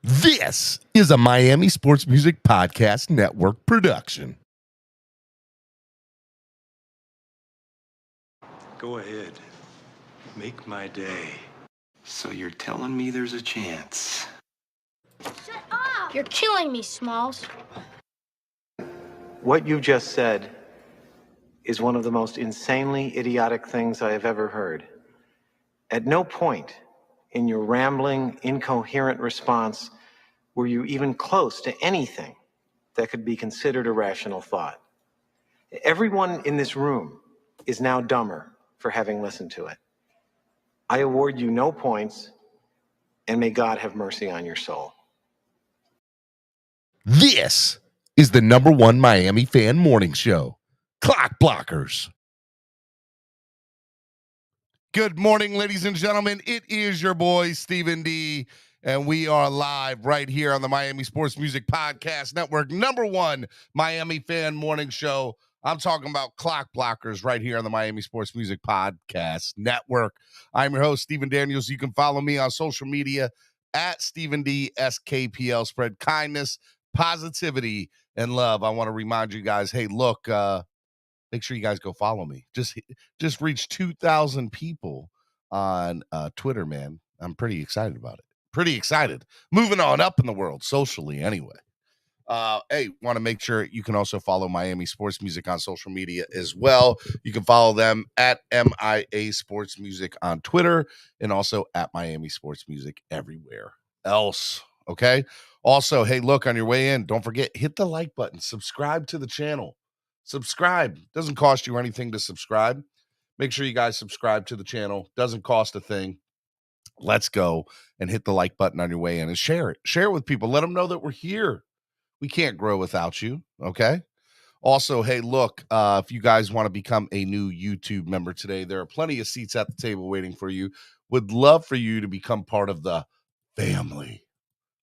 This is a Miami Sports Music Podcast Network production. Go ahead. Make my day. So you're telling me there's a chance? Shut up! You're killing me, Smalls. What you just said is one of the most insanely idiotic things I have ever heard. At no point in your rambling, incoherent response were you even close to anything that could be considered a rational thought. Everyone in this room is now dumber for having listened to it. I award you no points, and may God have mercy on your soul. This is the #1 Miami fan morning show, Clock Blockers. Good morning, ladies and gentlemen. It is your boy, Stephen D., and we are live right here on the Miami Sports Music Podcast Network, #1 Miami fan morning show. I'm talking about Clock Blockers right here on the Miami Sports Music Podcast Network. I'm your host, Stephen Daniels. You can follow me on social media at Stephen D. SKPL. Spread kindness, positivity, and love. I want to remind you guys, hey, look, make sure you guys go follow me. Just reached 2,000 people on Twitter, man. I'm pretty excited about it. Pretty excited. Moving on up in the world, socially anyway. Hey, want to make sure you can also follow Miami Sports Music on social media as well. You can follow them at MIA Sports Music on Twitter and also at Miami Sports Music everywhere else. Okay. Also, hey, look, on your way in, don't forget, hit the like button, subscribe to the channel. Subscribe. Doesn't cost you anything to subscribe. Make sure you guys subscribe to the channel. Doesn't cost a thing. Let's go and hit the like button on your way in and share it. Share it with people. Let them know that we're here. We can't grow without you, okay? Also, hey, look, if you guys want to become a new YouTube member today, there are plenty of seats at the table waiting for you. Would love for you to become part of the family,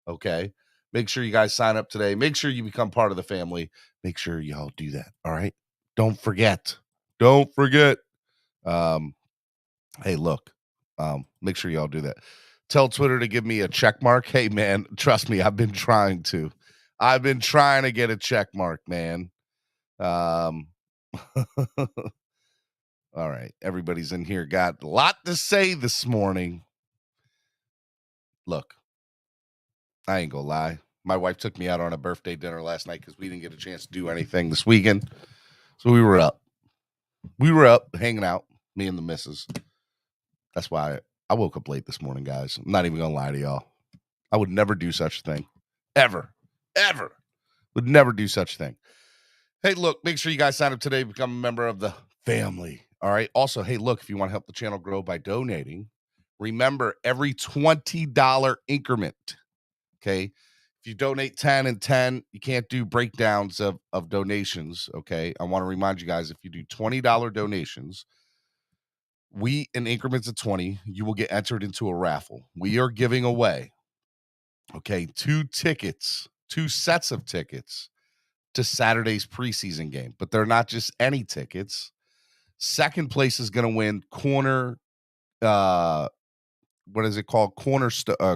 okay? Make sure you guys sign up today. Make sure you become part of the family. Make sure y'all do that, all right? Don't forget. Don't forget. Hey, look, make sure y'all do that. Tell Twitter to give me a check mark. Hey, man, trust me, I've been trying to get a check mark, man. All right. Everybody's in here. Got a lot to say this morning. Look, I ain't gonna lie. My wife took me out on a birthday dinner last night because we didn't get a chance to do anything this weekend. So we were up. Hanging out, me and the missus. That's why I woke up late this morning, guys. I'm not even gonna lie to y'all. I would never do such a thing. Ever. Would never do such a thing. Hey, look, make sure you guys sign up today, become a member of the family. All right. Also, hey, look, if you want to help the channel grow by donating, remember every $20 increment. Okay. If you donate 10 and 10, you can't do breakdowns of donations. Okay. I want to remind you guys, if you do $20 donations, in increments of 20, you will get entered into a raffle. We are giving away, okay, 2 sets of tickets to Saturday's preseason game, but they're not just any tickets. Second place is going to win corner. What is it called? Cornerstone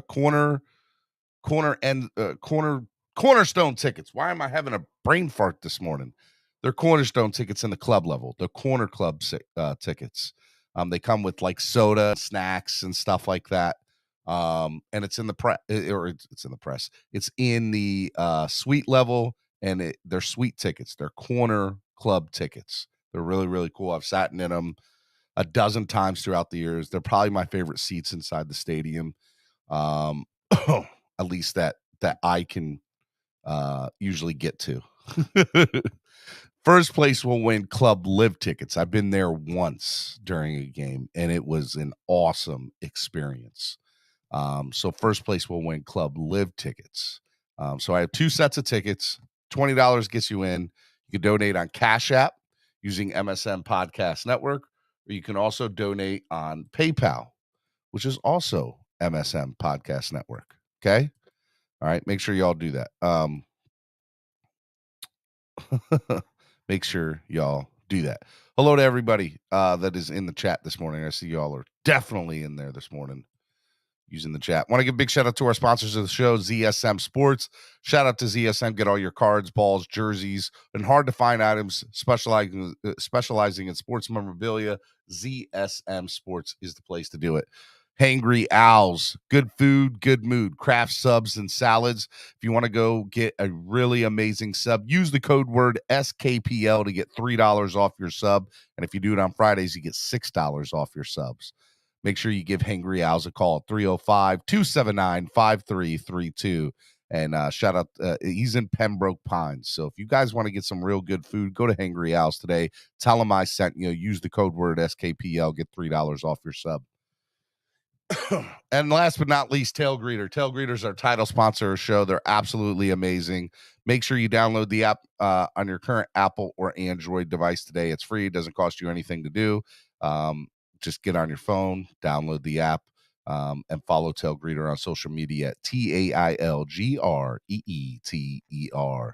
tickets. Why am I having a brain fart this morning? They're cornerstone tickets in the club level. They're corner club tickets. They come with like soda, snacks, and stuff like that. And it's in the press, or it's in the press. It's in the suite level. And they're sweet tickets. They're corner club tickets. They're really, really cool. I've sat in them a dozen times throughout the years. They're probably my favorite seats inside the stadium, at least that I can usually get to. First place will win club live tickets. I've been there once during a game, and it was an awesome experience. So first place will win club live tickets. So I have 2 sets of tickets. $20 gets you in. You can donate on Cash App using MSM Podcast Network, or you can also donate on PayPal, which is also MSM Podcast Network. Okay. All right. Make sure y'all do that. Make sure y'all do that. Hello to everybody that is in the chat this morning. I see y'all are definitely in there this morning. using the chat. Want to give a big shout out to our sponsors of the show, ZSM Sports. Shout out to ZSM. Get all your cards, balls, jerseys, and hard to find items specializing in sports memorabilia. ZSM Sports is the place to do it. Hangry Owls, good food, good mood, craft subs and salads. If you want to go get a really amazing sub, use the code word SKPL to get $3 off your sub. And if you do it on Fridays, you get $6 off your subs. Make sure you give Hangry Owls a call, 305-279-5332. And shout out, he's in Pembroke Pines. So if you guys want to get some real good food, go to Hangry Owls today. Tell them I sent you. Use the code word SKPL, get $3 off your sub. And last but not least, Tail Greeter. Tail Greeters are title sponsor of the show. They're absolutely amazing. Make sure you download the app on your current Apple or Android device today. It's free. It doesn't cost you anything to do. Just get on your phone, download the app, and follow Tail Greeter on social media at TAILGREETER. All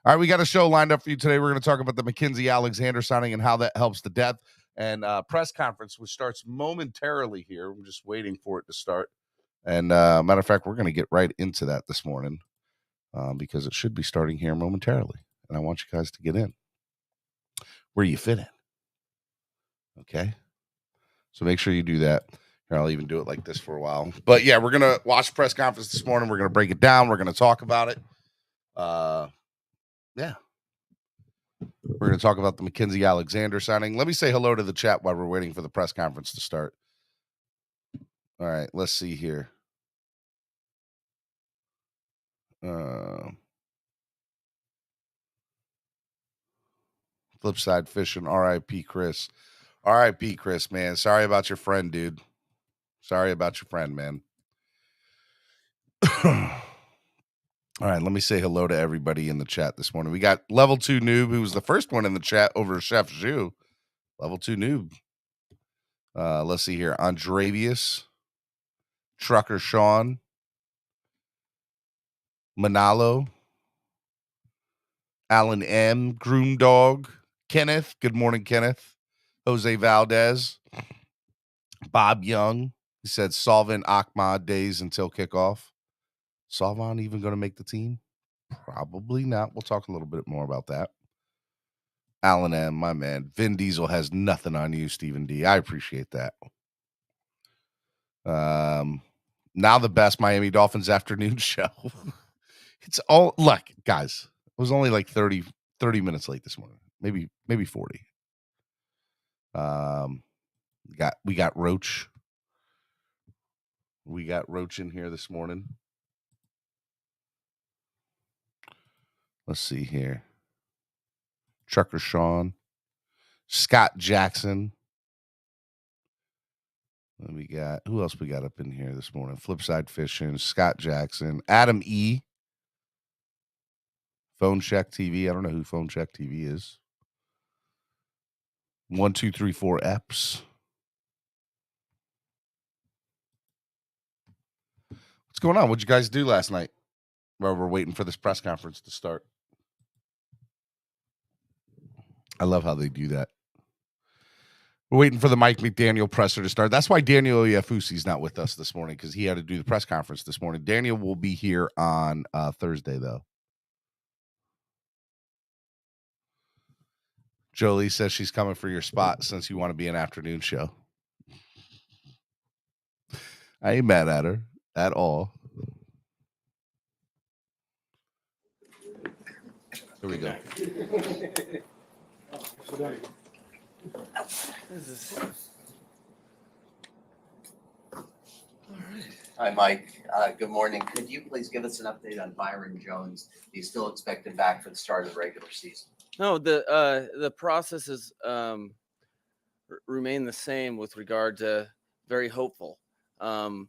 right, we got a show lined up for you today. We're going to talk about the Mackenzie Alexander signing and how that helps the depth. And press conference, which starts momentarily here. We're just waiting for it to start. And matter of fact, we're going to get right into that this morning because it should be starting here momentarily. And I want you guys to get in where you fit in. Okay? So make sure you do that. Here, I'll even do it like this for a while. But yeah, we're going to watch press conference this morning. We're going to break it down. We're going to talk about it. Yeah. We're going to talk about the Mackenzie Alexander signing. Let me say hello to the chat while we're waiting for the press conference to start. All right, let's see here. Flipside Fishing, R.I.P. Chris. R.I.P. Chris, man. Sorry about your friend, dude. Sorry about your friend, man. All right, let me say hello to everybody in the chat this morning. We got Level 2 Noob, who was the first one in the chat over Chef Zhu. Level 2 Noob. Let's see here. Andravius, Trucker Sean, Manalo, Alan M, Groom Dog, Kenneth. Good morning, Kenneth. Jose Valdez, Bob Young. He said Salvan Ahmad days until kickoff. Salvan even going to make the team? Probably not. We'll talk a little bit more about that. Alan M, my man. Vin Diesel has nothing on you, Stephen D. I appreciate that. Now the best Miami Dolphins afternoon show. It's all, look, guys, it was only like 30 minutes late this morning. Maybe 40. We got Roach. We got Roach in here this morning. Let's see here. Trucker Sean, Scott Jackson. And we got, who else we got up in here this morning? Flipside Fishing, Scott Jackson, Adam E. Phone Check TV. I don't know who Phone Check TV is. 1234 Eps. What's going on? What'd you guys do last night while we're waiting for this press conference to start? I love how they do that. We're waiting for the Mike McDaniel presser to start. That's why Daniel Iafusi's not with us this morning, because he had to do the press conference this morning. Daniel will be here on Thursday, though. Jolie says she's coming for your spot since you want to be an afternoon show. I ain't mad at her at all. Here we go. Hi, Mike. Good morning. Could you please give us an update on Byron Jones? He's still expected back for the start of the regular season. No, the process is remain the same with regard to very hopeful. The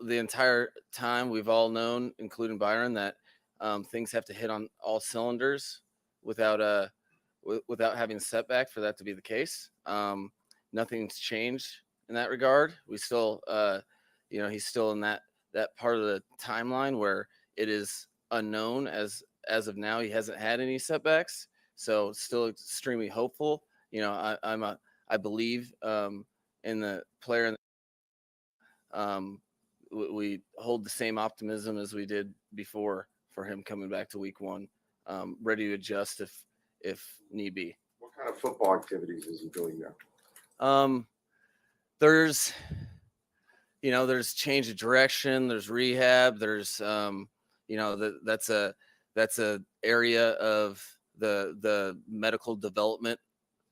entire time we've all known, including Byron, that things have to hit on all cylinders without having a setback for that to be the case. Nothing's changed in that regard. We still, he's still in that part of the timeline where it is unknown as of now. He hasn't had any setbacks, so still extremely hopeful. I believe in the player. we hold the same optimism as we did before for him coming back to week 1, ready to adjust if need be. What kind of football activities is he doing now? There's change of direction, there's rehab, there's that's a area of the medical development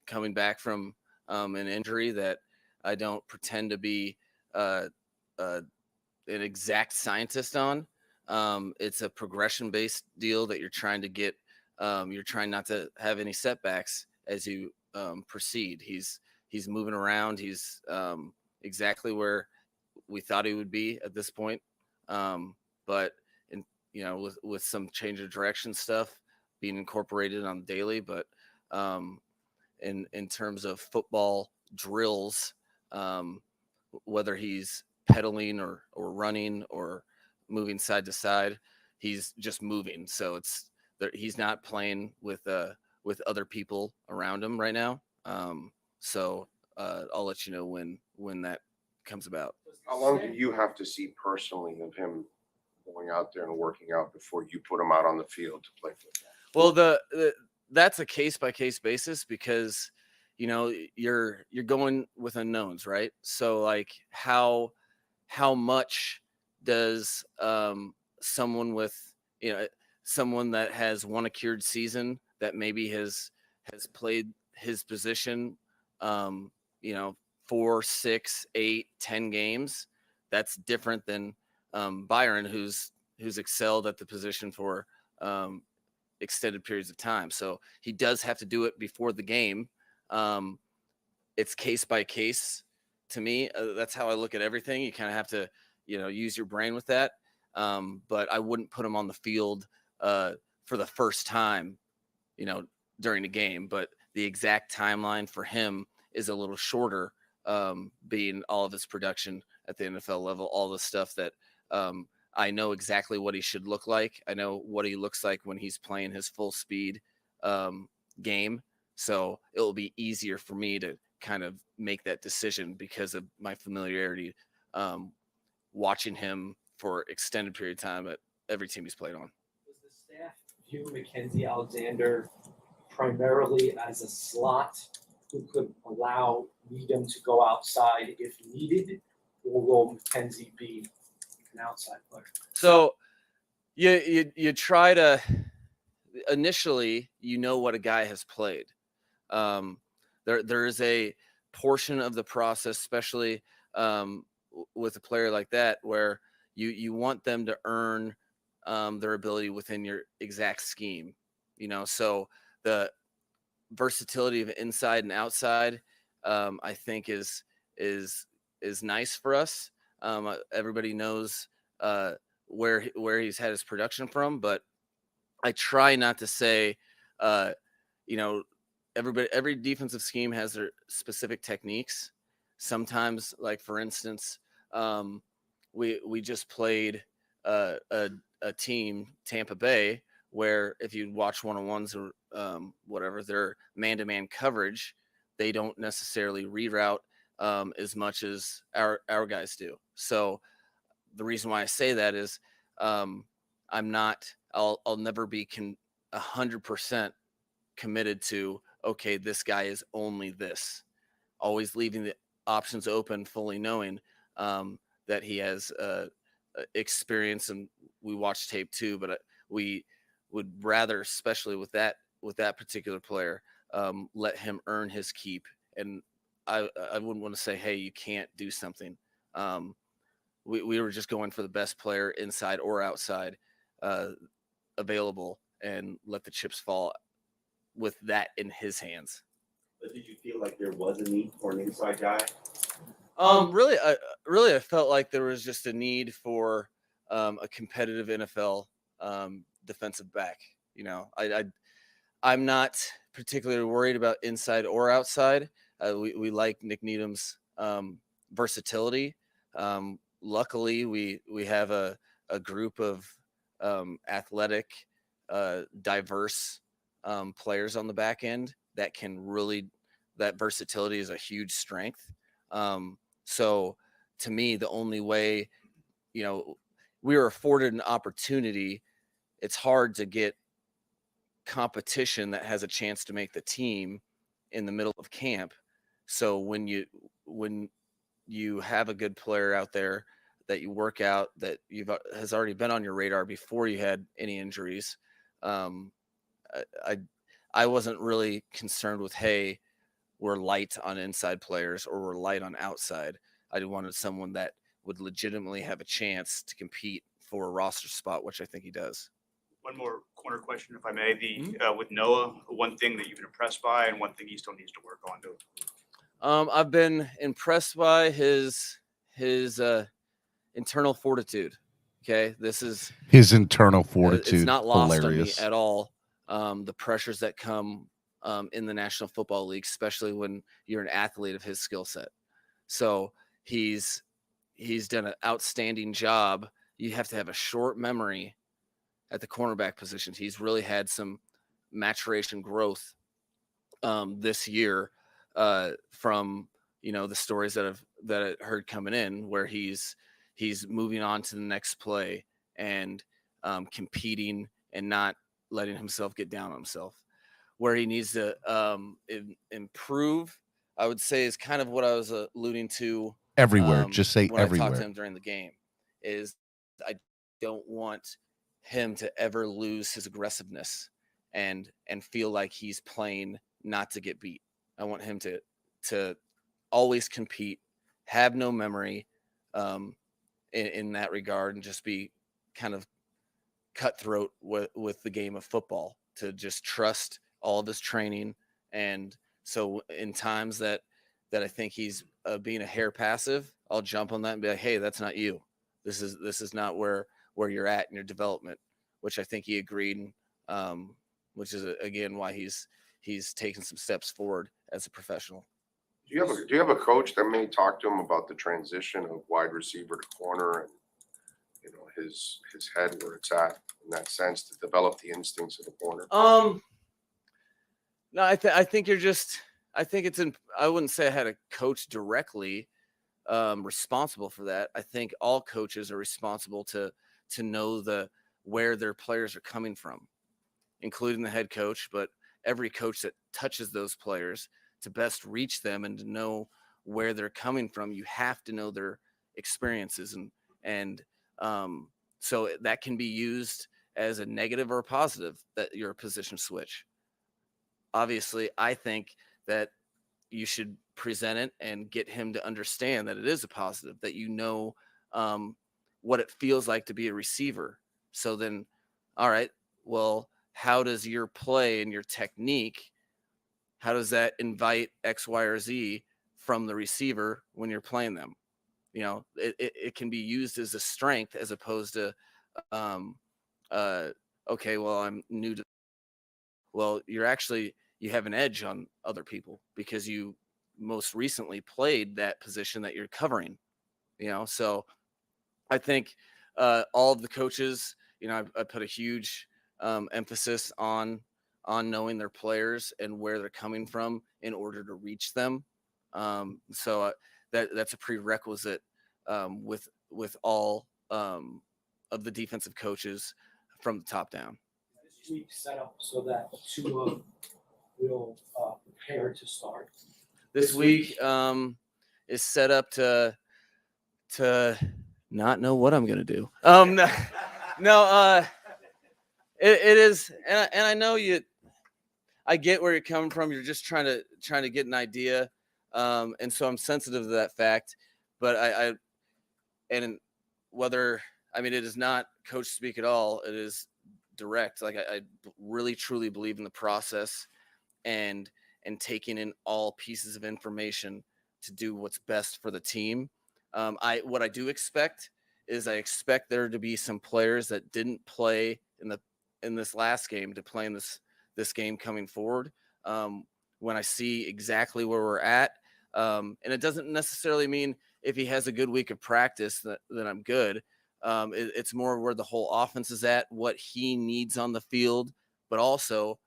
coming back from an injury that I don't pretend to be an exact scientist on. It's a progression-based deal that you're trying to get. You're trying not to have any setbacks as you proceed. He's moving around. He's exactly where we thought he would be at this point. But with some change of direction stuff being incorporated on the daily, but in terms of football drills, whether he's pedaling or running or moving side to side, he's just moving. So he's not playing with other people around him right now. So I'll let you know when that comes about. How long do you have to see personally of him going out there and working out before you put him out on the field to play football? Well, that's a case by case basis, because you're going with unknowns, right? So like how much does someone with someone that has won a cured season, that maybe has played his position 4, 6, 8, 10 games, that's different than Byron, who's excelled at the position for extended periods of time. So he does have to do it before the game. It's case by case to me. That's how I look at everything. You kind of have to use your brain with that. But I wouldn't put him on the field for the first time during the game. But the exact timeline for him is a little shorter, being all of his production at the NFL level, all the stuff that I know exactly what he should look like. I know what he looks like when he's playing his full speed game. So it will be easier for me to kind of make that decision because of my familiarity watching him for extended period of time at every team he's played on. Does the staff view Mackenzie Alexander primarily as a slot who could allow Needham to go outside if needed, or will Mackenzie be an outside player? So you try to initially, what a guy has played. There is a portion of the process, especially with a player like that, where you want them to earn their ability within your exact scheme. So the versatility of inside and outside, I think is nice for us. Everybody knows where he's had his production from, but I try not to say, every defensive scheme has their specific techniques. Sometimes, like for instance, we just played a team, Tampa Bay, where if you watch one-on-ones or whatever, their man-to-man coverage, they don't necessarily reroute as much as our guys do. So the reason why I say that is I'll never be 100% committed to, okay, this guy is only this. Always leaving the options open, fully knowing that he has experience, and we watch tape too, but we would rather, especially with that particular player, let him earn his keep. And I wouldn't want to say, hey, you can't do something. We were just going for the best player inside or outside available, and let the chips fall with that in his hands. But did you feel like there was a need for an inside guy? Really, I felt like there was just a need for a competitive NFL defensive back. I'm not particularly worried about inside or outside. We like Nick Needham's versatility. Luckily, we have a group of athletic, diverse players on the back end that can really, that versatility is a huge strength. So to me, the only way we were afforded an opportunity. It's hard to get competition that has a chance to make the team in the middle of camp. So when you have a good player out there that you work out that has already been on your radar before you had any injuries, I wasn't really concerned with, hey, we're light on inside players or we're light on outside. I wanted someone that would legitimately have a chance to compete for a roster spot, which I think he does. One more corner question, if I may. With Noah, one thing that you've been impressed by and one thing he still needs to work on too. I've been impressed by his internal fortitude. Okay, this is his internal fortitude. It's not lost Hilarious. on me at all. The pressures that come in the National Football League, especially when you're an athlete of his skill set. So he's done an outstanding job. You have to have a short memory at the cornerback positions. He's really had some maturation growth this year from the stories that I heard coming in, where he's moving on to the next play and competing and not letting himself get down on himself. Where he needs to improve, I would say, is kind of what I was alluding to Everywhere. Just say when everywhere. I talked to him during the game, is I don't want him to ever lose his aggressiveness and feel like he's playing not to get beat. I want him to always compete, have no memory in that regard, and just be kind of cutthroat with the game of football, to just trust all of his training. And so in times that I think he's being a hair passive, I'll jump on that and be like, hey, that's not you. This is not where you're at in your development, which I think he agreed, which is again why he's taken some steps forward as a professional. Do you have a coach that may talk to him about the transition of wide receiver to corner and his head where it's at in that sense, to develop the instincts of the corner? No, I think you're just. I think it's in. I wouldn't say I had a coach directly responsible for that. I think all coaches are responsible to know where their players are coming from, including the head coach, but every coach that touches those players, to best reach them and to know where they're coming from, you have to know their experiences, and so that can be used as a negative or a positive, that you're a position switch. Obviously, I think that you should present it and get him to understand that it is a positive, that what it feels like to be a receiver. So then, all right, well, how does your play and your technique, how does that invite X, Y, or Z from the receiver when you're playing them? It can be used as a strength as opposed to, okay, well, I'm new to. Well, you have an edge on other people because you most recently played that position that you're covering. So I think all of the coaches, I put a huge emphasis on knowing their players and where they're coming from in order to reach them. So that's a prerequisite with all of the defensive coaches from the top down. This week set up so that Tua will prepare to start. This week is set up to not know what I'm gonna do. No, it is, and I know you. I get where you're coming from. You're just trying to get an idea, and so I'm sensitive to that fact. But it is not coach speak at all. It is direct. Like I really truly believe in the process and taking in all pieces of information to do what's best for the team. What I do expect is I expect there to be some players that didn't play in this last game to play in this game coming forward. When I see exactly where we're at, and it doesn't necessarily mean if he has a good week of practice that I'm good. It's more where the whole offense is at, what he needs on the field, but also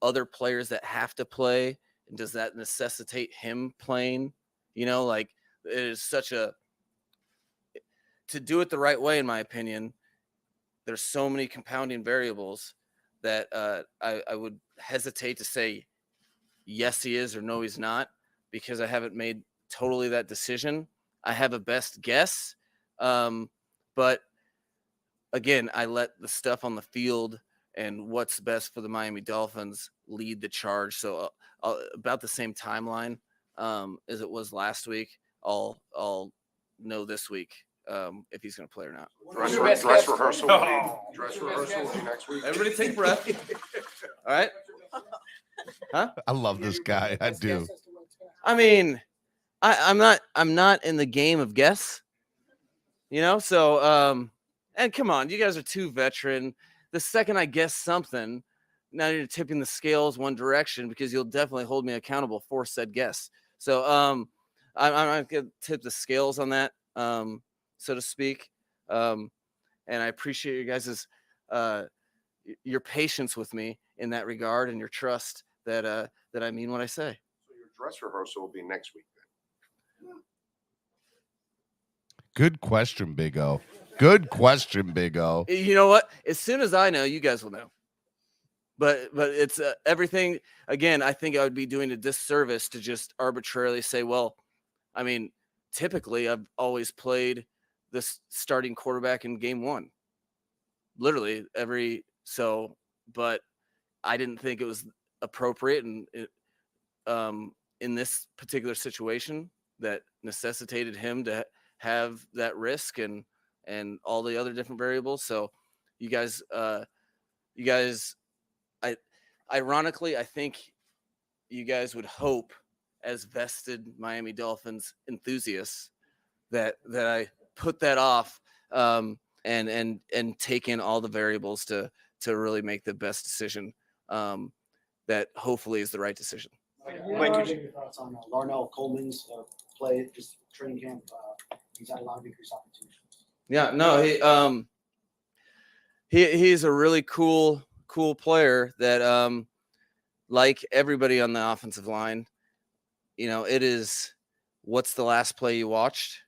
other players that have to play. And does that necessitate him playing? It is such to to do it the right way, in my opinion, there's so many compounding variables that I would hesitate to say yes he is or no he's not, because I haven't made totally that decision. I have a best guess, but again, I let the stuff on the field and what's best for the Miami Dolphins lead the charge. So about the same timeline as it was last week, I'll know this week if he's going to play or not. Dress rehearsal will be next week. Everybody take a breath. All right. Huh? I love this guy. I do. I mean, I'm not in the game of guess, so and come on, you guys are too veteran. The second I guess something, now you're tipping the scales one direction, because you'll definitely hold me accountable for said guess. So I'm not gonna tip the scales on that, so to speak. And I appreciate you guys' your patience with me in that regard, and your trust that I mean what I say. So your dress rehearsal will be next week then. Good question, Big O. Good question, Big O. You know what? As soon as I know, you guys will know. But it's everything. Again, I think I would be doing a disservice to just arbitrarily say, well, I mean, typically I've always played this starting quarterback in game one. Literally but I didn't think it was appropriate and in this particular situation that necessitated him to have that risk and all the other different variables. So you guys, ironically, I think you guys would hope, as vested Miami Dolphins enthusiasts, that I put that off and take in all the variables to really make the best decision that hopefully is the right decision. Mike, could you give your thoughts on Larnell Coleman's play, just training camp? He's had a lot of increased opportunities. Yeah, no, he's a really cool player that like everybody on the offensive line, it is what's the last play you watched.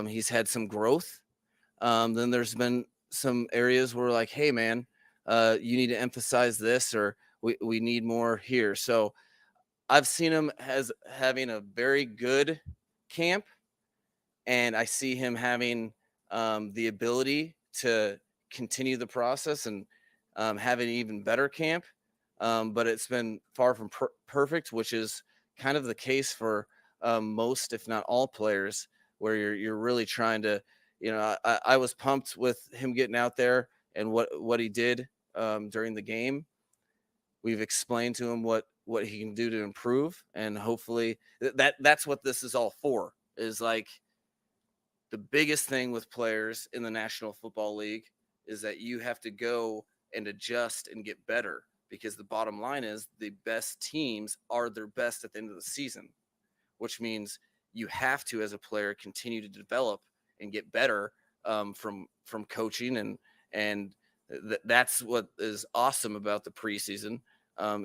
He's had some growth. Then there's been some areas where like, hey man, you need to emphasize this, or we need more here. So I've seen him as having a very good camp, and I see him having the ability to continue the process and have an even better camp. But it's been far from perfect, which is kind of the case for most, if not all players, where you're really trying to, I was pumped with him getting out there and what he did during the game. We've explained to him what he can do to improve, and hopefully that's what this is all for, is like the biggest thing with players in the National Football League is that you have to go and adjust and get better, because the bottom line is the best teams are their best at the end of the season, which means you have to, as a player, continue to develop and get better from coaching. And that's what is awesome about the preseason,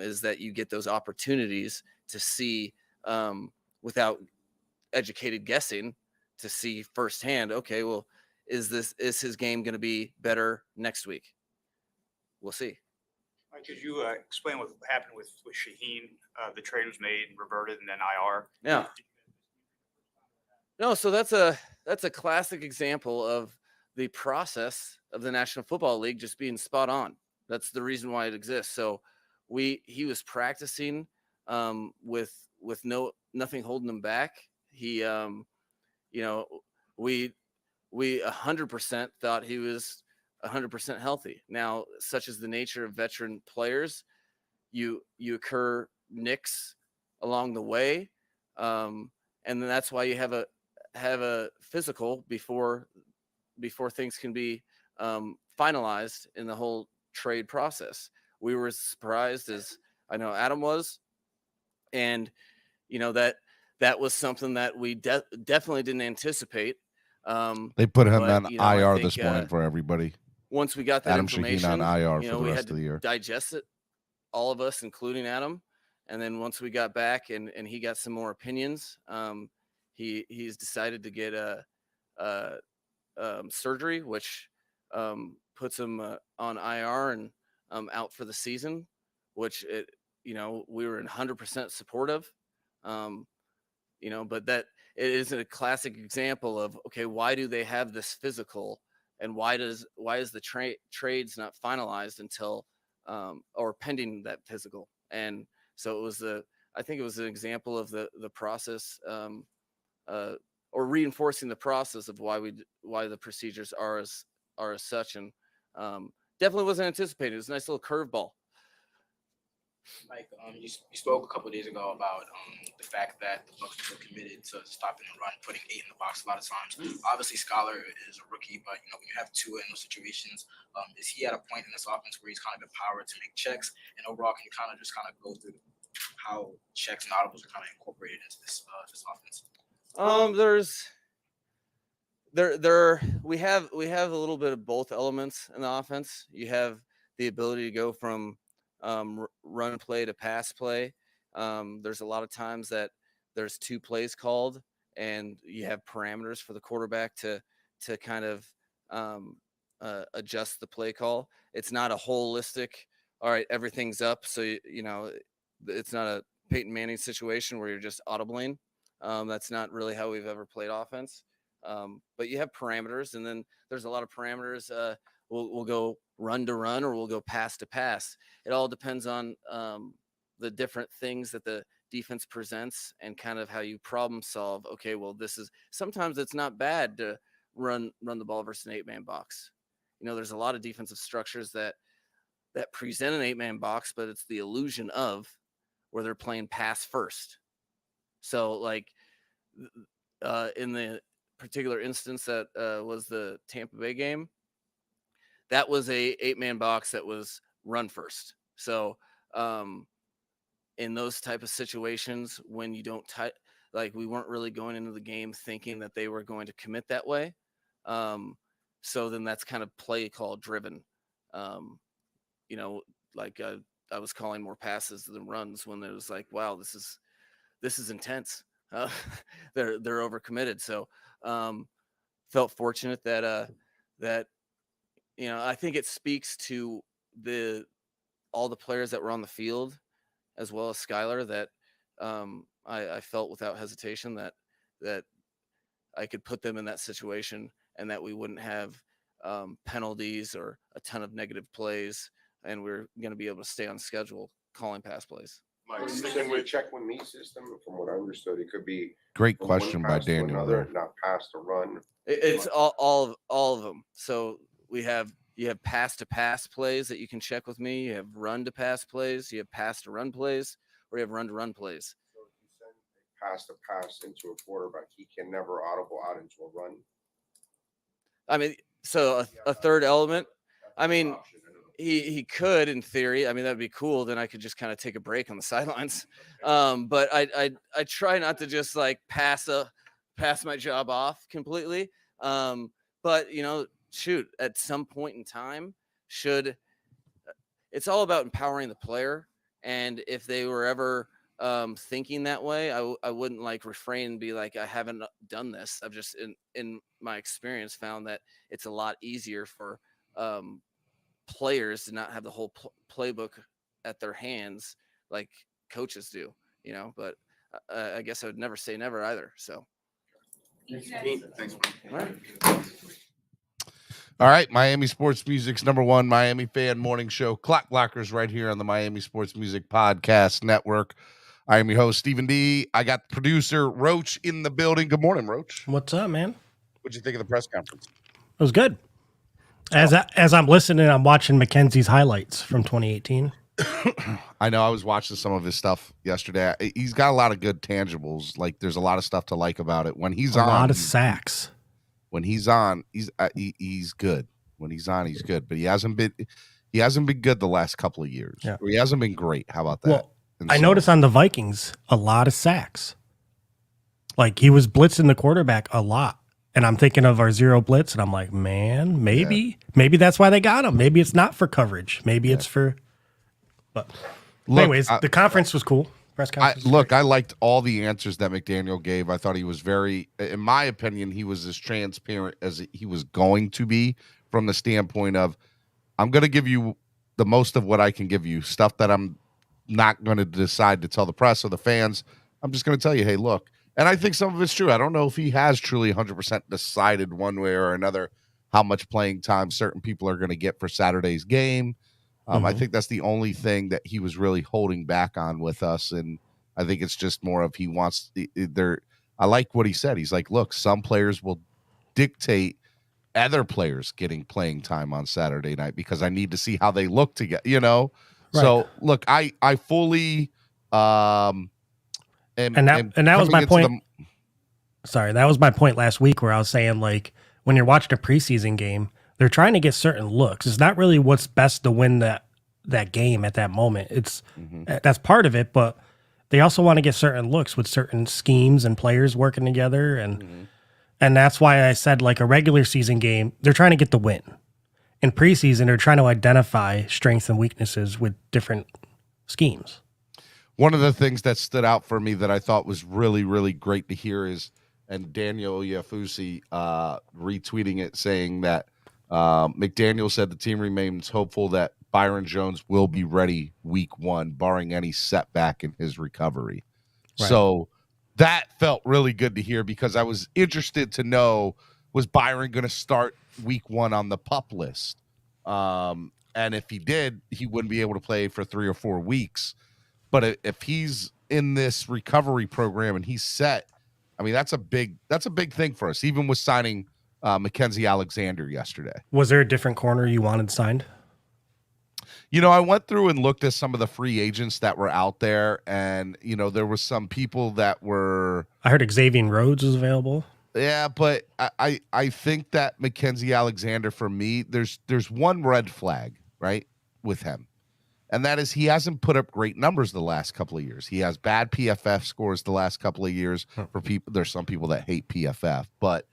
is that you get those opportunities to see without educated guessing, to see firsthand, okay, well, is his game going to be better next week? We'll see. Mike, could you explain what happened with Shaheen? The trade was made and reverted, and then IR. Yeah. No, so that's a classic example of the process of the National Football League just being spot on. That's the reason why it exists. So he was practicing with nothing holding him back. He we 100% thought he was 100% healthy. Now, such is the nature of veteran players, you occur nicks along the way, and then that's why you have a physical before things can be finalized in the whole trade process. We were surprised, as I know Adam was, and that was something that we definitely didn't anticipate. They put him on IR this morning for everybody. Once we got that Adam information, Shaheen on IR for the we rest had of the year. Digest it, all of us, including Adam. And then once we got back and he got some more opinions, he's decided to get surgery, which puts him on IR and out for the season, which we were 100% supportive. But that it is a classic example of, okay, why do they have this physical, and why is the trades not finalized until or pending that physical? And so I think it was an example of the process, or reinforcing the process of why the procedures are as such, and definitely wasn't anticipated. It was a nice little curveball. Mike, you spoke a couple of days ago about the fact that the Bucs were committed to stopping the run, putting 8 in the box a lot of times. Obviously, Skylar is a rookie, but when you have Tua in those situations, is he at a point in this offense where he's kind of empowered to make checks? And overall, can you kind of go through how checks and audibles are kind of incorporated into this offense? We have a little bit of both elements in the offense. You have the ability to go from run play to pass play. There's a lot of times that there's 2 plays called, and you have parameters for the quarterback to kind of adjust the play call. It's not a holistic, all right, everything's up. So, it's not a Peyton Manning situation where you're just audibling. That's not really how we've ever played offense. But you have parameters, and then there's a lot of parameters. We'll go run to run, or we'll go pass to pass. It all depends on the different things that the defense presents and kind of how you problem solve. Okay, well, sometimes it's not bad to run the ball versus an 8-man box. There's a lot of defensive structures that present an 8-man box, but it's the illusion of where they're playing pass first. So, like in the particular instance that was the Tampa Bay game, that was a 8-man box that was run first. So in those type of situations, when you don't we weren't really going into the game thinking that they were going to commit that way. So then that's kind of play call driven. I was calling more passes than runs when it was like, wow, this is intense. They're overcommitted. So felt fortunate that I think it speaks to all the players that were on the field, as well as Skylar, that I felt without hesitation that I could put them in that situation, and that we wouldn't have penalties or a ton of negative plays, and we're going to be able to stay on schedule calling pass plays. Mike, sticking with check with me system, from what I understood, it could be Great from question one by pass to Daniel another, there. not pass to run. It's all of them. So you have pass to pass plays that you can check with me. You have run to pass plays. You have pass to run plays, or you have run to run plays. So if you send a pass to pass into a quarterback, he can never audible out into a run. I mean, so a third element. I mean, he could, in theory. I mean, that'd be cool. Then I could just kind of take a break on the sidelines. But I try not to just like pass my job off completely. But shoot, at some point in time, it's all about empowering the player. And if they were ever thinking that way, I wouldn't refrain and be like, I haven't done this. I've just in my experience found that it's a lot easier for players to not have the whole playbook at their hands like coaches do, but I guess I would never say never either. So Thanks. All right, Miami Sports Music's #1 Miami fan morning show, Clock Blockers, right here on the Miami Sports Music Podcast Network. I am your host, Stephen D. I got producer Roach in the building. Good morning, Roach. What's up, man? What'd you think of the press conference? It was good. As I'm listening, I'm watching Mackenzie's highlights from 2018. I know. I was watching some of his stuff yesterday. He's got a lot of good tangibles. Like, there's a lot of stuff to like about it. When he's on, a lot of sacks. When he's on, he's good. When he's on, he's good. But he hasn't been good the last couple of years. Yeah. Or he hasn't been great. How about that? Well, I noticed on the Vikings a lot of sacks. Like, he was blitzing the quarterback a lot. And I'm thinking of our zero blitz, and I'm like, man, maybe that's why they got him. Maybe it's not for coverage. Maybe it's for. But anyways, the conference was cool. press conference. I liked all the answers that McDaniel gave. I thought he was very, in my opinion, he was as transparent as he was going to be from the standpoint of, I'm going to give you the most of what I can give you, stuff that I'm not going to decide to tell the press or the fans. I'm just going to tell you, hey, look. And I think some of it's true. I don't know if he has truly 100% decided one way or another how much playing time certain people are going to get for Saturday's game. I think that's the only thing that he was really holding back on with us. And I think it's just more of he wants I like what he said. He's like, look, some players will dictate other players getting playing time on Saturday night because I need to see how they look together, you know? Right. So look, I fully, and that was my point. Sorry, that was my point last week where I was saying, like, when you're watching a preseason game, they're trying to get certain looks. It's not really what's best to win that game at that moment. It's that's part of it, but they also want to get certain looks with certain schemes and players working together, and that's why I said, like, a regular season game, they're trying to get the win. In preseason, they're trying to identify strengths and weaknesses with different schemes. One of the things that stood out for me that I thought was really, really great to hear is, and Daniel Yafusi retweeting it saying that McDaniel said the team remains hopeful that Byron Jones will be ready week 1, barring any setback in his recovery. Right. So that felt really good to hear because I was interested to know, was Byron going to start week 1 on the PUP list? And if he did, he wouldn't be able to play for 3 or 4 weeks. But if he's in this recovery program and he's set, I mean, that's a big thing for us, even with signing Mackenzie Alexander yesterday. Was there a different corner you wanted signed? You know, I went through and looked at some of the free agents that were out there, and, you know, there were some people that were... I heard Xavier Rhodes was available. Yeah, but I think that Mackenzie Alexander, for me, there's one red flag, right, with him. And that is he hasn't put up great numbers the last couple of years. He has bad PFF scores the last couple of years. For people, there's some people that hate PFF, but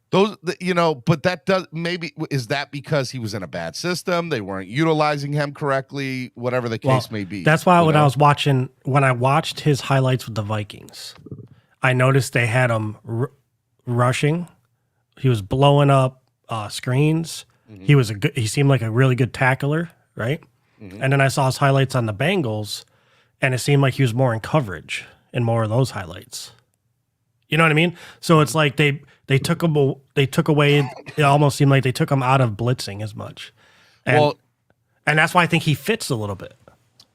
but that does, maybe, is that because he was in a bad system? They weren't utilizing him correctly, whatever the case may be. That's why when I watched his highlights with the Vikings, I noticed they had him rushing. He was blowing up screens. He seemed like a really good tackler, right? And then I saw his highlights on the Bengals, and it seemed like he was more in coverage in more of those highlights. You know what I mean? So it's like they took away. It almost seemed like they took him out of blitzing as much. And that's why I think he fits a little bit.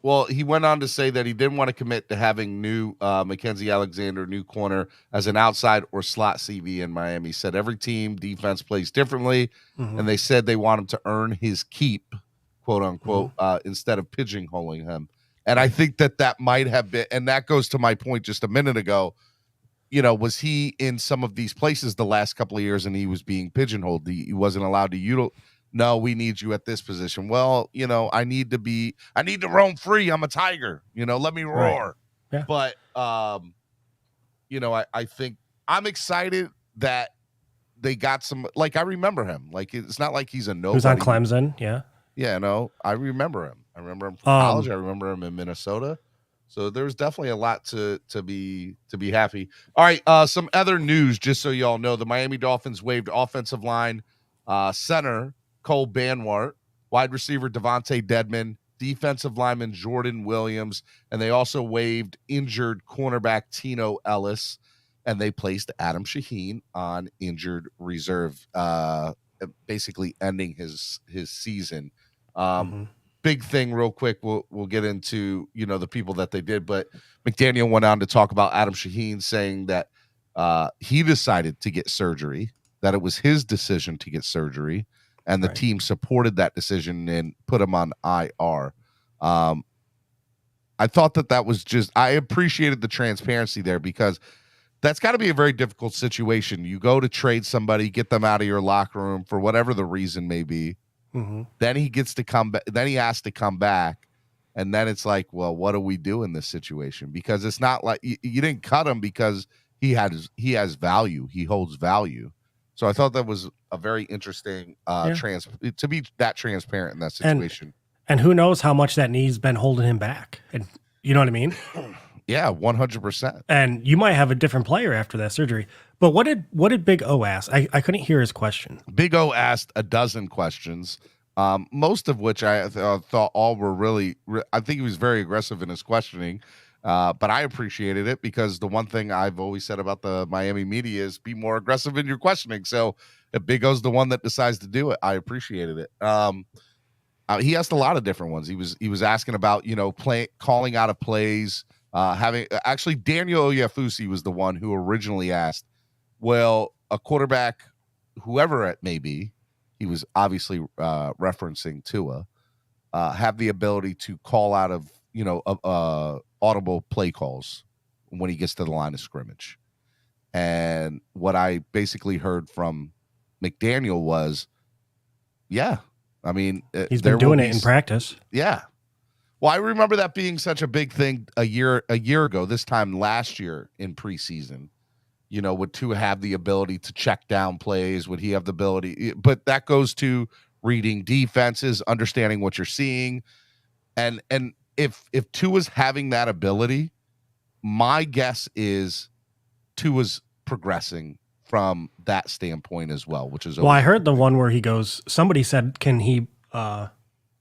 Well, he went on to say that he didn't want to commit to having new Mackenzie Alexander, new corner, as an outside or slot CB in Miami. He said every team defense plays differently, and they said they want him to earn his keep, quote unquote, instead of pigeonholing him. And I think that might have been, and that goes to my point just a minute ago. You know, was he in some of these places the last couple of years and he was being pigeonholed? He wasn't allowed to no, we need you at this position. Well, you know, I need to roam free. I'm a tiger, you know, let me roar. Right. Yeah. But, you know, I think I'm excited that they got some, like, I remember him. Like, it's not like he's a nobody. He was on Clemson. Yeah. Yeah, no, I remember him. I remember him from college. I remember him in Minnesota. So there's definitely a lot to be happy. All right, some other news, just so y'all know. The Miami Dolphins waived offensive line center Cole Banwart, wide receiver Devontae Dedman, defensive lineman Jordan Williams, and they also waived injured cornerback Tino Ellis, and they placed Adam Shaheen on injured reserve, basically ending his season. Big thing real quick, we'll get into, you know, the people that they did, but McDaniel went on to talk about Adam Shaheen, saying that he decided to get surgery, that it was his decision to get surgery, and the team supported that decision and put him on IR. I thought that was just, I appreciated the transparency there, because that's got to be a very difficult situation. You go to trade somebody, get them out of your locker room for whatever the reason may be. Then he gets to come back. Then he has to come back, and then it's like, well, what do we do in this situation? Because it's not like you didn't cut him because he has value. He holds value. So I thought that was a very interesting to be that transparent in that situation. And who knows how much that knee's been holding him back. And You know what I mean? Yeah, 100%. And you might have a different player after that surgery. But what did Big O ask? I couldn't hear his question. Big O asked a dozen questions, most of which I thought all were really. I think he was very aggressive in his questioning, but I appreciated it because the one thing I've always said about the Miami media is be more aggressive in your questioning. So if Big O's the one that decides to do it, I appreciated it. He asked a lot of different ones. He was asking about calling out of plays. Actually Daniel Oyefusi was the one who originally asked, well, a quarterback, whoever it may be, he was obviously referencing Tua, have the ability to call out of audible play calls when he gets to the line of scrimmage. And what I basically heard from McDaniel was, yeah, I mean, he's been doing it in practice. Yeah. Well, I remember that being such a big thing a year ago, this time last year in preseason, would Tua have the ability to check down plays? Would he have the ability? But that goes to reading defenses, understanding what you're seeing. And if Tua's having that ability, my guess is Tua's progressing from that standpoint as well, which is well. I heard the one where he goes. Somebody said, "Can he go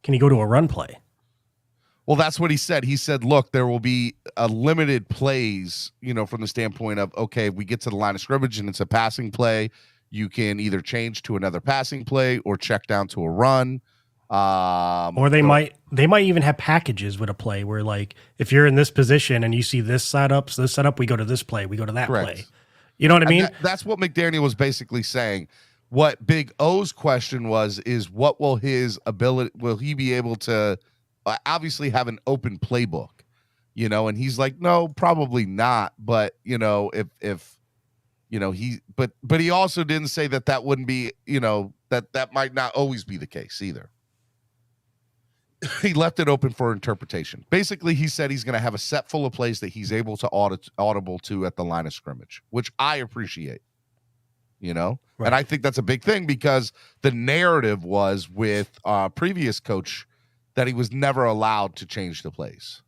to a run play?" Well, that's what he said. He said, "Look, there will be a limited plays, from the standpoint of okay, we get to the line of scrimmage and it's a passing play. You can either change to another passing play or check down to a run." Or they might even have packages with a play where, like, if you're in this position and you see this setup, we go to this play, we go to that play. You know what I mean? That's what McDaniel was basically saying. What Big O's question is what will his ability? Will he be able to obviously have an open playbook? And he's like, no, probably not. But if but he also didn't say that wouldn't be, that might not always be the case either. He left it open for interpretation. Basically, he said he's going to have a set full of plays that he's able to audible to at the line of scrimmage, which I appreciate, Right. And I think that's a big thing because the narrative was with previous coach that he was never allowed to change the plays.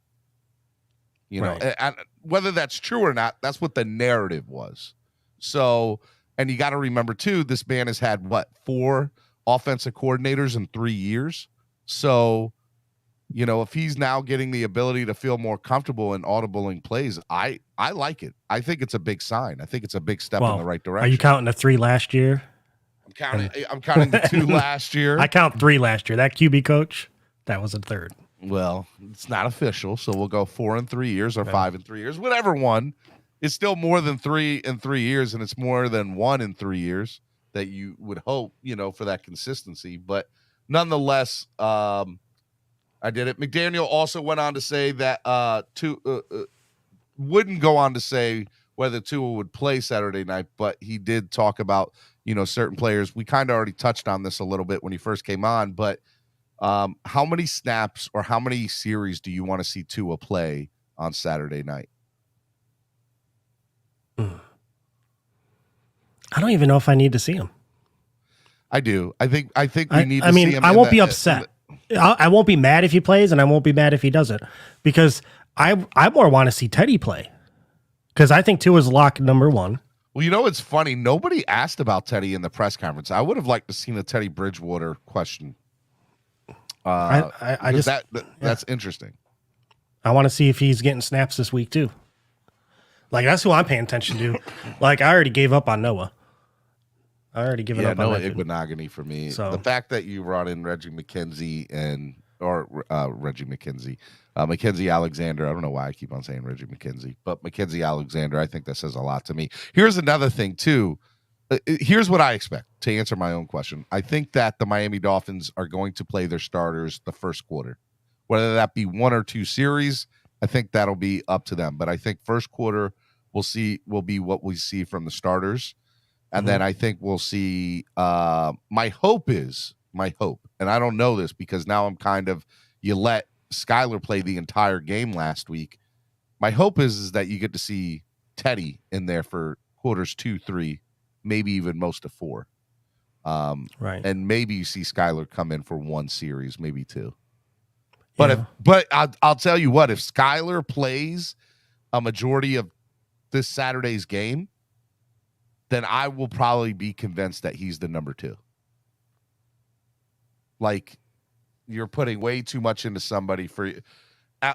And whether that's true or not, that's what the narrative was. So, and you got to remember too, this man has had 4 offensive coordinators in 3 years. So, if he's now getting the ability to feel more comfortable in audibling plays, I like it. I think it's a big sign. I think it's a big step in the right direction. Are you counting the 3 last year? I'm counting the 2 last year. I count 3 last year. That QB coach, that was a 3rd. Well, it's not official, so we'll go 4 in 3 years or 5 in 3 years. Whatever one. It's still more than 3 in 3 years, and it's more than 1 in 3 years that you would hope, for that consistency. But nonetheless, I did it. McDaniel also went on to say that wouldn't go on to say whether Tua would play Saturday night, but he did talk about, certain players. We kind of already touched on this a little bit when he first came on, but how many snaps or how many series do you want to see Tua play on Saturday night? I don't even know if I need to see him. I do. I think we need to see him. I won't be upset. I won't be mad if he plays, and I won't be mad if he doesn't, because I more want to see Teddy play, because I think Tua's lock number 1. Well, it's funny. Nobody asked about Teddy in the press conference. I would have liked to seen a Teddy Bridgewater question. That's interesting. I want to see if he's getting snaps this week too. Like, that's who I'm paying attention to. Like, I already gave up on Noah. Up on Noah Igbenogany for me. So the fact that you brought in Mackenzie Alexander. I don't know why I keep on saying Reggie McKenzie, but Mackenzie Alexander, I think that says a lot to me. Here's another thing too. Here's what I expect, to answer my own question. I think that the Miami Dolphins are going to play their starters the first quarter, whether that be 1 or 2 series. I think that'll be up to them. But I think first quarter will be what we see from the starters. And then I think we'll see, my hope, and I don't know this because now I'm you let Skylar play the entire game last week. My hope is that you get to see Teddy in there for quarters 2, 3, maybe even most of 4. Right. And maybe you see Skylar come in for 1 series, maybe 2. But I'll tell you what, if Skyler plays a majority of this Saturday's game, then I will probably be convinced that he's the number 2. Like, you're putting way too much into somebody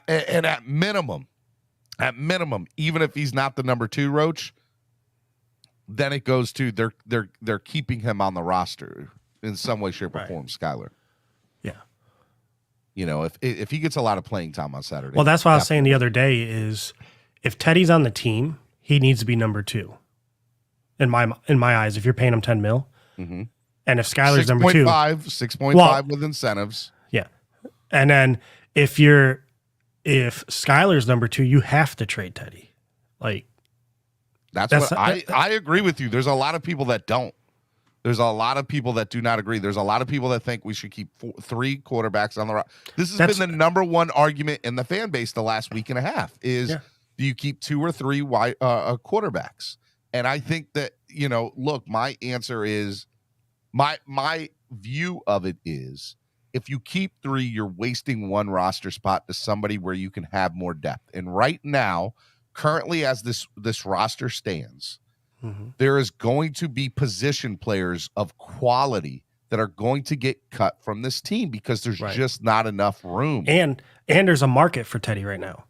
and at minimum, even if he's not the number 2, Roach, then it goes to they're keeping him on the roster in some way, shape, or form, Skyler. Yeah. You know, if he gets a lot of playing time on Saturday. Well, that's what I was saying the other day is if Teddy's on the team, he needs to be number 2. In my eyes, if you're paying him $10 million. Mm-hmm. And if Skyler's number 2, 6.5 with incentives. Yeah. And then if Skyler's number 2, you have to trade Teddy. Like, that's what I agree with you. There's a lot of people that don't. There's a lot of people that do not agree. There's a lot of people that think we should keep 3 quarterbacks on the roster. This has been the number one argument in the fan base the last week and a half is do you keep 2 or 3 quarterbacks? And I think that, you know, look, my answer is my view of it is if you keep 3, you're wasting 1 roster spot to somebody where you can have more depth. And right now, currently as this roster stands, there is going to be position players of quality that are going to get cut from this team because there's just not enough room. And there's a market for Teddy right now.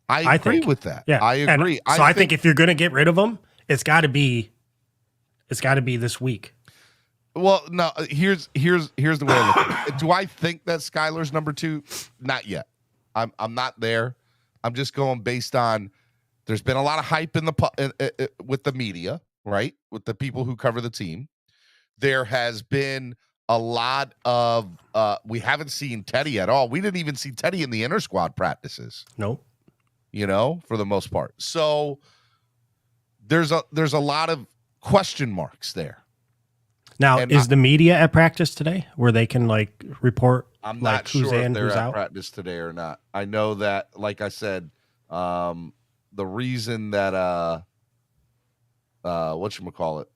I agree with that. Yeah, I agree. So I think if you're going to get rid of him, it's got to be this week. Well, no. Here's the way I look at it. Do I think that Skyler's number 2? Not yet. I'm not there. I'm just going based on. There's been a lot of hype with the media, right? With the people who cover the team. There has been a lot of. We haven't seen Teddy at all. We didn't even see Teddy in the inter squad practices. Nope. You know, for the most part. So there's a lot of question marks there. Now, is the media at practice today where they can like report? I'm like, not sure who's in, if they're who's at out? practice today or not. I know that, like I said, the reason that whatchamacallit,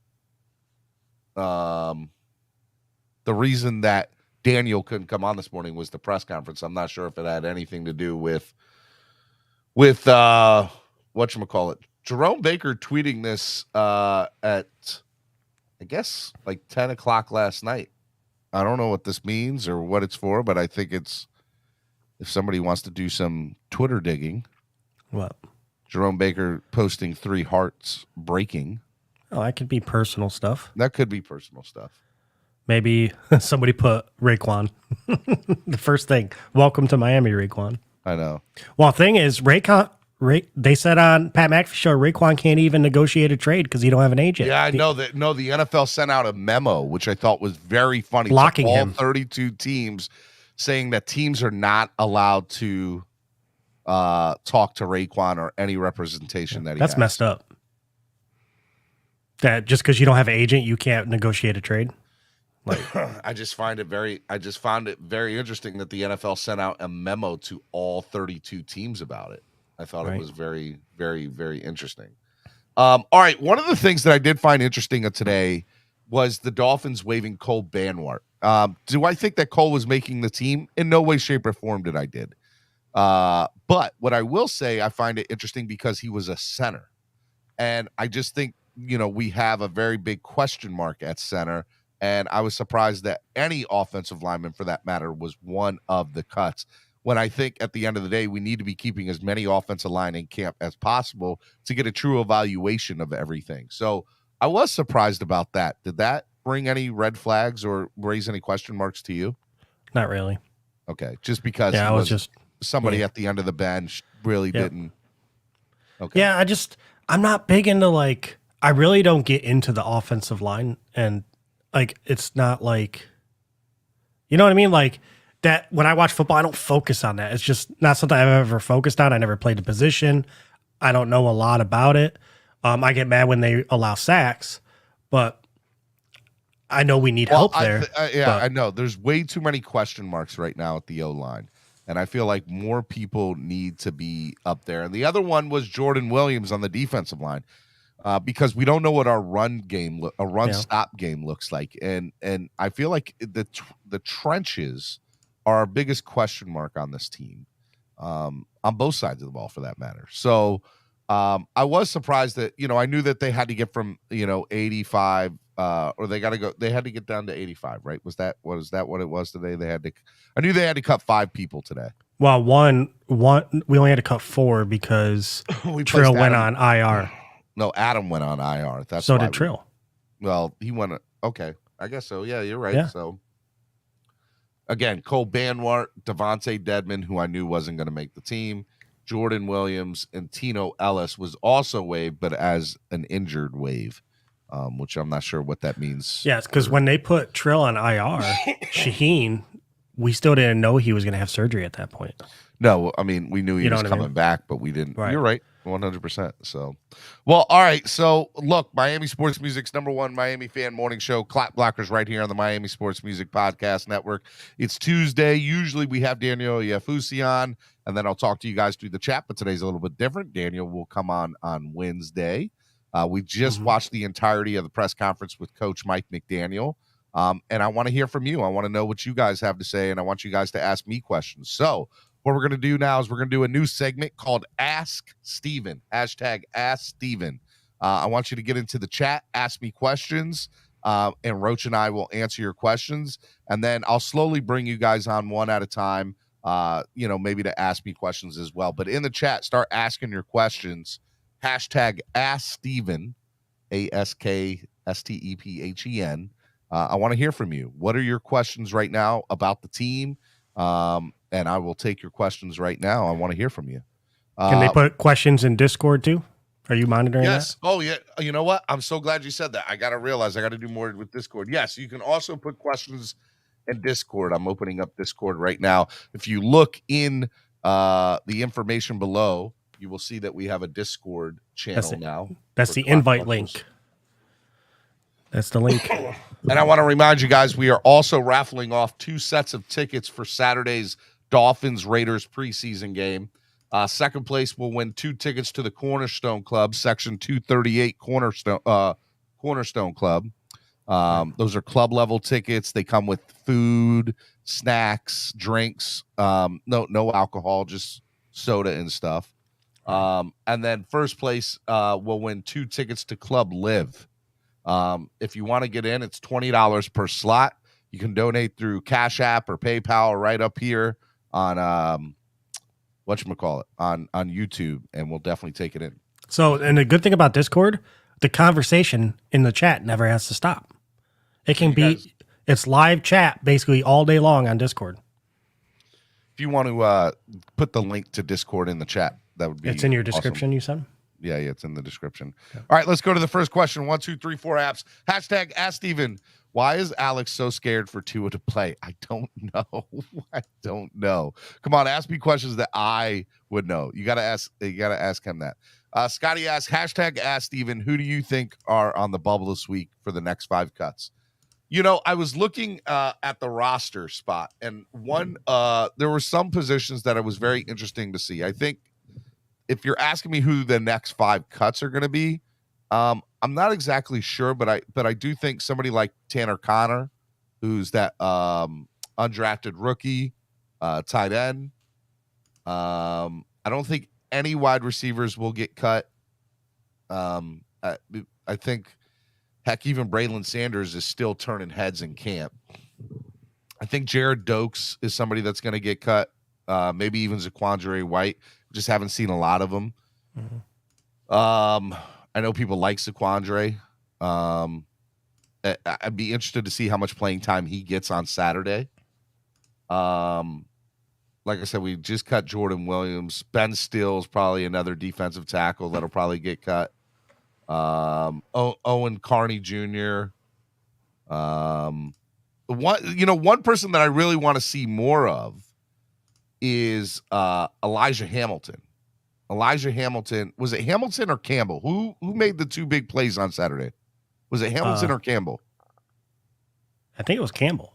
the reason that Daniel couldn't come on this morning was the press conference. I'm not sure if it had anything to do with whatchamacallit. Jerome Baker tweeting this at I guess like 10 o'clock last night. I don't know what this means or what it's for, but I think it's if somebody wants to do some Twitter digging. What? Jerome Baker posting 3 hearts breaking. Oh, that could be personal stuff. That could be personal stuff. Maybe somebody put Raekwon. The first thing. Welcome to Miami, Raekwon. I know. Well, thing is, they said on Pat McAfee show, Raekwon can't even negotiate a trade because he don't have an agent. Yeah, I know that. No, the NFL sent out a memo, which I thought was very funny. Blocking all him. 32 teams, saying that teams are not allowed to talk to Raekwon or any representation that he That's has. messed up. That just because you don't have an agent, you can't negotiate a trade. Like, I just found it very interesting that the NFL sent out a memo to all 32 teams about it. I thought it was very, very, very interesting. All right. One of the things that I did find interesting today was the Dolphins waiving Cole Banwart. Do I think that Cole was making the team? In no way, shape, or form did I did. But what I will say, I find it interesting because he was a center. And I just think, you know, we have a very big question mark at center. And I was surprised that any offensive lineman, for that matter, was one of the cuts. When I think at the end of the day, we need to be keeping as many offensive line in camp as possible to get a true evaluation of everything. So I was surprised about that. Did that bring any red flags or raise any question marks to you? not really. Okay. Just because I was just somebody at the end of the bench really didn't. Okay. Yeah, I'm not big into like, I really don't get into the offensive line, and like, it's not like, you know what I mean? Like that when I watch football, I don't focus on that. It's just not something I've ever focused on. I never played the position. I don't know a lot about it. I get mad when they allow sacks, but I know we need help there. I know. There's way too many question marks right now at the O-line. And I feel like more people need to be up there. And the other one was Jordan Williams on the defensive line, because we don't know what our run stop game looks like. And I feel like the trenches are our biggest question mark on this team, on both sides of the ball for that matter. So I was surprised that, I knew that they had to get from, 85, or they had to get down to 85, right? Was that what it was today? I knew they had to cut 5 people today. Well, one, we only had to cut 4 because Trill went on IR. No, Adam went on IR. So did Trill. Well, he went. Okay, I guess so. Yeah, you're right. Yeah. So again, Cole Banwart, Devontae Dedman, who I knew wasn't going to make the team, Jordan Williams, and Tino Ellis was also waived, but as an injured waive, which I'm not sure what that means. Yes, because when they put Trill on IR, Shaheen, we still didn't know he was going to have surgery at that point. No, I mean, we knew he was coming back, but we didn't. Right. You're right, 100%. So, well, all right. So, look, Miami Sports Music's #1 Miami fan morning show, Clock Blockers, right here on the Miami Sports Music Podcast Network. It's Tuesday. Usually we have Daniel Yafusi on, and then I'll talk to you guys through the chat, but today's a little bit different. Daniel will come on Wednesday. We just watched the entirety of the press conference with Coach Mike McDaniel, and I want to hear from you. I want to know what you guys have to say, and I want you guys to ask me questions. So, what we're going to do now is we're going to do a new segment called Ask Steven, #AskSteven. I want you to get into the chat, ask me questions, and Roach and I will answer your questions. And then I'll slowly bring you guys on one at a time, maybe to ask me questions as well. But in the chat, start asking your questions. #AskSteven, AskStephen. I want to hear from you. What are your questions right now about the team? And I will take your questions right now. I want to hear from you. Can they put questions in Discord too? Are you monitoring yes. that? Oh, yeah. You know what? I'm so glad you said that. I got to realize I got to do more with Discord. Yes, you can also put questions in Discord. I'm opening up Discord right now. If you look in the information below, you will see that we have a Discord channel now. That's the invite link. That's the link. And I want to remind you guys, we are also raffling off 2 sets of tickets for Saturday's Dolphins Raiders preseason game. Second place will win 2 tickets to the Cornerstone Club, Section 238 Cornerstone Club. Those are club level tickets. They come with food, snacks, drinks, no alcohol, just soda and stuff. And then first place will win 2 tickets to Club Live. If you want to get in, it's $20 per slot. You can donate through Cash App or PayPal right up here on whatchamacallit, on YouTube, and we'll definitely take it in. So, and the good thing about Discord, the conversation in the chat never has to stop. It can be, it's live chat basically all day long on Discord. If you want to put the link to Discord in the chat, that would be It's in your awesome. description, you said? Yeah, it's in the description. Okay. All right, let's go to the first question. 1, 2, 3, 4 apps. #AskSteven. Why is Alex so scared for Tua to play? I don't know. I don't know. Come on, ask me questions that I would know. You gotta ask him that. Scotty asks, #AskSteven, who do you think are on the bubble this week for the next 5 cuts? I was looking at the roster spot, and there were some positions that it was very interesting to see. I think if you're asking me who the next 5 cuts are going to be, I'm not exactly sure, but I do think somebody like Tanner Connor, who's that undrafted rookie tight end. I don't think any wide receivers will get cut. I think, heck, even Braylon Sanders is still turning heads in camp. I think Jared Dokes is somebody that's going to get cut. Maybe even Zaquandre White. Just haven't seen a lot of them. Mm-hmm. I know people like Zaquandre. I'd be interested to see how much playing time he gets on Saturday. Like I said, we just cut Jordan Williams. Ben Stills, probably another defensive tackle that'll probably get cut. Owen Carney Jr. One person that I really want to see more of is Elijah Hamilton. Elijah Hamilton, was it Hamilton or Campbell? Who made the 2 big plays on Saturday? Was it Hamilton or Campbell? I think it was Campbell.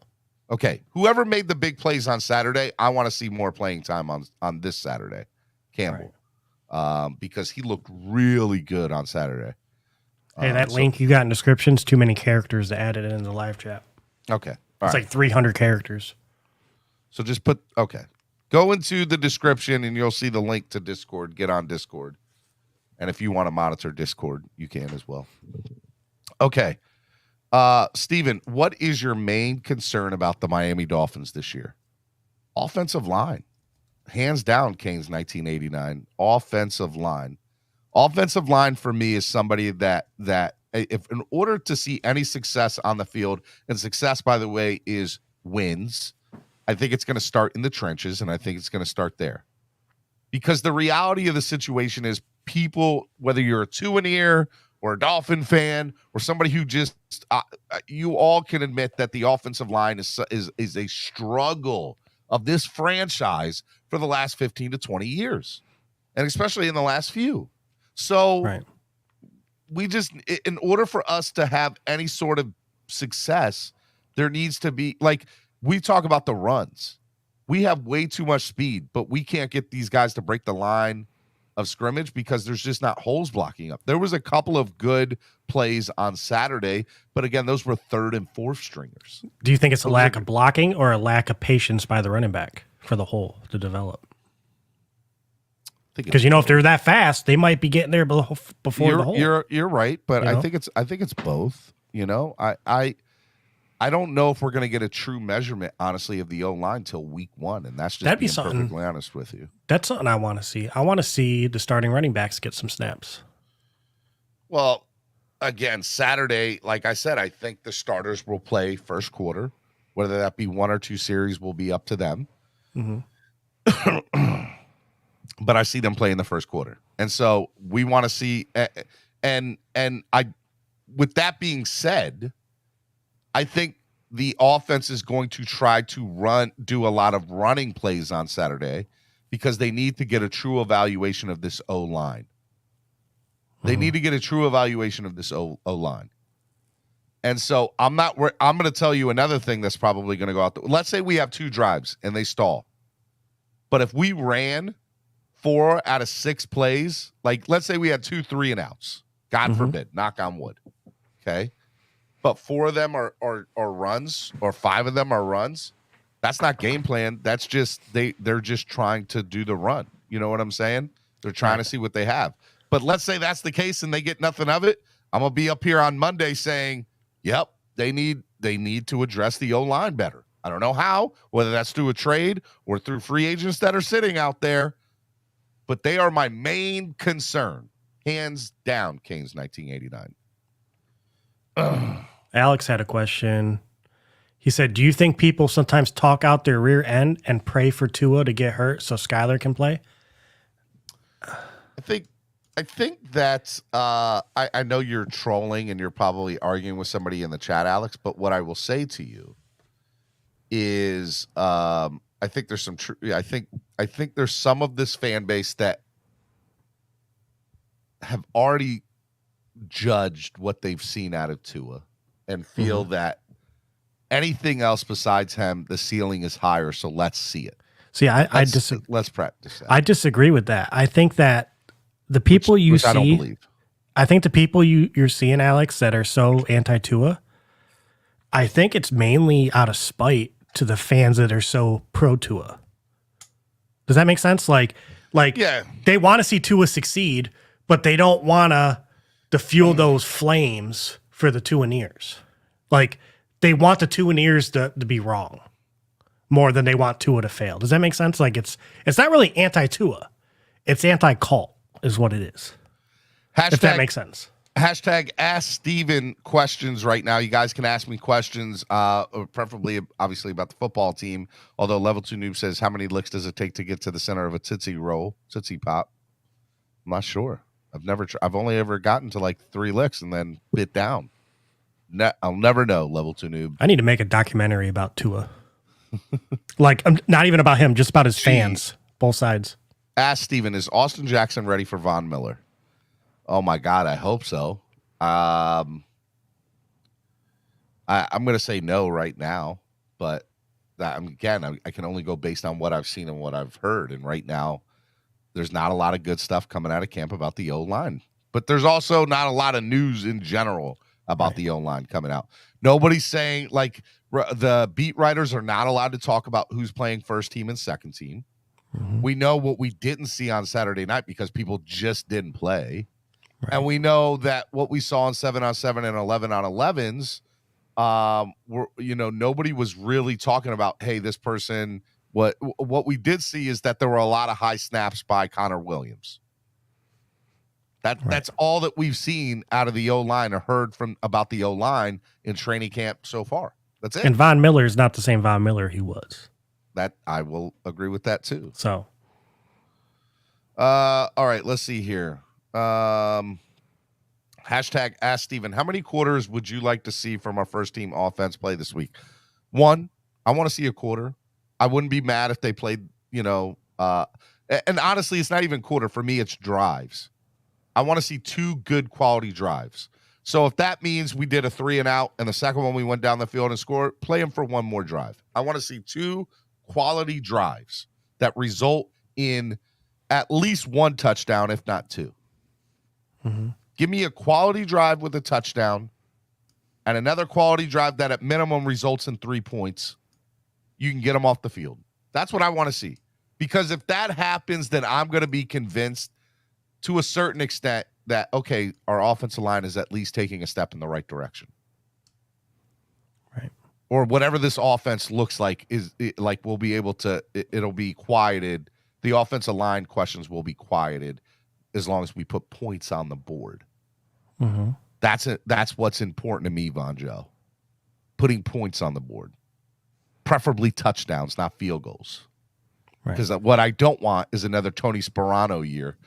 Okay, whoever made the big plays on Saturday, I want to see more playing time on this Saturday, Campbell, because he looked really good on Saturday. Hey, that link you got in descriptions, too many characters to add it in the live chat. Okay, it's like 300 characters. So just go into the description and you'll see the link to Discord. Get on Discord. And if you want to monitor Discord, you can as well. Okay. Steven, what is your main concern about the Miami Dolphins this year? Offensive line. Hands down, Canes 1989. Offensive line. Offensive line for me is somebody that if in order to see any success on the field, and success, by the way, is wins, I think it's going to start in the trenches, and I think it's going to start there. Because the reality of the situation is people, whether you're a two-and-ear or a Dolphin fan or somebody who just you all can admit that the offensive line is a struggle of this franchise for the last 15 to 20 years, and especially in the last few. So we just, in order for us to have any sort of success, there needs to be, like, we talk about the runs. We have way too much speed, but we can't get these guys to break the line of scrimmage because there's just not holes blocking up. There was a couple of good plays on Saturday, but again, those were third and fourth stringers. Do you think it's a lack of blocking or a lack of patience by the running back for the hole to develop? Because if they're that fast, they might be getting there before the hole. You're right, but I think it's both. I don't know if we're going to get a true measurement, honestly, of the O-line till week 1, and that's just being perfectly honest with you. That's something I want to see. I want to see the starting running backs get some snaps. Well, again, Saturday, like I said, I think the starters will play first quarter. Whether that be 1 or 2 series will be up to them. Mm-hmm. But I see them play in the first quarter. And so we want to see, and with that being said, I think the offense is going to try to do a lot of running plays on Saturday because they need to get a true evaluation of this O-line. They need to get a true evaluation of this O-line. And so I'm going to tell you another thing that's probably going to go out. Let's say we have 2 drives and they stall. But if we ran 4 out of 6 plays, like let's say we had 2 3-and-outs, God forbid, knock on wood. Okay. But 4 of them are runs, or 5 of them are runs. That's not game plan. That's just they're just trying to do the run. You know what I'm saying? They're trying to see what they have. But let's say that's the case and they get nothing of it. I'm gonna be up here on Monday saying, "Yep, they need to address the O-line better." I don't know how, whether that's through a trade or through free agents that are sitting out there, but they are my main concern, hands down. Canes 1989. Alex had a question. He said, do you think people sometimes talk out their rear end and pray for Tua to get hurt so Skylar can play? I think that I know you're trolling and you're probably arguing with somebody in the chat, Alex, but what I will say to you is I think there's some I think there's some of this fan base that have already judged what they've seen out of Tua and feel that anything else besides him, the ceiling is higher. So let's see it. See, let's practice that. I disagree with that. I think that the people you see, I don't believe. I think the people you're seeing, Alex, that are so anti-Tua, I think it's mainly out of spite to the fans that are so pro-Tua. Does that make sense? Like they want to see Tua succeed, but they don't want to fuel those flames for the 2-and-ears. Like they want the 2-and-ears to be wrong more than they want Tua to fail. Does that make sense? Like it's not really anti-Tua. It's anti-cult is what it is. If that makes sense. Hashtag Ask Steven questions right now. You guys can ask me questions, preferably, obviously, about the football team. Although Level 2 Noob says, how many licks does it take to get to the center of a Tootsie Pop? I'm not sure. I've only ever gotten to like 3 licks and then bit down. I'll never know, Level 2 Noob. I need to make a documentary about Tua. Like, not even about him, just about his fans, both sides. Ask Steven, is Austin Jackson ready for Von Miller? Oh my God, I hope so. I'm going to say no right now, but I can only go based on what I've seen and what I've heard. And right now, there's not a lot of good stuff coming out of camp about the O-line, but there's also not a lot of news in general about the O-line coming out. Nobody's saying, like, the beat writers are not allowed to talk about who's playing first team and second team. We know what we didn't see on Saturday night because people just didn't play. Right. And we know that what we saw on 7-on-7 and 11-on-11s, nobody was really talking about, hey, this person. What we did see is that there were a lot of high snaps by Connor Williams. That's all that we've seen out of the O-line or heard about the O-line in training camp so far. That's it. And Von Miller is not the same Von Miller he was. That I will agree with that too. So, all right, let's see here. Hashtag Ask Steven. How many quarters would you like to see from our first team offense play this week? 1, I want to see a quarter. I wouldn't be mad if they played, and honestly, it's not even quarter. For me, it's drives. I want to see 2 good quality drives. So if that means we did a 3 and out and the second one we went down the field and scored, play them for 1 more drive. I want to see 2 quality drives that result in at least 1 touchdown, if not 2. Give me a quality drive with a touchdown and another quality drive that at minimum results in 3 points. You can get them off the field. That's what I want to see. Because if that happens, then I'm going to be convinced to a certain extent that, okay, our offensive line is at least taking a step in the right direction. Right. Or whatever this offense looks like we'll be able to, it'll be quieted. The offensive line questions will be quieted as long as we put points on the board. That's what's important to me, Von Joe. Putting points on the board. Preferably touchdowns, not field goals. Because what I don't want is another Tony Sperano year,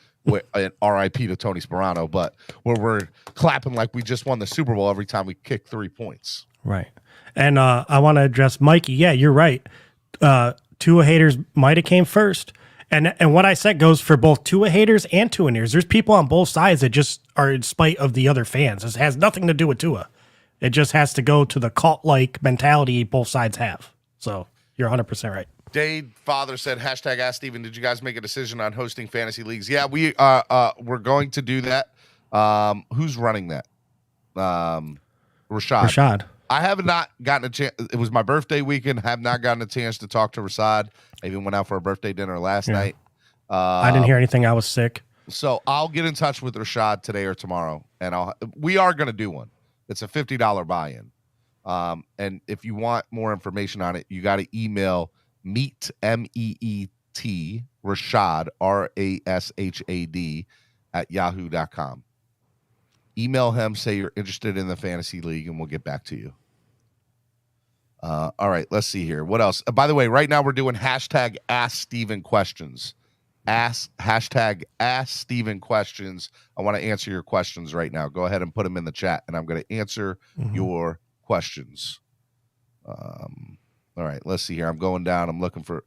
an RIP to Tony Sperano, but where we're clapping like we just won the Super Bowl every time we kick 3 points. Right. And I want to address Mikey. Yeah, you're right. Tua haters might have came first. And what I said goes for both Tua haters and Tua haters. There's people on both sides that just are in spite of the other fans. This has nothing to do with Tua. It just has to go to the cult-like mentality both sides have. So you're 100% right. Dade Father said, hashtag Ask Steven, did you guys make a decision on hosting fantasy leagues? Yeah, we're going to do that. Who's running that? Rashad. I have not gotten a chance. It was my birthday weekend. Have not gotten a chance to talk to Rashad. I even went out for a birthday dinner last night. I didn't hear anything. I was sick. So I'll get in touch with Rashad today or tomorrow, and we are going to do one. It's a $50 buy-in. And if you want more information on it, you got to email meet, MEET, Rashad, RASHAD, at yahoo.com. Email him, say you're interested in the fantasy league, and we'll get back to you. All right, let's see here. What else? By the way, right now we're doing hashtag Ask Steven questions. Hashtag Ask Steven questions. I want to answer your questions right now. Go ahead and put them in the chat, and I'm going to answer your questions. All right, let's see here. I'm going down. I'm looking for.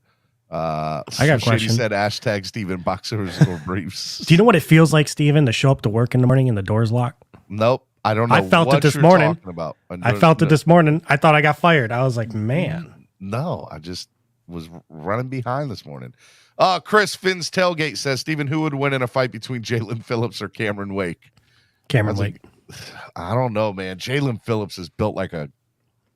I got a question. He said hashtag Steven boxers or briefs. Do you know what it feels like, Steven, to show up to work in the morning and the door's locked? Nope. I don't know. I felt what it this you're morning. talking about. I felt it this morning. I thought I got fired. I was like, man. No, I just was running behind this morning. Chris Finn's Tailgate says, Steven, who would win in a fight between Jalen Phillips or Cameron Wake? Cameron Wake. I don't know, man. Jalen Phillips is built like a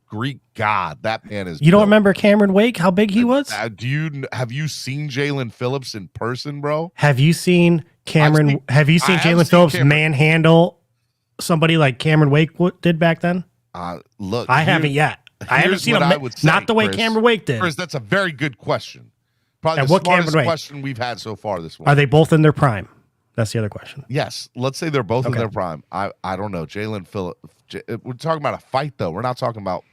Greek god. That man is. You don't remember Cameron Wake? How big he was? Have you seen Jalen Phillips in person, bro? Have you seen Cameron? Have you seen Jalen Phillips manhandle somebody like Cameron Wake did back then? Look, I haven't yet. I haven't seen him. Not the way Cameron Wake did. Chris, that's a very good question. Probably and the what smartest Cameron Wake? Question we've had so far this morning. Are they both in their prime? That's the other question. Yes. Let's say they're both in their prime. I don't know. Jalen Phillips. We're talking about a fight, though. We're not talking about.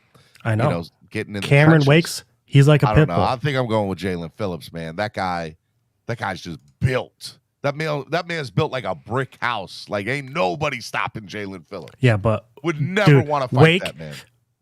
I know. Getting in Cameron the Wake's. He's like a I pit don't know. bull. I think I'm going with Jalen Phillips, man. That guy's just built. That man's built like a brick house. Like ain't nobody stopping Jalen Phillips. Yeah, but would never want to fight Wake, that man.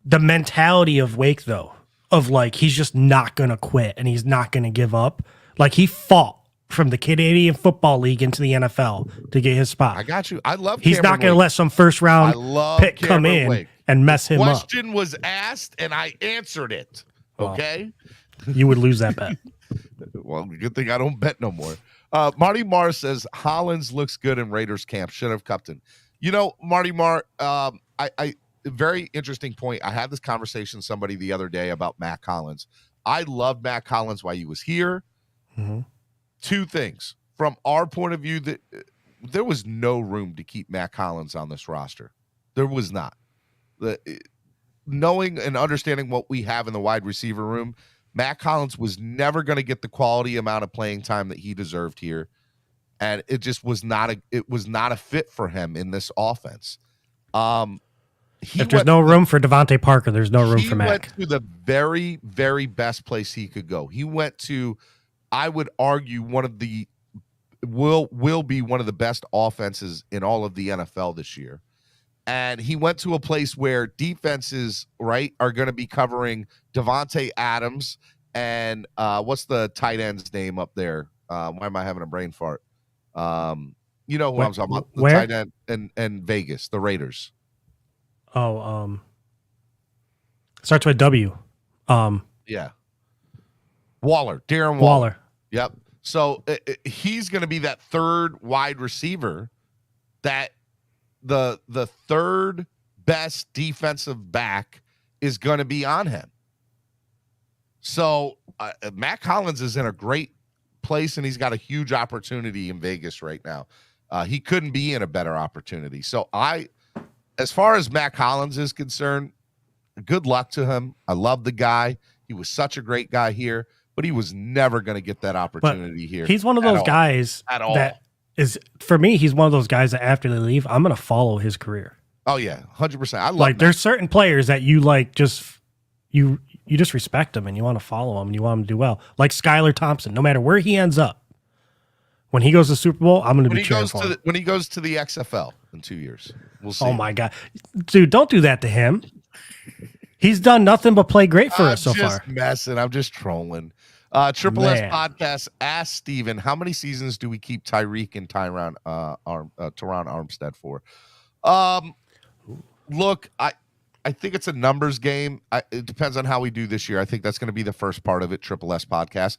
The mentality of Wake, though, of like he's just not gonna quit and he's not gonna give up. Like he fought from the Canadian Football League into the NFL to get his spot. I got you. I love. He's Cameron not gonna Wake. let some first round pick come Cameron in Wake. and mess him up. Question was asked and I answered it. Okay. You would lose that bet. Well, good thing I don't bet no more. Marty Marr says Hollins looks good in Raiders camp. Should have Cupton. You know, Marty Marr, I I very interesting point. I had this conversation with somebody the other day about Matt Collins. I loved Matt Collins while he was here. Mm-hmm. Two things from our point of view, that there was no room to keep Matt Collins on this roster. There was not. Knowing and understanding what we have in the wide receiver room, Matt Collins was never going to get the quality amount of playing time that he deserved here, and it just was not a fit for him in this offense. If there's no room for Devontae Parker, there's no room for Mac. He went to the very, very best place he could go. He went to, I would argue, will be one of the best offenses in all of the NFL this year. And he went to a place where defenses, right, are going to be covering Devontae Adams and what's the tight end's name up there? Why am I having a brain fart? You know who I'm talking about? The tight end in Vegas, the Raiders. Oh, starts with W. Yeah. Waller, Darren Waller. Yep. So he's going to be that third wide receiver that the third best defensive back is going to be on him. So Matt Collins is in a great place, and he's got a huge opportunity in Vegas right now. He couldn't be in a better opportunity. So as far as Matt Collins is concerned, good luck to him. I love the guy. He was such a great guy here, but he was never going to get that opportunity here. He's one of those guys that is, for me, he's one of those guys that after they leave, I'm going to follow his career. Oh yeah, 100%. I love like there's certain players that you like, you just respect them and you want to follow them and you want them to do well. Like Skylar Thompson, no matter where he ends up, when he goes to the Super Bowl, I'm going to be cheering for him. When he goes to the XFL in 2 years, we'll see. Oh my God, dude, don't do that to him. He's done nothing but play great for us so far. I'm just messing. I'm just trolling. Triple S Podcast asked Steven, how many seasons do we keep Tyreek and Teron Armstead for? Look, I think it's a numbers game. It depends on how we do this year. I think that's going to be the first part of it, Triple S Podcast.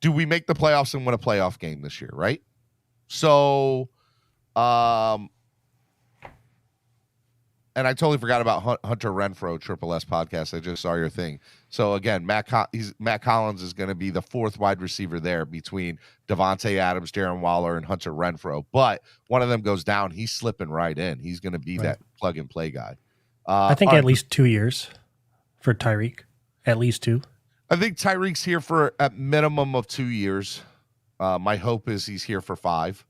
Do we make the playoffs and win a playoff game this year, right? So, and I totally forgot about Hunter Renfrow, Triple S Podcast. I just saw your thing. So again, Matt Collins is going to be the fourth wide receiver there between Devontae Adams, Darren Waller, and Hunter Renfrow. But one of them goes down, he's slipping right in. He's going to be that plug and play guy. I think at least 2 years for Tyreek. At least 2. I think Tyreek's here for a minimum of 2 years. My hope is he's here for 5,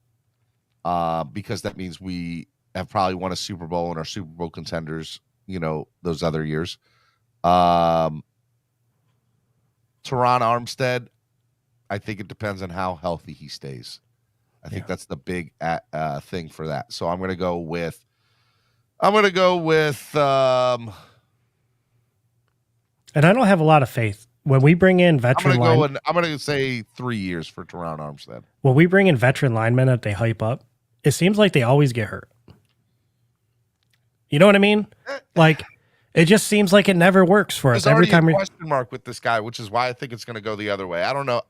because that means we have probably won a Super Bowl and are Super Bowl contenders, those other years. Teron Armstead, I think it depends on how healthy he stays. I think that's the big thing for that. So I'm going to go with and I don't have a lot of faith. When we bring in veteran I'm going to say 3 years for Teron Armstead. When we bring in veteran linemen that they hype up, it seems like they always get hurt. You know what I mean? Like, it just seems like it never works for us. Every time a question mark with this guy, which is why I think it's going to go the other way. I don't know.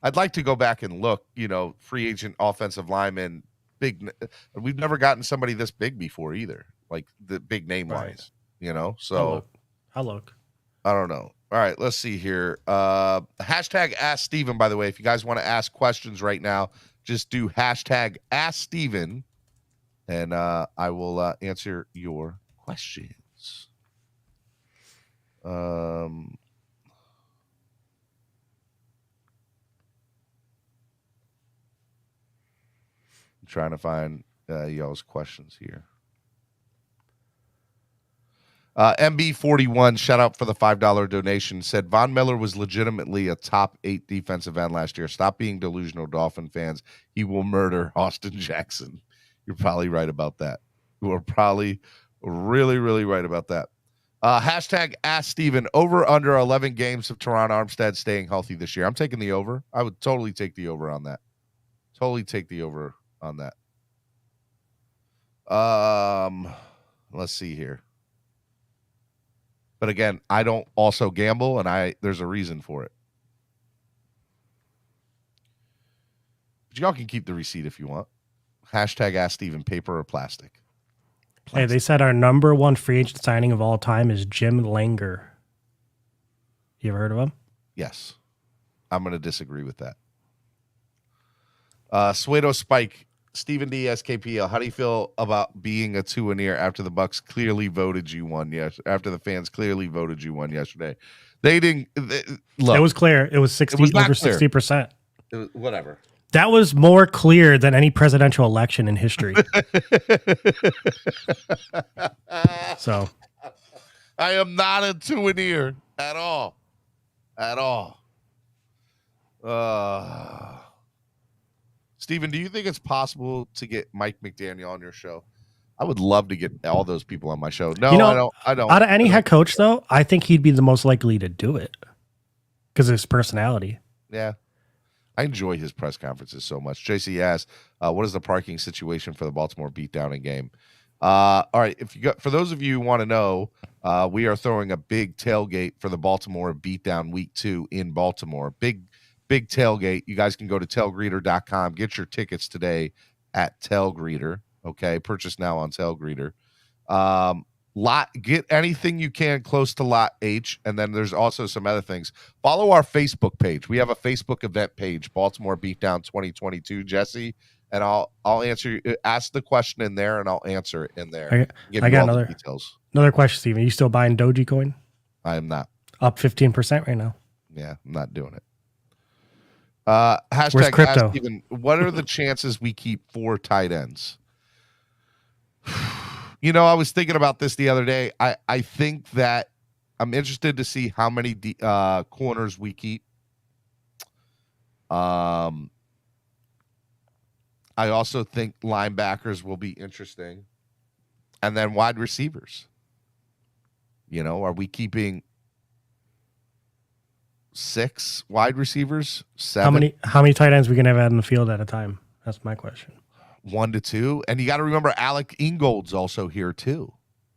I'd like to go back and look, free agent offensive lineman, big. We've never gotten somebody this big before either, like the big name wise, So I'll look. I don't know. All right, let's see here. Hashtag Ask Steven, by the way. If you guys want to ask questions right now, just do hashtag Ask Steven, and I will answer your questions. I'm trying to find y'all's questions here. MB41, shout out for the $5 donation, said Von Miller was legitimately a top 8 defensive end last year. Stop being delusional, Dolphin fans. He will murder Austin Jackson. You're probably right about that. You are probably really, really right about that. Hashtag Ask Steven, over under 11 games of Teron Armstead staying healthy this year. I'm taking the over. I would totally take the over on that. Totally take the over on that. Let's see here. But again, I don't also gamble, and there's a reason for it. But y'all can keep the receipt if you want. Hashtag Ask Steven, paper or plastic. Hey, they said our number one free agent signing of all time is Jim Langer. You ever heard of him? Yes. I'm going to disagree with that. Suedo Spike, Stephen D. SKPL, how do you feel about being a 2-and-ear after the Bucks clearly voted you one? Yes, after the fans clearly voted you one yesterday. They didn't look. It was clear. It was 60 over 60%. It was, whatever. That was more clear than any presidential election in history. So I am not a 2-and-ear at all. At all. Steven, do you think it's possible to get Mike McDaniel on your show? I would love to get all those people on my show. No, I don't. Out of any head coach, though, I think he'd be the most likely to do it because of his personality. Yeah. I enjoy his press conferences so much. JC asks, what is the parking situation for the Baltimore beatdown in game? All right, for those of you who want to know, we are throwing a big tailgate for the Baltimore beatdown week 2 in Baltimore. Big tailgate. You guys can go to tailgreeter.com. Get your tickets today at Tailgreeter. Okay, purchase now on Tailgreeter. Get anything you can close to Lot H, and then there's also some other things. Follow our Facebook page. We have a Facebook event page, Baltimore Beatdown 2022. Jesse, and I'll answer. Ask the question in there, and I'll answer it in there. I got another question, Steven. Are you still buying Dogecoin? I am not. Up 15% right now. Yeah, I'm not doing it. Hashtag Where's crypto? Ask Steven, what are the chances we keep 4 tight ends? You know, I was thinking about this the other day. I think that I'm interested to see how many corners we keep. I also think linebackers will be interesting. And then wide receivers. You know, are we keeping 6 wide receivers? 7? How many tight ends we can have out in the field at a time? That's my question. 1 to 2. And you got to remember Alec Ingold's also here too,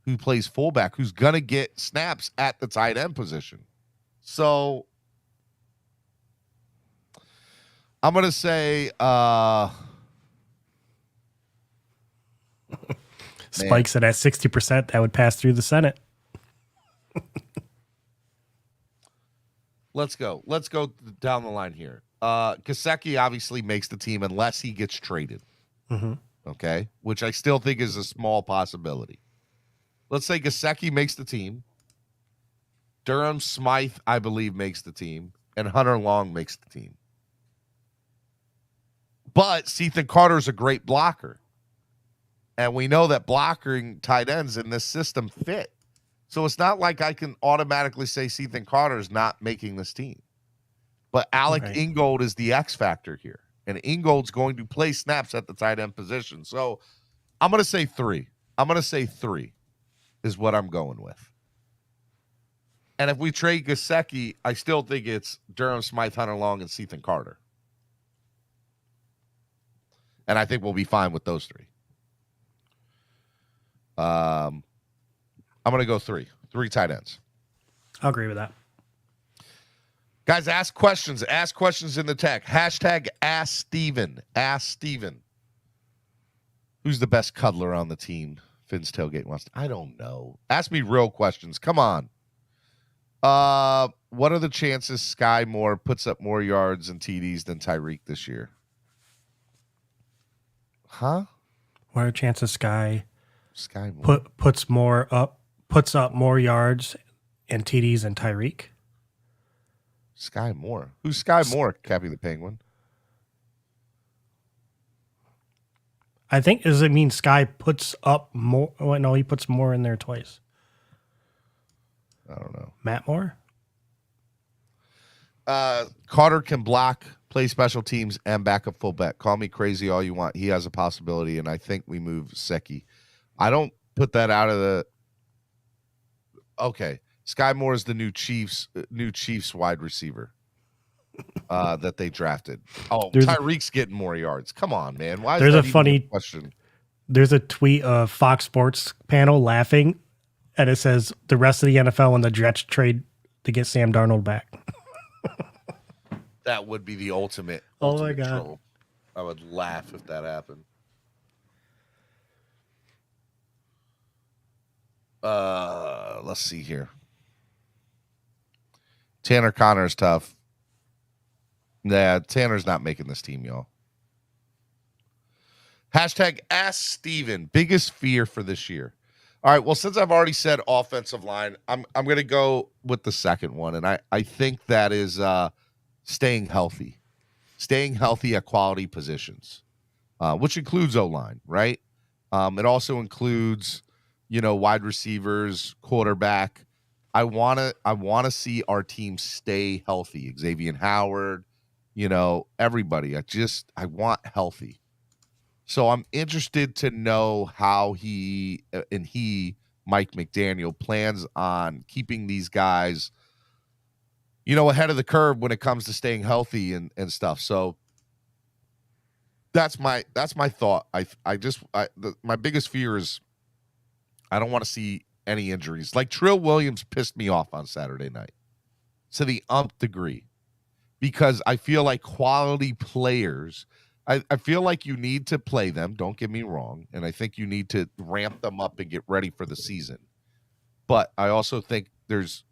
who plays fullback, who's going to get snaps at the tight end position. So I'm going to say Spike said at 60%, that would pass through the Senate. Let's go down the line here. Gesicki obviously makes the team unless he gets traded. Mm-hmm. Okay, which I still think is a small possibility. Let's say Gesicki makes the team. Durham Smythe, I believe, makes the team. And Hunter Long makes the team. But Ethan Carter's a great blocker. And we know that blocking tight ends in this system fit. So it's not like I can automatically say Ethan Carter's not making this team. But Alec Ingold is the X factor here. And Ingold's going to play snaps at the tight end position. So I'm going to say 3. I'm going to say 3 is what I'm going with. And if we trade Gesicki, I still think it's Durham Smythe, Hunter Long, and Ethan Carter. And I think we'll be fine with those 3. I'm going to go 3. 3 tight ends. I'll agree with that. Guys, ask questions. Ask questions in the tech. Hashtag Ask Steven. Ask Steven. Who's the best cuddler on the team? Finn's Tailgate wants to. I don't know. Ask me real questions. Come on. What are the chances Sky Moore puts up more yards and TDs than Tyreek this year? Huh? What are the chances Sky Moore puts up more yards and TDs than Tyreek? Sky Moore. Who's Sky Moore, Cappy the Penguin? I think, does it mean Sky puts up more? Oh, no, he puts more in there twice. I don't know. Matt Moore? Carter can block, play special teams, and backup fullback. Call me crazy all you want. He has a possibility, and I think we move Secchi. I don't put that out of the... Okay. Sky Moore is the new Chiefs wide receiver that they drafted. Oh, Tyreek's getting more yards. Come on, man. Why is there's that a funny question? There's a tweet of Fox Sports panel laughing, and it says the rest of the NFL and the Jets trade to get Sam Darnold back. That would be the ultimate. Oh my God. Troll. I would laugh if that happened. Let's see here. Tanner Connor's tough. Yeah, Tanner's not making this team, y'all. Hashtag Ask Steven. Biggest fear for this year. All right. Well, since I've already said offensive line, I'm gonna go with the second one, and I think that is staying healthy. Staying healthy at quality positions, which includes O-line, right? It also includes, wide receivers, quarterback. I wanna see our team stay healthy. Xavier Howard, everybody. I want healthy. So I'm interested to know how Mike McDaniel, plans on keeping these guys, ahead of the curve when it comes to staying healthy and stuff. So that's my thought. My biggest fear is I don't want to see any injuries. Like Trill Williams pissed me off on Saturday night to the umpth degree, because I feel like quality players, I feel like you need to play them. Don't get me wrong. And I think you need to ramp them up and get ready for the season. But I also think there's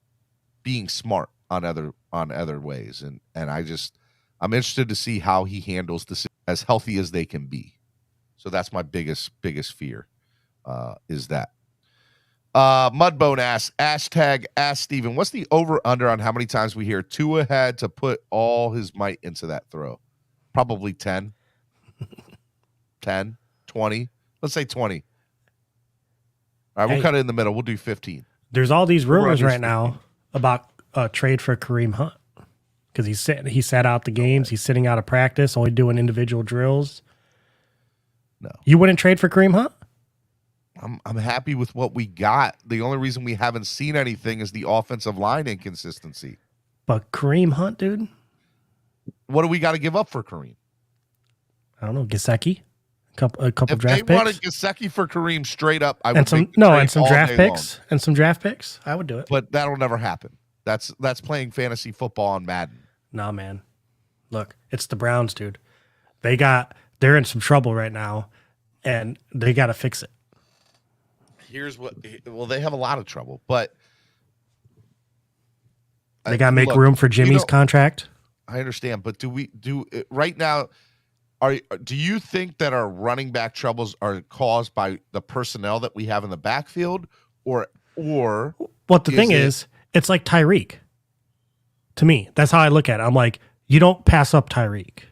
being smart on other ways. And I'm interested to see how he handles this as healthy as they can be. So that's my biggest fear, is that. Mudbone asks, hashtag Ask Steven, what's the over-under on how many times we hear Tua had to put all his might into that throw? Probably 10. 10, 20. Let's say 20. All right, we'll cut it in the middle. We'll do 15. There's all these rumors right now about a trade for Kareem Hunt, because he sat out the games. He's sitting out of practice, only doing individual drills. No. You wouldn't trade for Kareem Hunt? I'm happy with what we got. The only reason we haven't seen anything is the offensive line inconsistency. But Kareem Hunt, dude? What do we got to give up for Kareem? I don't know, Gesicki? A couple if draft picks? If they wanted Gesicki for Kareem straight up, I would and some draft picks. And some draft picks, I would do it. But that'll never happen. That's playing fantasy football on Madden. Nah, man. Look, it's the Browns, dude. They're in some trouble right now, and they got to fix it. They have a lot of trouble, but they got to make room for Jimmy's contract. I understand, but right now, do you think that our running back troubles are caused by the personnel that we have in the backfield, or what the thing is, it's like Tyreek. To me, that's how I look at it. I'm like, you don't pass up Tyreek.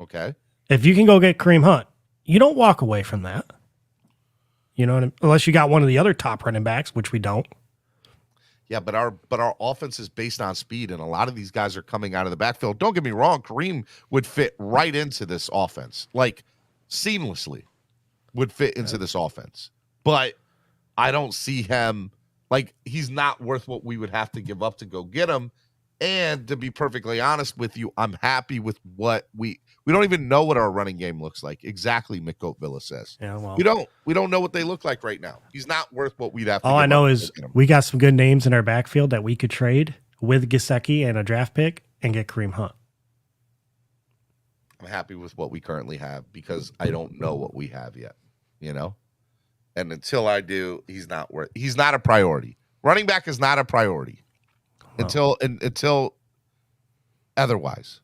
Okay. If you can go get Kareem Hunt, you don't walk away from that. You know what I mean? Unless you got one of the other top running backs, which we don't. Yeah, but our offense is based on speed, and a lot of these guys are coming out of the backfield. Don't get me wrong, Kareem would fit right into this offense, like seamlessly would fit into this offense. But I don't see him, like, he's not worth what we would have to give up to go get him. And to be perfectly honest with you, I'm happy with what we don't even know what our running game looks like. Exactly, Mick Villa says. Yeah, well, we don't know what they look like right now. He's not worth what we'd have to. All I know is we got some good names in our backfield that we could trade with Gesicki and a draft pick and get Kareem Hunt. I'm happy with what we currently have because I don't know what we have yet, And until I do, he's not a priority. Running back is not a priority. Until otherwise.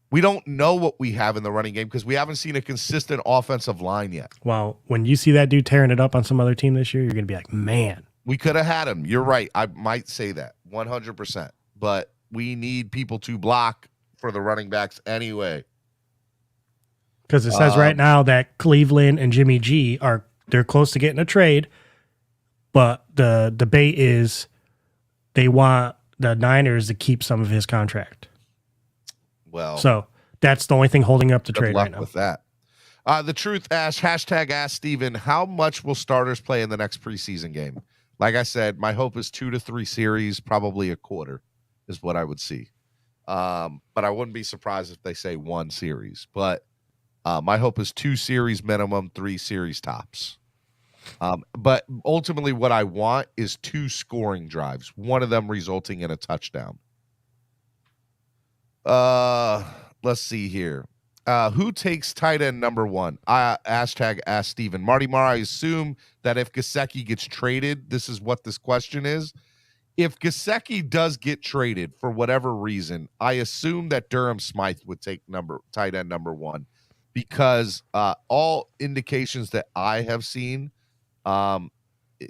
We don't know what we have in the running game because we haven't seen a consistent offensive line yet. Well, when you see that dude tearing it up on some other team this year, you're going to be like, man. We could have had him. You're right. I might say that 100%. But we need people to block for the running backs anyway. Because it says right now that Cleveland and Jimmy G they're close to getting a trade, but the debate is they want the Niners to keep some of his contract. Well, so that's the only thing holding up the trade right now. With that, the truth asks, hashtag Ask Steven, how much will starters play in the next preseason game? Like I said, my hope is 2 to 3 series, probably a quarter is what I would see. But I wouldn't be surprised if they say 1 series. But my hope is 2 series minimum, 3 series tops. But ultimately what I want is 2 scoring drives, one of them resulting in a touchdown. Let's see here. Who takes tight end number 1? Hashtag ask Steven. Marty Marr, I assume that if Gesicki gets traded, this is what this question is. If Gesicki does get traded for whatever reason, I assume that Durham Smythe would take tight end number 1 because all indications that I have seen,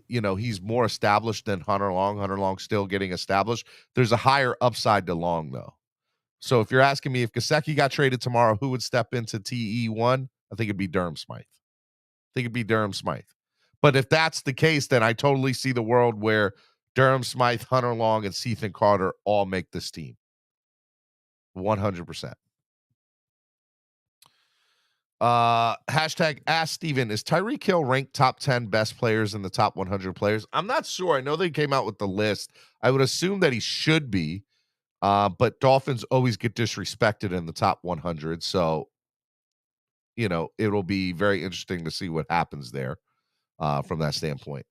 he's more established than Hunter Long. Hunter Long's still getting established. There's a higher upside to Long, though. So if you're asking me if Gesicki got traded tomorrow, who would step into TE1? I think it'd be Durham Smythe. But if that's the case, then I totally see the world where Durham Smythe, Hunter Long, and Ethan Carter all make this team. 100%. Hashtag ask Steven, is Tyreek Hill ranked top 10 best players in the top 100 players? I'm not sure. I know they came out with the list. I would assume that he should be. But Dolphins always get disrespected in the top 100. So, it'll be very interesting to see what happens there from that standpoint.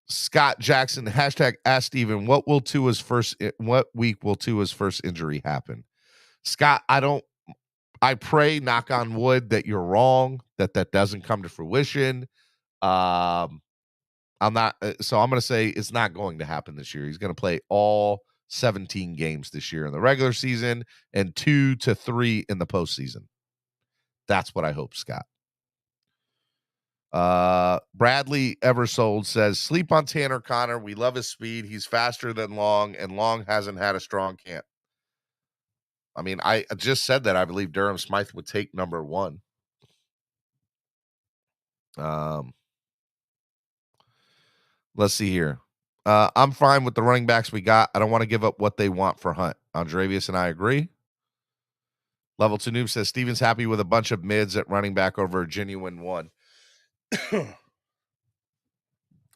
Scott Jackson, hashtag ask Steven, what week will Tua's first injury happen? Scott, I pray, knock on wood, that you're wrong, that doesn't come to fruition. I'm going to say it's not going to happen this year. He's going to play all 17 games this year in the regular season and 2 to 3 in the postseason. That's what I hope, Scott. Bradley Eversold says, sleep on Tanner Connor. We love his speed. He's faster than Long, and Long hasn't had a strong camp. I mean, I just said that I believe Durham Smythe would take number 1. Let's see here. I'm fine with the running backs we got. I don't want to give up what they want for Hunt. Andrevius and I agree. Level 2 Noob says Steven's happy with a bunch of mids at running back over a genuine one.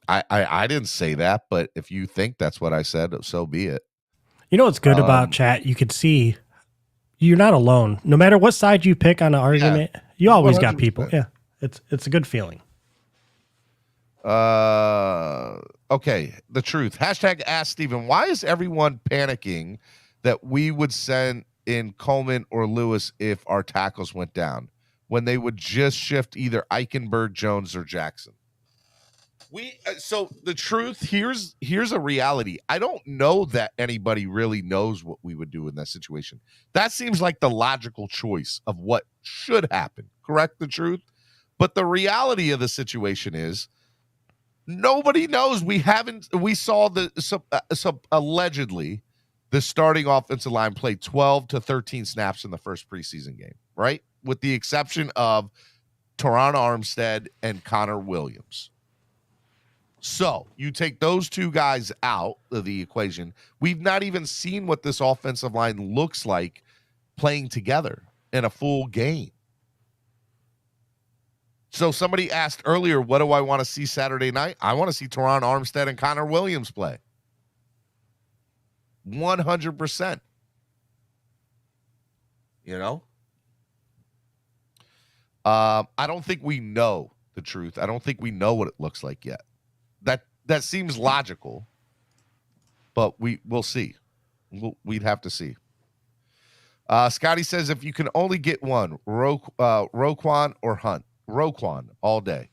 I didn't say that, but if you think that's what I said, so be it. You know what's good about chat? You could see you're not alone. No matter what side you pick on an argument, you always 100%. Got people. Yeah, it's a good feeling. Okay, the truth. Hashtag ask Steven, why is everyone panicking that we would send in Coleman or Lewis if our tackles went down when they would just shift either Eichenberg, Jones, or Jackson? So the truth, here's a reality. I don't know that anybody really knows what we would do in that situation. That seems like the logical choice of what should happen. Correct the truth? But the reality of the situation is nobody knows. We saw allegedly the starting offensive line played 12 to 13 snaps in the first preseason game, right? With the exception of Teron Armstead and Connor Williams. So you take those two guys out of the equation. We've not even seen what this offensive line looks like playing together in a full game. So somebody asked earlier, what do I want to see Saturday night? I want to see Teron Armstead and Connor Williams play. 100%. I don't think we know the truth. I don't think we know what it looks like yet. That seems logical, but we'll see. We'd have to see. Scotty says, if you can only get one, Roquan or Hunt. Roquan all day.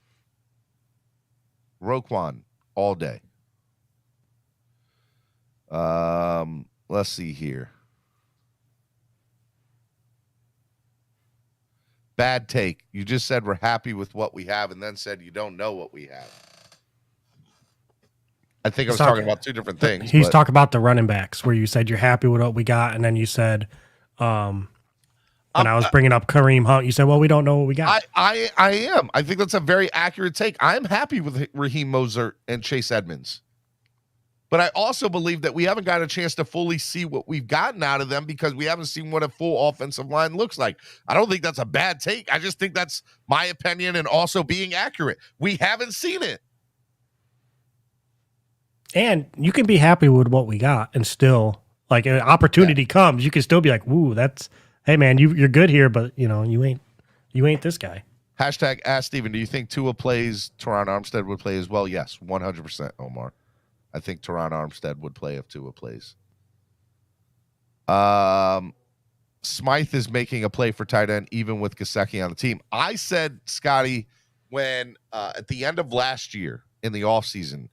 Let's see here. Bad take. You just said we're happy with what we have and then said you don't know what we have. I think I was talking about two different things. He's talking about the running backs where you said you're happy with what we got. And then you said, when I was bringing up Kareem Hunt, you said, well, we don't know what we got. I am. I think that's a very accurate take. I'm happy with Raheem Mostert and Chase Edmonds. But I also believe that we haven't got a chance to fully see what we've gotten out of them because we haven't seen what a full offensive line looks like. I don't think that's a bad take. I just think that's my opinion and also being accurate. We haven't seen it. And you can be happy with what we got and still, like, an opportunity comes, you can still be like, "Ooh, hey man, you're good here, but you ain't this guy." Hashtag ask Steven, do you think Tua plays? Teron Armstead would play as well? Yes, 100%, Omar. I think Teron Armstead would play if Tua plays. Smythe is making a play for tight end even with Gesicki on the team. I said, Scotty, when at the end of last year in the offseason,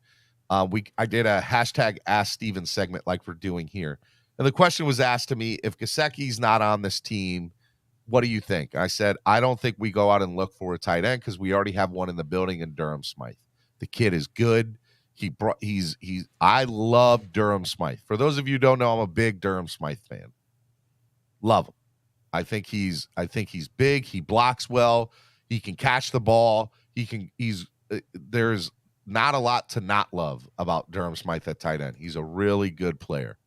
I did a hashtag Ask Steven segment like we're doing here. And the question was asked to me, if Gesicki's not on this team, what do you think? I said, I don't think we go out and look for a tight end because we already have one in the building in Durham Smythe. The kid is good. I love Durham Smythe. For those of you who don't know, I'm a big Durham Smythe fan. Love him. I think he's big. He blocks well. He can catch the ball. There's not a lot to not love about Durham Smythe at tight end. He's a really good player.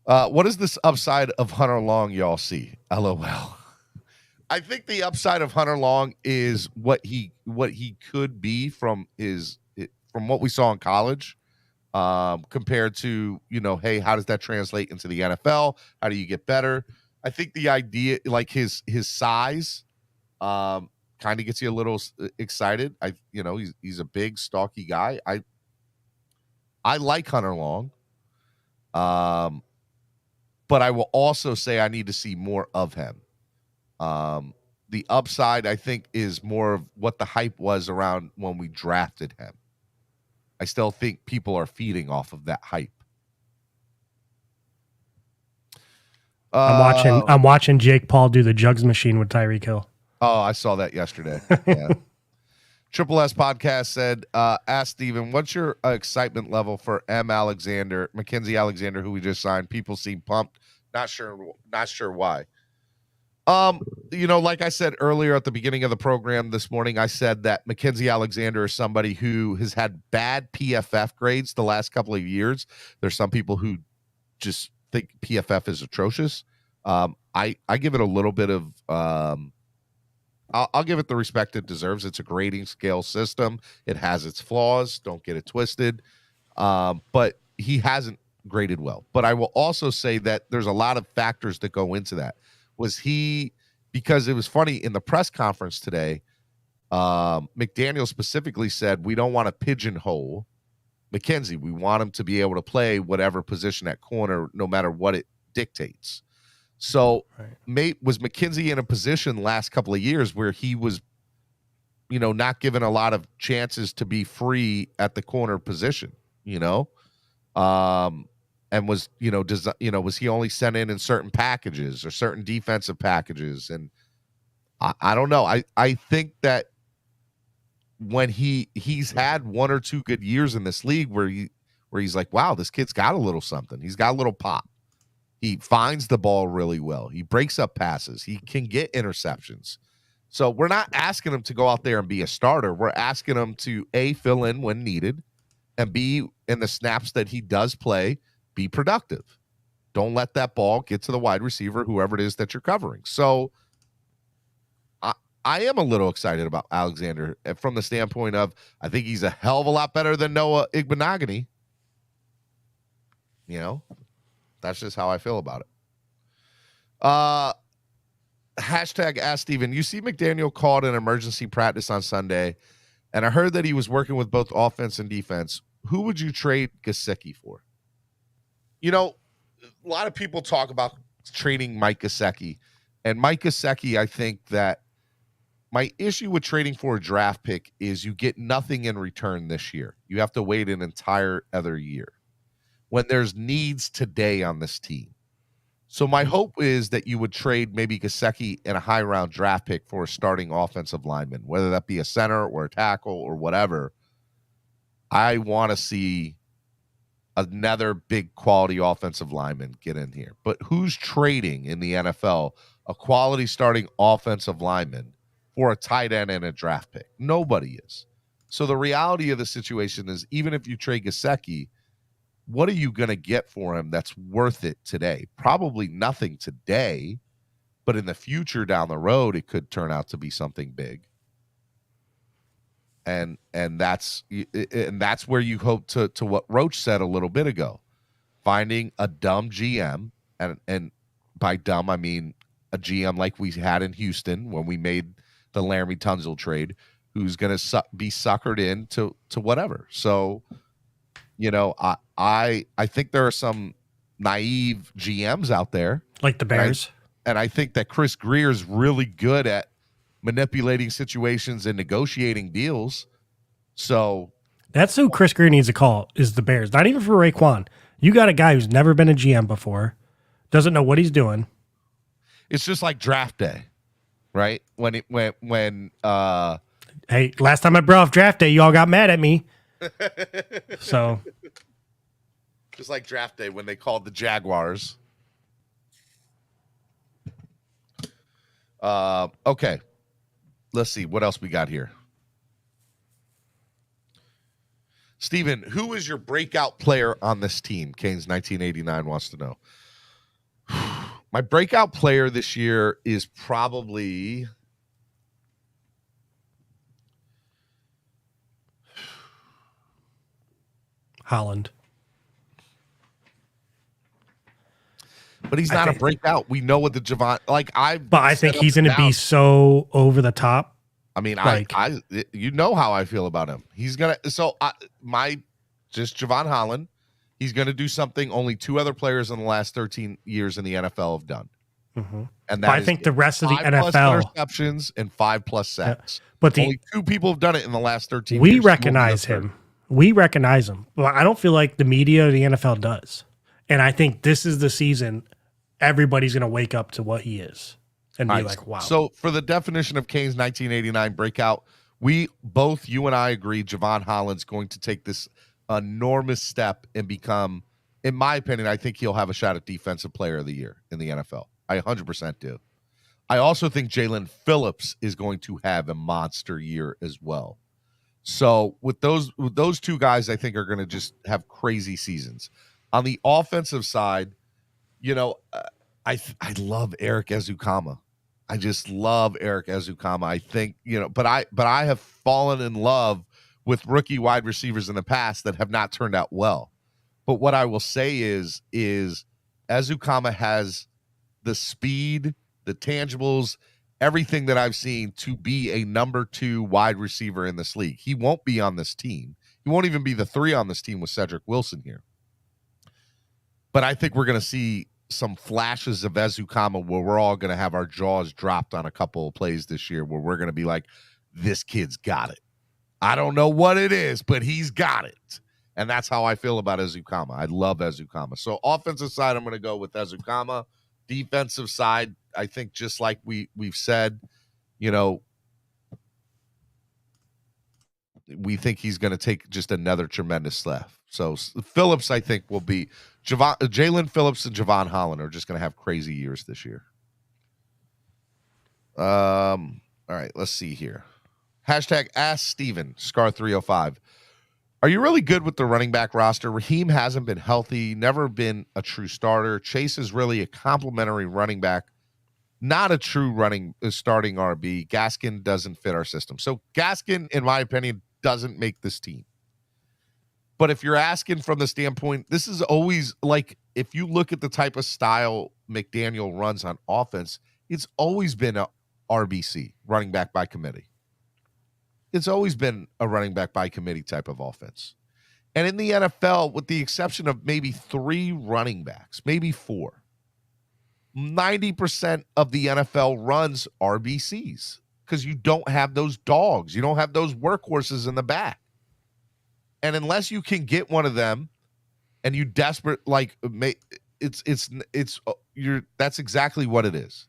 What is this upside of Hunter Long y'all see? LOL. I think the upside of Hunter Long is what he could be from what we saw in college, compared to, hey, how does that translate into the NFL? How do you get better? I think the idea, like his size, kind of gets you a little excited. He's a big, stocky guy. I like Hunter Long. But I will also say I need to see more of him. The upside, I think, is more of what the hype was around when we drafted him. I still think people are feeding off of that hype. I'm watching Jake Paul do the jugs machine with Tyreek Hill. Oh, I saw that yesterday. Yeah. Triple S podcast said, ask Steven, what's your excitement level for Mackenzie Alexander, who we just signed? People seem pumped. Not sure why. Like I said earlier at the beginning of the program this morning, I said that Mackenzie Alexander is somebody who has had bad PFF grades the last couple of years. There's some people who just think PFF is atrocious. I give it a little bit of I'll give it the respect it deserves. It's a grading scale system. It has its flaws. Don't get it twisted. But he hasn't graded well. But I will also say that there's a lot of factors that go into that. Because it was funny in the press conference today, McDaniel specifically said, we don't want to pigeonhole Mackenzie. We want him to be able to play whatever position at corner, no matter what it dictates. So was McKenzie in a position last couple of years where he was, not given a lot of chances to be free at the corner position, and was, was he only sent in certain packages or certain defensive packages? And I don't know. I think that when he's had one or two good years in this league where he's like, wow, this kid's got a little something. He's got a little pop. He finds the ball really well. He breaks up passes. He can get interceptions. So we're not asking him to go out there and be a starter. We're asking him to, A, fill in when needed, and B, in the snaps that he does play, be productive. Don't let that ball get to the wide receiver, whoever it is that you're covering. So I am a little excited about Alexander from the standpoint of I think he's a hell of a lot better than Noah Igbenogany. That's just how I feel about it. Hashtag Ask Steven. You see McDaniel called an emergency practice on Sunday, and I heard that he was working with both offense and defense. Who would you trade Gesicki for? A lot of people talk about trading Mike Gesicki. And Mike Gesicki, I think that my issue with trading for a draft pick is you get nothing in return this year. You have to wait an entire other year when there's needs today on this team. So my hope is that you would trade maybe Gesicki in a high-round draft pick for a starting offensive lineman, whether that be a center or a tackle or whatever. I want to see another big quality offensive lineman get in here. But who's trading in the NFL a quality starting offensive lineman for a tight end and a draft pick? Nobody is. So the reality of the situation is, even if you trade Gesicki, what are you going to get for him that's worth it today? Probably nothing today, but in the future down the road, it could turn out to be something big. And that's where you hope to what Roach said a little bit ago, finding a dumb GM, and by dumb I mean a GM like we had in Houston when we made the Laramie Tunsil trade, who's going to be suckered into whatever. So, I think there are some naive GMs out there. Like the Bears. And I think that Chris Greer is really good at manipulating situations and negotiating deals. So that's who Chris Greer needs to call, is the Bears. Not even for Raekwon. You got a guy who's never been a GM before, doesn't know what he's doing. It's just like draft day, right? When hey, last time I brought up draft day, y'all got mad at me. So just like draft day when they called the Jaguars. Okay. Let's see what else we got here. Steven, who is your breakout player on this team? Canes 1989 wants to know. My breakout player this year is probably Holland. But he's not a breakout. We know what the Javon But I think he's going to be so over the top. I mean, I you know how I feel about him. He's gonna Javon Holland. He's gonna do something only 2 other players in the last 13 years in the NFL have done, and I think the rest of the 5+ NFL interceptions and 5+ sacks. But only 2 people have done it in the last 13 we years. recognize him. We recognize him. But I don't feel like the media or the NFL does. And I think this is the season everybody's gonna wake up to what he is. And be like, wow. So for the definition of Canes 1989 breakout, you and I agree Javon Holland's going to take this enormous step and become, in my opinion, I think he'll have a shot at Defensive Player of the Year in the NFL. I 100% do. I also think Jalen Phillips is going to have a monster year as well. So with those 2 guys, I think are going to just have crazy seasons. On the offensive side, I love Eric Ezukanma. I just love Eric Ezukanma. I think, but I have fallen in love with rookie wide receivers in the past that have not turned out well. But what I will say is Ezukanma has the speed, the tangibles, everything that I've seen to be a number 2 wide receiver in this league. He won't be on this team. He won't even be the 3 on this team with Cedric Wilson here. But I think we're going to see some flashes of Ezukanma where we're all going to have our jaws dropped on a couple of plays this year where we're going to be like, this kid's got it. I don't know what it is, but he's got it. And that's how I feel about Ezukanma. I love Ezukanma. So offensive side, I'm going to go with Ezukanma. Defensive side, I think just like we've said, we think he's going to take just another tremendous step. So Phillips, I think, will be Jalen Phillips and Javon Holland are just going to have crazy years this year. All right, let's see here. Hashtag Ask Steven, Scar305. Are you really good with the running back roster? Raheem hasn't been healthy, never been a true starter. Chase is really a complimentary running back, not a true starting RB. Gaskin doesn't fit our system. So Gaskin, in my opinion, doesn't make this team. But if you're asking from the standpoint, this is always like, if you look at the type of style McDaniel runs on offense, it's always been a RBC, running back by committee. It's always been a running back by committee type of offense. And in the NFL, with the exception of maybe 3 running backs, maybe 4, 90% of the NFL runs RBCs because you don't have those dogs. You don't have those workhorses in the back. And unless you can get one of them and you that's exactly what it is.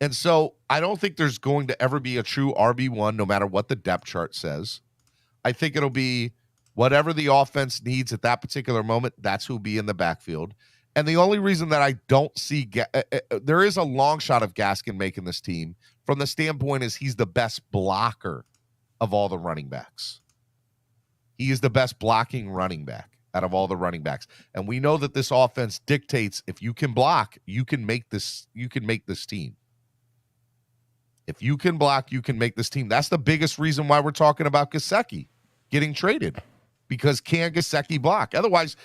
And so I don't think there's going to ever be a true RB1, no matter what the depth chart says. I think it'll be whatever the offense needs at that particular moment, that's who'll be in the backfield. And the only reason that I don't see there is a long shot of Gaskin making this team from the standpoint is he's the best blocker of all the running backs. He is the best blocking running back out of all the running backs. And we know that this offense dictates if you can block, you can make this team. If you can block, you can make this team. That's the biggest reason why we're talking about Gesicki getting traded, because can Gesicki block? Otherwise,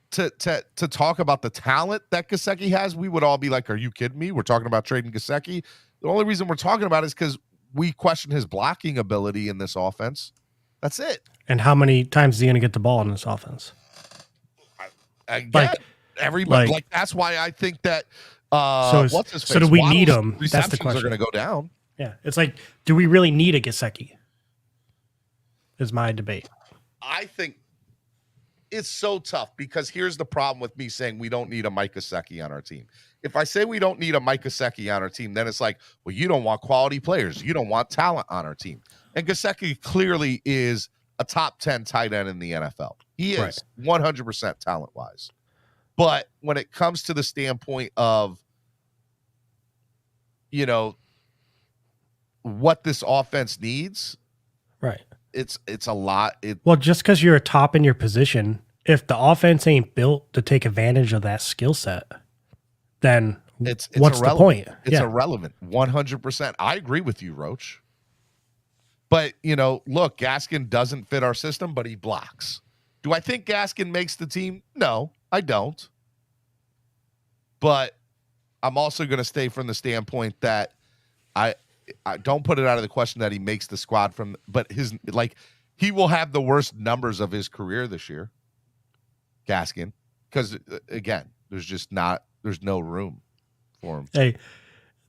to talk about the talent that Gesicki has, we would all be like, are you kidding me? We're talking about trading Gesicki. The only reason we're talking about it is because we question his blocking ability in this offense. That's it. And how many times is he going to get the ball in this offense? Everybody like that's why I think that what's his face? So do we need Waddle's him? That's the receptions question. are going to go down. Yeah, it's like, do we really need a Gesicki? Is my debate. I think it's so tough because here's the problem with me saying we don't need a Mike Gesicki on our team. If I say we don't need a Mike Gesicki on our team, then it's like, well, you don't want quality players. You don't want talent on our team. And Gesicki clearly is a top 10 tight end in the NFL. He is 100% talent-wise. But when it comes to the standpoint of, you know, what this offense needs, right? It's a lot. Well, just because you're a top in your position, if the offense ain't built to take advantage of that skill set, then it's what's the point? It's irrelevant. 100%. I agree with you, Roach. But, you know, look, Gaskin doesn't fit our system, but he blocks. Do I think Gaskin makes the team? No, I don't. But I'm also going to stay from the standpoint that I don't put it out of the question that he makes the squad but he will have the worst numbers of his career this year, Gaskin, because again, there's no room for him. Hey,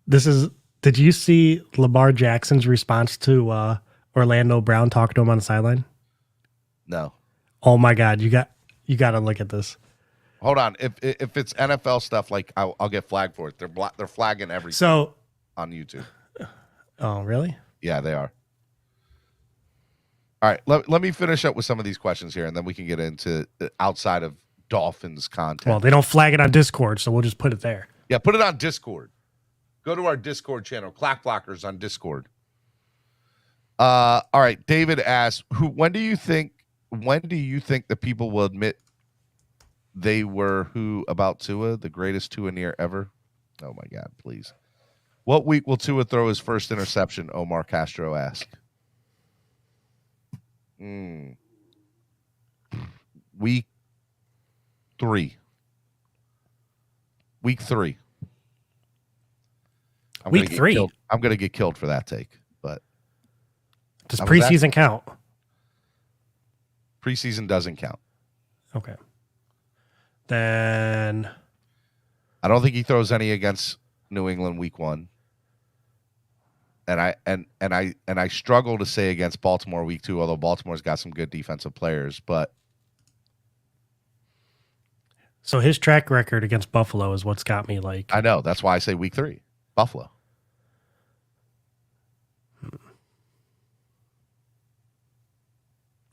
did you see Lamar Jackson's response to Orlando Brown talking to him on the sideline? No. Oh my God, you got to look at this. Hold on, if it's NFL stuff, like I'll get flagged for it. They're flagging everything. So on YouTube. Oh, really? Yeah, they are. All right, let me finish up with some of these questions here, and then we can get into outside of Dolphins content. Well, they don't flag it on Discord, so we'll just put it there. Yeah, put it on Discord. Go to our Discord channel, CLOCKBLOCKERS on Discord. All right, David asks, when do you think the people will admit they were who about Tua, the greatest Tua near ever? Oh my God, please. What week will Tua throw his first interception? Omar Castro asked. Week 3. Week 3. Week 3. I'm going to get killed for that take, but does preseason count? Preseason doesn't count. Okay. Then I don't think he throws any against New England week 1. And I struggle to say against Baltimore week 2, although Baltimore's got some good defensive players, but so his track record against Buffalo is what's got me like. I know, that's why I say week 3, Buffalo.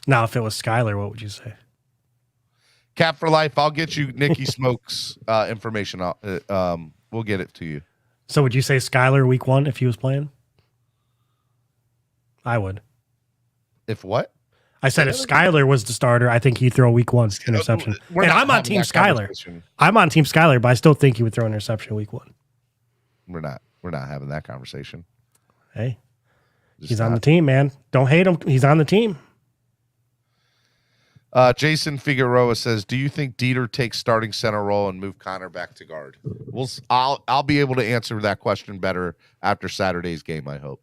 Now, if it was Skyler, what would you say? Cap for life. I'll get you Nicky Smokes information. We'll get it to you. So would you say Skyler week 1 if he was playing? I would. If what? I said if Skyler was the starter, I think he'd throw week 1 interception. And I'm on Team Skyler. I'm on Team Skyler, but I still think he would throw an interception week 1. We're not having that conversation. Hey, he's on the team, man. Don't hate him. He's on the team. Jason Figueroa says, "Do you think Dieter takes starting center role and move Connor back to guard?" I'll be able to answer that question better after Saturday's game, I hope.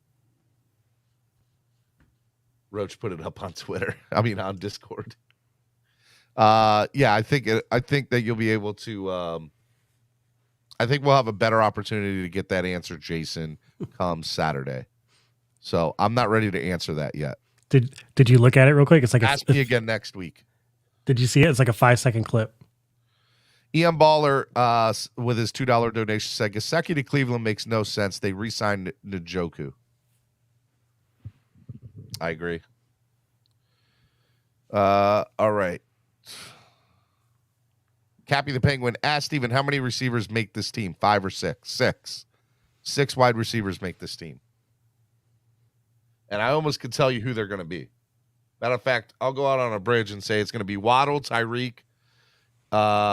Roach put it up on Twitter. I mean, on Discord. Yeah, I think that you'll be able to. I think we'll have a better opportunity to get that answer, Jason, come Saturday. So I'm not ready to answer that yet. Did you look at it real quick? It's like ask me again next week. Did you see it? It's like a 5-second clip. Ian Baller with his $2 donation said, Gesicki to Cleveland makes no sense. They re-signed Njoku. I agree. All right. Cappy the Penguin asked Steven, how many receivers make this team? 5 or 6? 6. 6 wide receivers make this team. And I almost could tell you who they're going to be. Matter of fact, I'll go out on a bridge and say it's going to be Waddle, Tyreek,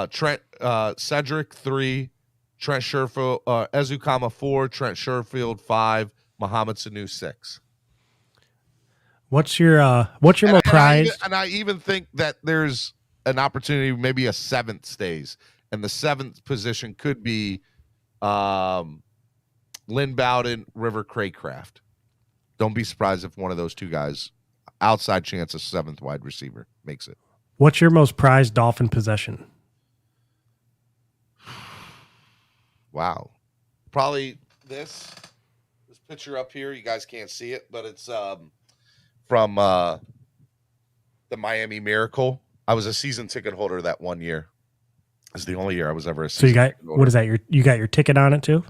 Trent, Cedric 3, Trent Sherfield, Ezukama 4, Trent Sherfield 5, Mohamed Sanu 6. What's your more prized? And I even think that there's an opportunity, maybe a 7th stays, and the 7th position could be Lynn Bowden, River Craycraft. Don't be surprised if one of those two guys, outside chance, a 7th wide receiver makes it. What's your most prized Dolphin possession? Wow. Probably this picture up here. You guys can't see it, but it's from the Miami Miracle. I was a season ticket holder that one year. It's the only year I was ever a season So you got ticket holder. what is that? You got your ticket on it too?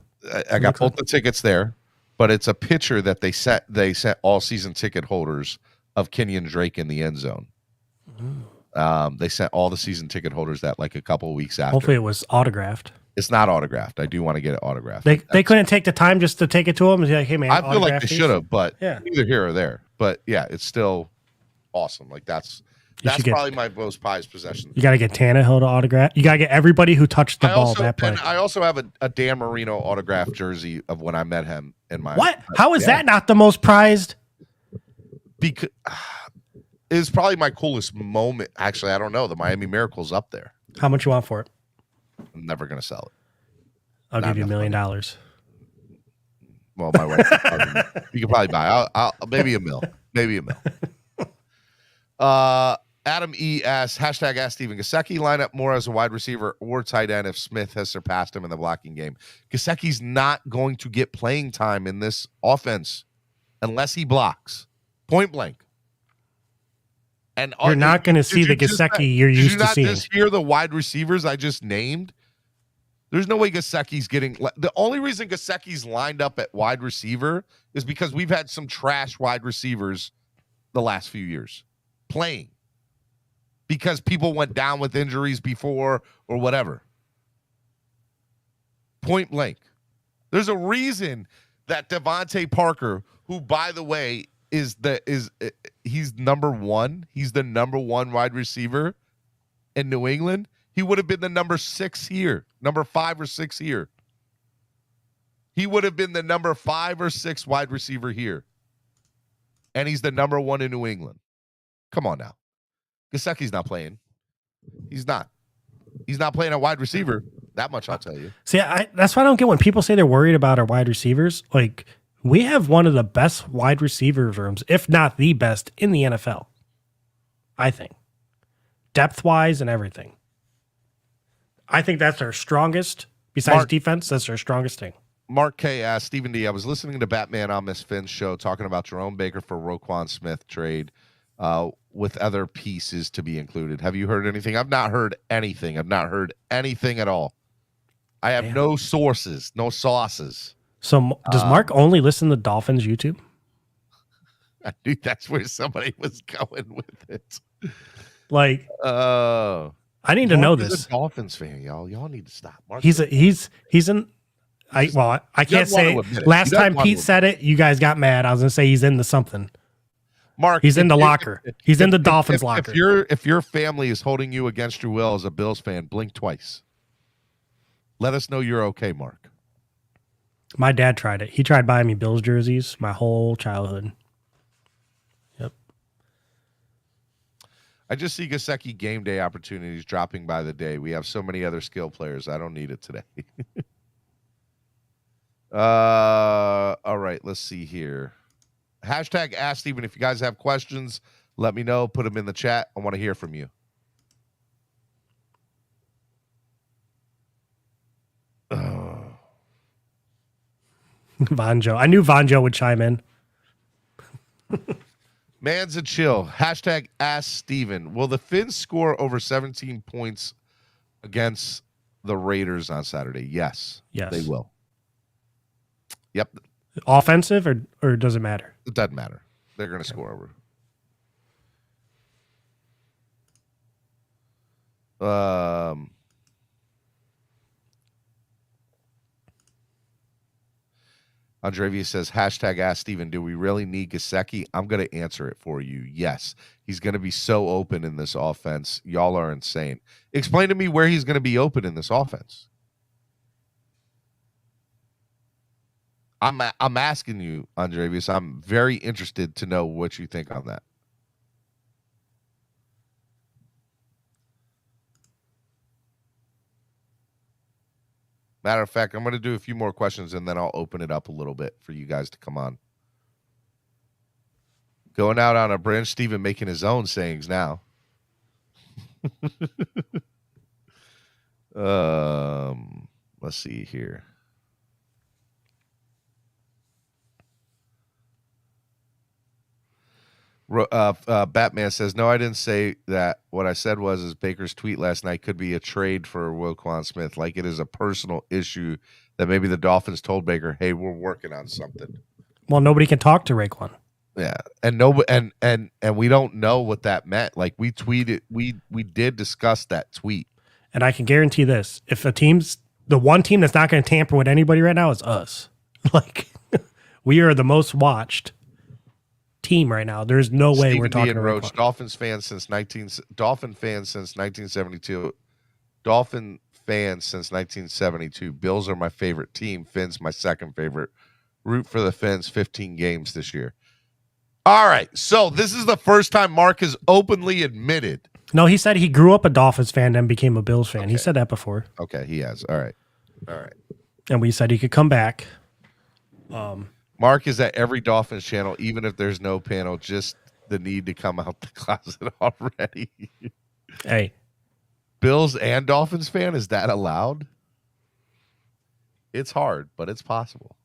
I got both the tickets there, but it's a picture that they sent all season ticket holders of Kenyon Drake in the end zone. They sent all the season ticket holders that like a couple of weeks after. Hopefully it was autographed. It's not autographed. I do want to get it autographed. They couldn't take the time just to take it to him and be like, hey man, I feel like they these? should have, but yeah, neither here or there. But yeah, it's still awesome. Like that's should get- probably my most prized possession. You got to get Tannehill to autograph. You got to get everybody who touched the ball that play. And I also have a Dan Marino autographed jersey of when I met him in my. What? How is that not the most prized? Because it's probably my coolest moment. Actually, I don't know. The Miami Miracle's up there. How much you want for it? I'm never gonna sell it. I'll give you $1 million. Well, my wife, you can probably buy. I'll maybe $1 million. Maybe $1 million. Adam E asks, hashtag ask Steven, Gesicki line up more as a wide receiver or tight end if Smith has surpassed him in the blocking game. Gesicki's not going to get playing time in this offense unless he blocks. Point blank. And you're not going to see the Gesicki you're used to seeing. Did you not just hear the wide receivers I just named? There's no way Gesicki's getting. The only reason Gesicki's lined up at wide receiver is because we've had some trash wide receivers the last few years playing because people went down with injuries before or whatever. Point blank. There's a reason that Devontae Parker, who by the way he's number one. He's the number one wide receiver in New England. He would have been the number 6 here, number 5 or 6 here. He would have been the number 5 or 6 wide receiver here. And he's the number 1 in New England. Come on now. Gesicki's not playing. He's not. He's not playing a wide receiver. That much I'll tell you. See, that's why I don't get when people say they're worried about our wide receivers. Like, we have one of the best wide receiver rooms, if not the best, in the NFL. I think. Depth-wise and everything. I think that's our strongest. Besides defense, that's our strongest thing. Mark K asked, Stephen D, I was listening to Batman on Miss Finn's show talking about Jerome Baker for Roquan Smith trade with other pieces to be included. Have you heard anything? I've not heard anything. I've not heard anything at all. I have no sources, no sauces. So does Mark only listen to Dolphins YouTube? I knew that's where somebody was going with it. Like, I need to know this. A Dolphins fan, y'all. Y'all need to stop. Mark He's in. I can't say. Last time Pete said it, you guys got mad. I was gonna say he's into something. Mark, he's in the locker. He's in the Dolphins locker. If your family is holding you against your will as a Bills fan, blink twice. Let us know you're okay, Mark. My dad tried it. He tried buying me Bills jerseys my whole childhood. Yep. I just see Gesicki game day opportunities dropping by the day. We have so many other skill players. I don't need it today. All right, let's see here. Hashtag Ask Steven. If you guys have questions, let me know. Put them in the chat. I want to hear from you. Vonjo. I knew Vonjo would chime in. Man's a chill. Hashtag Ask Steven. Will the Finns score over 17 points against the Raiders on Saturday? Yes. Yes. They will. Yep. Offensive or does it matter? It doesn't matter. They're going to score over. Andrevia says, hashtag Ask Steven, do we really need Gesicki? I'm going to answer it for you. Yes. He's going to be so open in this offense. Y'all are insane. Explain to me where he's going to be open in this offense. I'm asking you, Andrevius. I'm very interested to know what you think on that. Matter of fact, I'm going to do a few more questions and then I'll open it up a little bit for you guys to come on. Going out on a branch, Steven making his own sayings now. Let's see here. Batman says, no, I didn't say that. What I said was Baker's tweet last night could be a trade for Roquan Smith. Like it is a personal issue that maybe the Dolphins told Baker, hey, we're working on something. Well, nobody can talk to Raekwon. Yeah. And and we don't know what that meant. Like we tweeted, we did discuss that tweet. And I can guarantee this. If the one team that's not going to tamper with anybody right now is us. Like we are the most watched team right now. There's no way Stephen we're talking D. and about Roach, Dolphin fans since 1972. Dolphin fans since 1972. Bills are my favorite team. Fins my second favorite. Root for the Fins. 15 games this year. All right. So this is the first time Mark has openly admitted. No, he said he grew up a Dolphins fan and became a Bills fan. Okay. He said that before. Okay, he has. All right. And we said he could come back. Mark is at every Dolphins channel, even if there's no panel, just the need to come out the closet already. Hey. Bills and Dolphins fan, is that allowed? It's hard, but it's possible.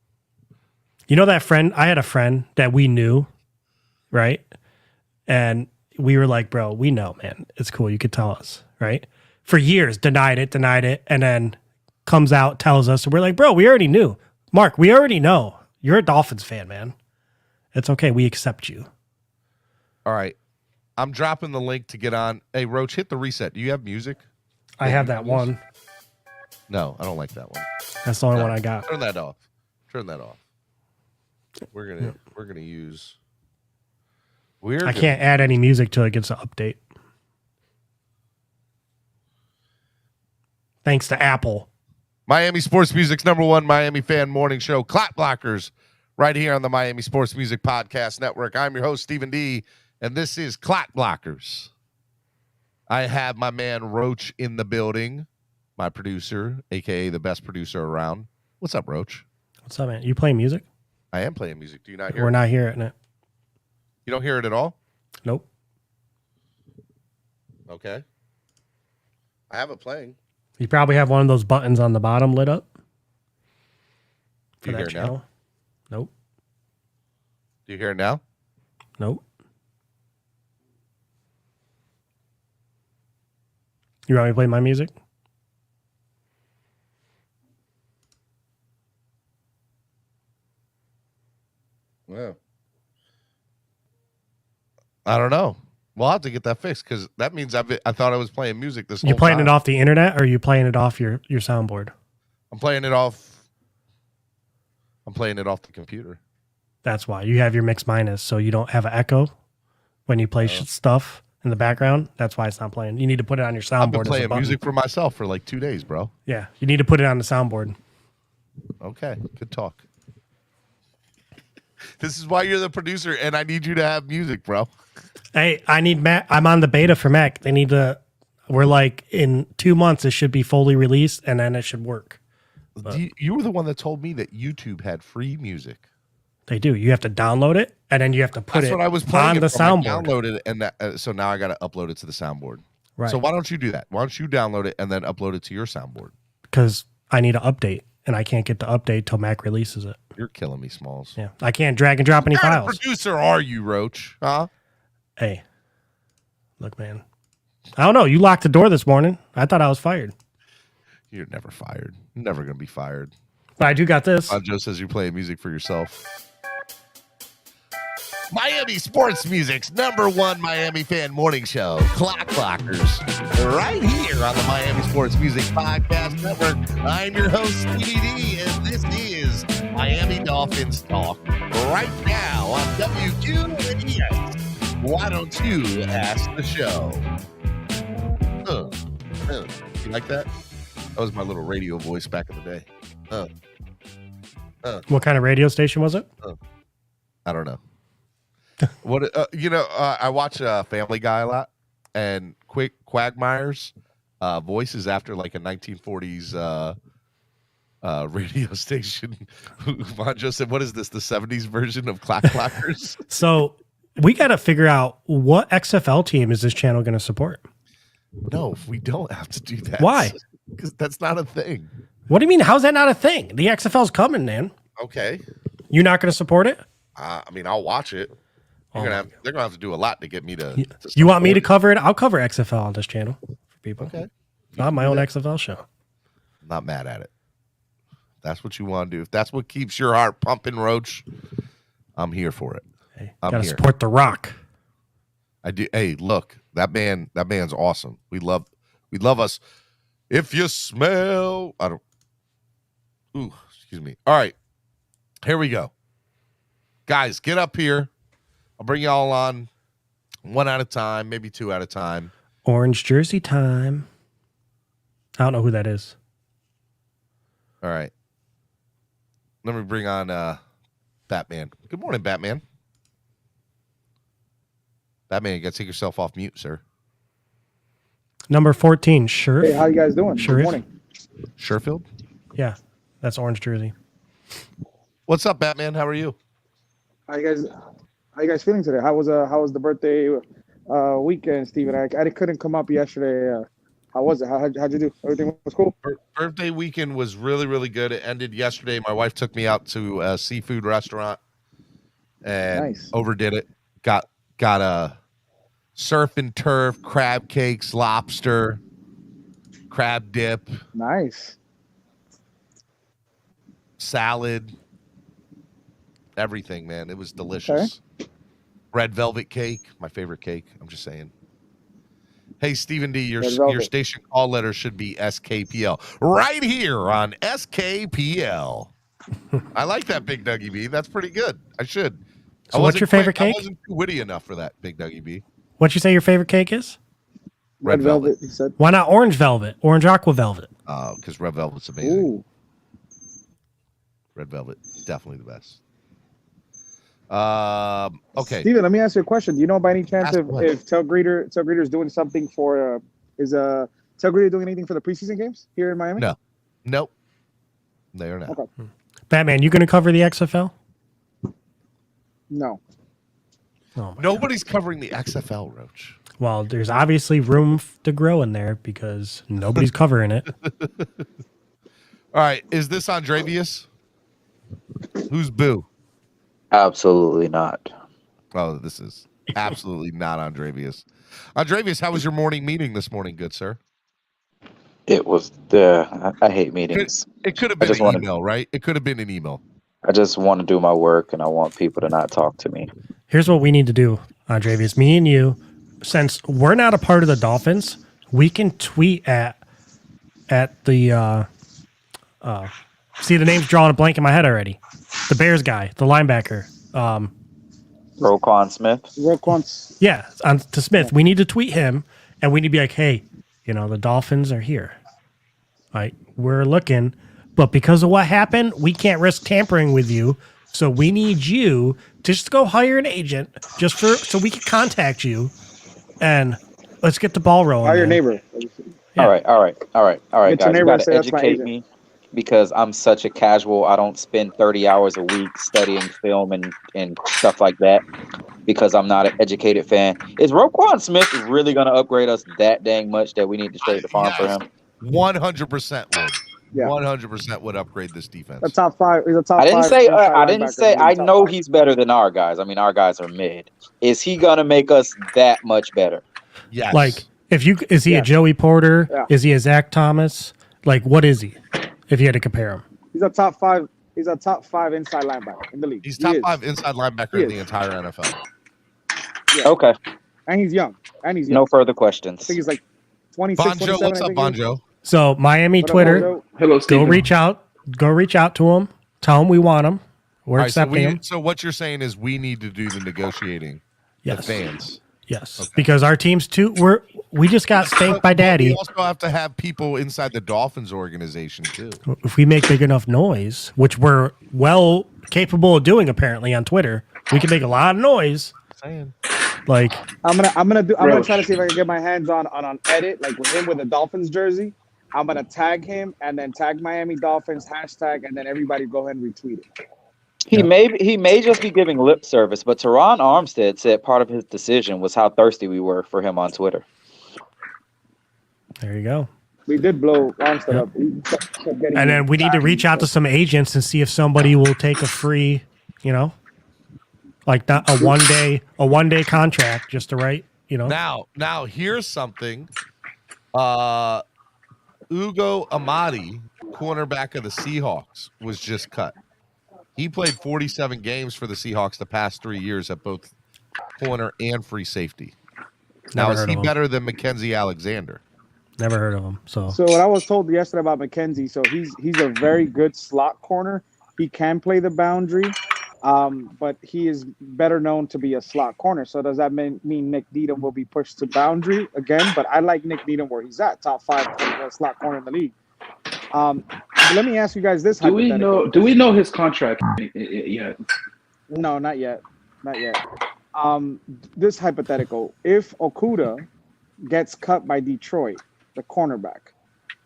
You know that friend? I had a friend that we knew, right? And we were like, bro, we know, man. It's cool. You could tell us, right? For years, denied it, and then comes out, tells us. And we're like, bro, we already knew. Mark, we already know. You're a Dolphins fan, man. It's okay. We accept you. All right. I'm dropping the link to get on. Hey, Roach, hit the reset. Do you have music? I have that one. No, I don't like that one. That's the only one I got. Turn that off. We're gonna use. I can't add any music till it gets an update. Thanks to Apple. Miami Sports Music's #1 Miami fan morning show, Clock Blockers, right here on the Miami Sports Music Podcast Network. I'm your host, Stephen D., and this is Clock Blockers. I have my man Roach in the building, my producer, a.k.a. the best producer around. What's up, Roach? What's up, man? You playing music? I am playing music. Do you not hear We're it? not hearing it. You don't hear it at all? Nope. Okay. I have it playing. You probably have one of those buttons on the bottom lit up. Do you hear it now? Nope. Do you hear it now? Nope. You want me to play my music? Well, I don't know. We'll have to get that fixed because that means I thought I was playing music this whole You playing time. it off the internet or are you playing it off your soundboard? I'm playing it off the computer. That's why. You have your mix minus so you don't have an echo when you play stuff in the background. That's why it's not playing. You need to put it on your soundboard. I've been as a playing button. music for myself for like 2 days, bro. Yeah, you need to put it on the soundboard. Okay, good talk. This is why you're the producer, and I need you to have music, bro. Hey, I need Mac. I'm on the beta for Mac. They need to. We're like in 2 months. It should be fully released, and then it should work. You were the one that told me that YouTube had free music. They do. You have to download it, and then you have to put That's it what I was playing on the soundboard. I downloaded it, and so now I got to upload it to the soundboard. Right. So why don't you do that? Why don't you download it and then upload it to your soundboard? Because I need an update, and I can't get the update till Mac releases it. You're killing me, Smalls. Yeah, I can't drag and drop any What kind files. of producer are you, Roach? Huh? Hey, look, man. I don't know. You locked the door this morning. I thought I was fired. You're never fired. You're never going to be fired. But I do got this. Joe says you're playing music for yourself. Miami Sports Music's #1 Miami fan morning show, Clock Blockers, right here on the Miami Sports Music Podcast Network. I'm your host, Stevie D, and this is Miami Dolphins Talk, right now on WQNES. Why don't you ask the show? You like that? That was my little radio voice back in the day. What kind of radio station was it? I don't know. What I watch Family Guy a lot, and Quagmire's voice is after like a 1940s radio station. Monjo said, "What is this? The 70s version of Clock Blockers?" So we got to figure out what XFL team is this channel going to support. No, we don't have to do that. Why? Because that's not a thing. What do you mean? How's that not a thing? The XFL's coming, man. Okay. You're not going to support it? I mean, I'll watch it. They're gonna have to do a lot to get me to. You want me to cover it? I'll cover XFL on this channel for people. Okay. I have my own XFL show. I'm not mad at it. If that's what you want to do. If that's what keeps your heart pumping, Roach, I'm here for it. Hey, I'm gotta here. support The Rock. I do. Hey, look, that man's awesome. We love us. If you smell, excuse me. All right, here we go. Guys, get up here. I'll bring y'all on one at a time, maybe two at a time. Orange jersey time. I don't know who that is. All right. Let me bring on Batman. Good morning, Batman. Batman, you got to take yourself off mute, sir. Number 14, Sure. Hey, how you guys doing? Sure. Good morning. Sherfield? Yeah, that's orange jersey. What's up, Batman? How are you? How you guys feeling today? How was the birthday weekend, Steven? I couldn't come up yesterday. How was it? How'd you do? Everything was cool? Birthday weekend was really, really good. It ended yesterday. My wife took me out to a seafood restaurant and overdid it. Got a surf and turf, crab cakes, lobster, crab dip. Nice. Salad. Everything, man. It was delicious. Okay. Red velvet cake, my favorite cake. I'm just saying. Hey, Stephen D, your station call letter should be SKPL. Right here on SKPL. I like that, Big Dougie B. That's pretty good. I should. So what's your favorite cake? I wasn't too witty enough for that, Big Dougie B. What'd you say your favorite cake is? Red velvet, he said. Why not orange velvet? Orange aqua velvet. Oh, because red velvet's amazing. Ooh. Red velvet, definitely the best. Okay. Steven, let me ask you a question. Do you know by any chance if Tel Greeter is doing something for is Tel Greeter doing anything for the preseason games here in Miami? No. Nope. They are not. Okay. Batman, you gonna cover the XFL? No. Oh, nobody's covering the XFL, Roach. Well, there's obviously room to grow in there because nobody's covering it. All right. Is this Andrevius? Who's Boo? Absolutely not. Oh, this is absolutely not Andrevius. Andrevius, how was your morning meeting this morning, good sir? It was I hate meetings. It could have been an email, right? It could have been an email. I just want to do my work and I want people to not talk to me. Here's what we need to do, Andrevius. Me and you, since we're not a part of the Dolphins, we can tweet at the see, the name's drawing a blank in my head already. The Bears guy, the linebacker. Roquan Smith. Yeah, to Smith. We need to tweet him, and we need to be like, hey, the Dolphins are here. Right? We're looking, but because of what happened, we can't risk tampering with you. So we need you to just go hire an agent so we can contact you, and let's get the ball rolling. Hire your neighbor. Yeah. All right, Get your guys. You neighbor got and say to that's my educate agent. me because I'm such a casual. I don't spend 30 hours a week studying film and stuff like that because I'm not an educated fan. Is Roquan Smith really going to upgrade us that dang much that we need to trade the farm for him? 100% would. Yeah. 100% would upgrade this defense. A top five. He's a top I didn't five. say. I didn't linebacker. say. He's I top know five. he's better than our guys. I mean, our guys are mid. Is he gonna make us that much better? Yes. Like, is he a Joey Porter? Yeah. Is he a Zach Thomas? Like, what is he? If you had to compare him, He's a top five. He's a top five inside linebacker in the league. He's top five inside linebacker in the entire NFL. Yeah. Okay. And he's young. No further questions. I think he's like 26, Bonjo, 27. what's up, Bonjo? so Miami What up, Twitter, Bonjo? Hello, go Steven. reach out to him. Tell him we want him. We're All right, accepting him. so what you're saying is we need to do the negotiating. Yes. The fans. Yes, Okay. because our team's we just got spanked by Daddy. We also have to have people inside the Dolphins organization too. If we make big enough noise, which we're well capable of doing apparently on Twitter, we can make a lot of noise. Saying. Like, I'm gonna try to see if I can get my hands on an edit like with him with the Dolphins jersey. I'm gonna tag him and then tag Miami Dolphins hashtag and then everybody go ahead and retweet it. He may just be giving lip service, but Teron Armstead said part of his decision was how thirsty we were for him on Twitter. there you go. We did blow Armstead up. We kept getting And then we need to reach out to some agents and see if somebody will take a free, a Like not a one day contract just to write, you know. Now here's something. Ugo Amadi, cornerback of the Seahawks, was just cut. He played 47 games for the Seahawks the past 3 years at both corner and free safety. Now, Never is heard he of him. better than Mackenzie Alexander? Never heard of him. So what I was told yesterday about McKenzie, so he's a very good slot corner. He can play the boundary, but he is better known to be a slot corner. So does that mean Nick Needham will be pushed to boundary again? But I like Nick Needham where he's at, top 5 slot corner in the league. Let me ask you guys this hypothetical. Do we know his contract yet? No, not yet. Not yet. This hypothetical. If Okudah gets cut by Detroit, the cornerback,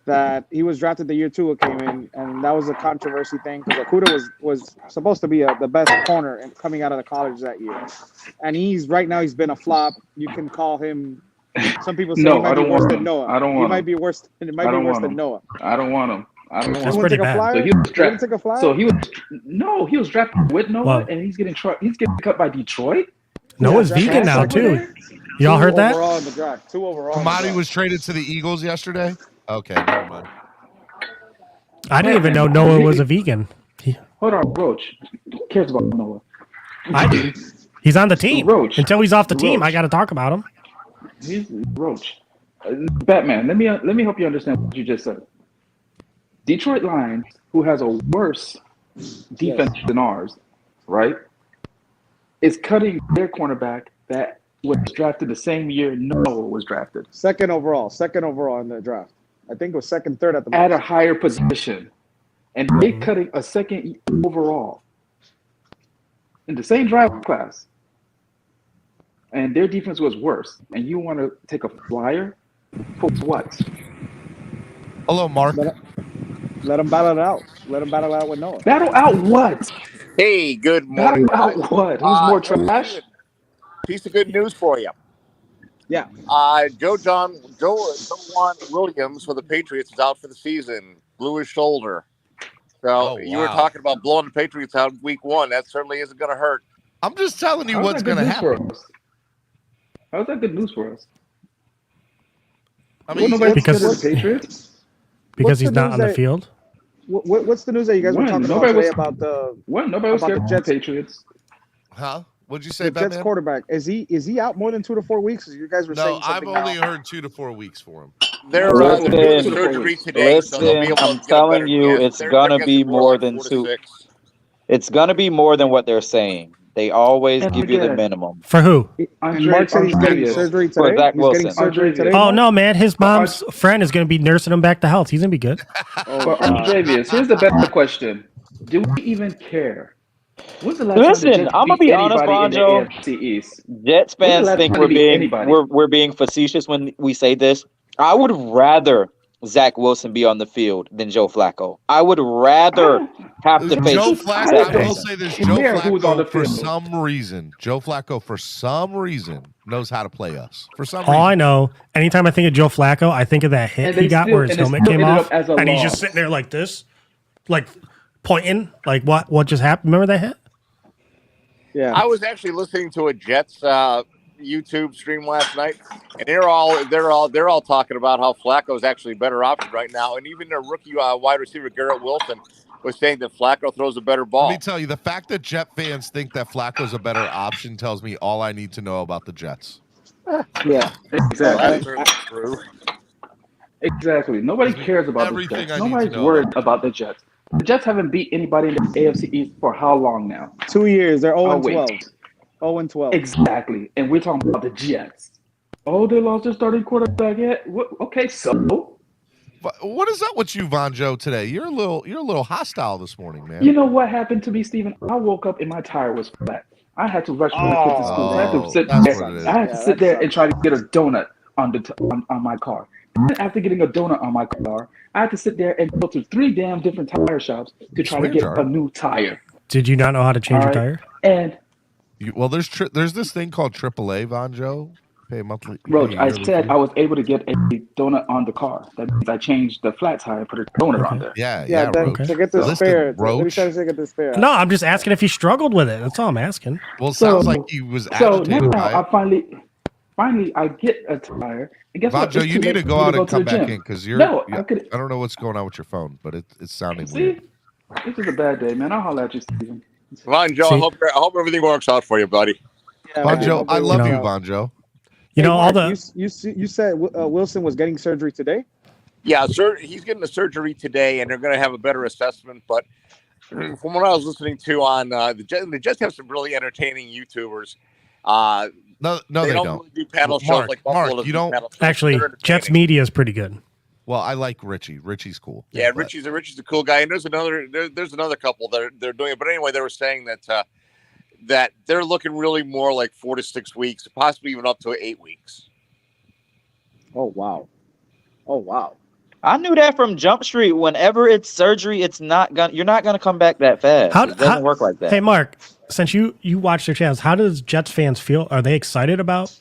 that he was drafted the year Tua came in, and that was a controversy thing because Okudah was supposed to be the best corner coming out of the college that year. And he's been a flop. You can call him. Some people say he might be worse than Noah. I don't want him. He might be worse. It might be worse than Noah. I don't want him. I don't want That's him. pretty bad. So he was drafted. Take a flyer? So he was drafted with Noah, and he's getting cut by Detroit. Noah's vegan now too. Y'all heard that? 2 overall in the draft. 2 overall. Amadi was traded to the Eagles yesterday. Okay, never mind. I didn't even know Noah was a vegan. Hold on, Roach. Who cares about Noah? I do. He's on the team. Roach. Until he's off the team, Roach. I got to talk about him. He's Roach. Batman, let me help you understand what you just said. Detroit Lions, who has a worse defense than ours, right, is cutting their cornerback that was drafted the same year Noah was drafted. Second overall in the draft. I think it was second, third at the most. At a higher position. And they cutting a second overall in the same draft class. And their defense was worse. And you want to take a flyer for what? Hello, Mark. Let him battle it out. Let him battle it out with Noah. Battle out what? Hey, good morning. Battle out what? Who's more trash? Piece of good news for you. Yeah. Joan Williams for the Patriots is out for the season. Blew his shoulder. So you were talking about blowing the Patriots out week 1. That certainly isn't going to hurt. I'm just telling you what's going to happen. How's that good news for us? I mean, because the Patriots? Because he's not on the field. What's the news that you guys were talking about today about the? Nobody was scared of the Patriots. Huh? What'd you say, the Jets quarterback? Is he out more than 2 to 4 weeks? You guys were saying something. No, I've only heard 2 to 4 weeks for him. They're doing surgery today, so they'll be able to I'm telling you, it's gonna be more than 2. It's gonna be more than what they're saying. They always give you the minimum. For who? Mark said he's getting surgery today. For Zach Wilson. He's getting surgery today. Oh no, man! His mom's friend is going to be nursing him back to health. He's going to be good. For Andrevius, here's the better question: do we even care? When's the last time the Jets I'm gonna beat be honest, anybody in the Bonjo. AFC East? Jets fans last think time they beat we're being facetious when we say this. I would rather Zach Wilson be on the field than Joe Flacco. I would rather have to face Joe Flacco. Zach I will Wilson. say this: Joe Flacco, for some reason, knows how to play us. For some reason. All I know, anytime I think of Joe Flacco, I think of that hit he got where his helmet came off, and he's just sitting there like this, like pointing, like what just happened? Remember that hit? Yeah. I was actually listening to a Jets YouTube stream last night, and they're all talking about how Flacco is actually a better option right now, and even their rookie wide receiver Garrett Wilson was saying that Flacco throws a better ball. Let me tell you, the fact that Jet fans think that Flacco's a better option tells me all I need to know about the Jets. Yeah, exactly. That's true. Exactly. Nobody cares about everything the Jets. I need to Nobody's know worried about the Jets. The Jets haven't beat anybody in the AFC East for how long now? 2 years. They're 0-12. wait. 0-12. Exactly. And we're talking about the Jets. Oh, they lost their starting quarterback yet? Okay, so what is up with you, Vonjo, today? You're a little hostile this morning, man. you know what happened to me, Steven? I woke up and my tire was flat. I had to rush my kid to school. I had to sit there and try to get a donut on my car. And after getting a donut on my car, I had to sit there and go to 3 damn different tire shops to try to get a new tire. Did you not know how to change your tire? And Well, there's this thing called AAA, Vonjo. pay a monthly. You Roach, pay a I yearly said fee? I was able to get a donut on the car. That means I changed the flat tire and put a donut on there. Yeah, Then Roach. to get the Listen, spare. What are you Roach. trying to say? Get the spare. No, I'm just asking if he struggled with it. That's all I'm asking. Well, it So, sounds like he was so agitated now by it. I finally I get a tire. And guess what? Vanjo, It's you too need late to for go me to out go and to the come back gym. in because you're. No, Yeah, I could. I don't know what's going on with your phone, but it's sounding See, weird. this is a bad day, man. I'll holler at you, Steven. Come on, Joe. I hope everything works out for you, buddy. Yeah, man, Vanjo, hopefully I it love works you, out. Vanjo. You Hey, know, all Mark, the you said Wilson was getting surgery today. Yeah, sir. He's getting the surgery today, and they're going to have a better assessment. But from what I was listening to on the Jets have some really entertaining YouTubers. No, they they don't don't. really do panel shows Mark, like Buffalo Mark, does you do don't. panel shows. actually They're Jets entertaining. media is pretty good. Well, I like Richie. Richie's cool. Yeah, but- Richie's a cool guy, and there's another couple that they're doing it. But anyway, they were saying that that they're looking really more like 4 to 6 weeks, possibly even up to 8 weeks. Oh wow. Oh wow. I knew that from Jump Street. Whenever it's surgery, you're not gonna come back that fast. It doesn't work like that. Hey, Mark, since you watch their channels, how does Jets fans feel? Are they excited about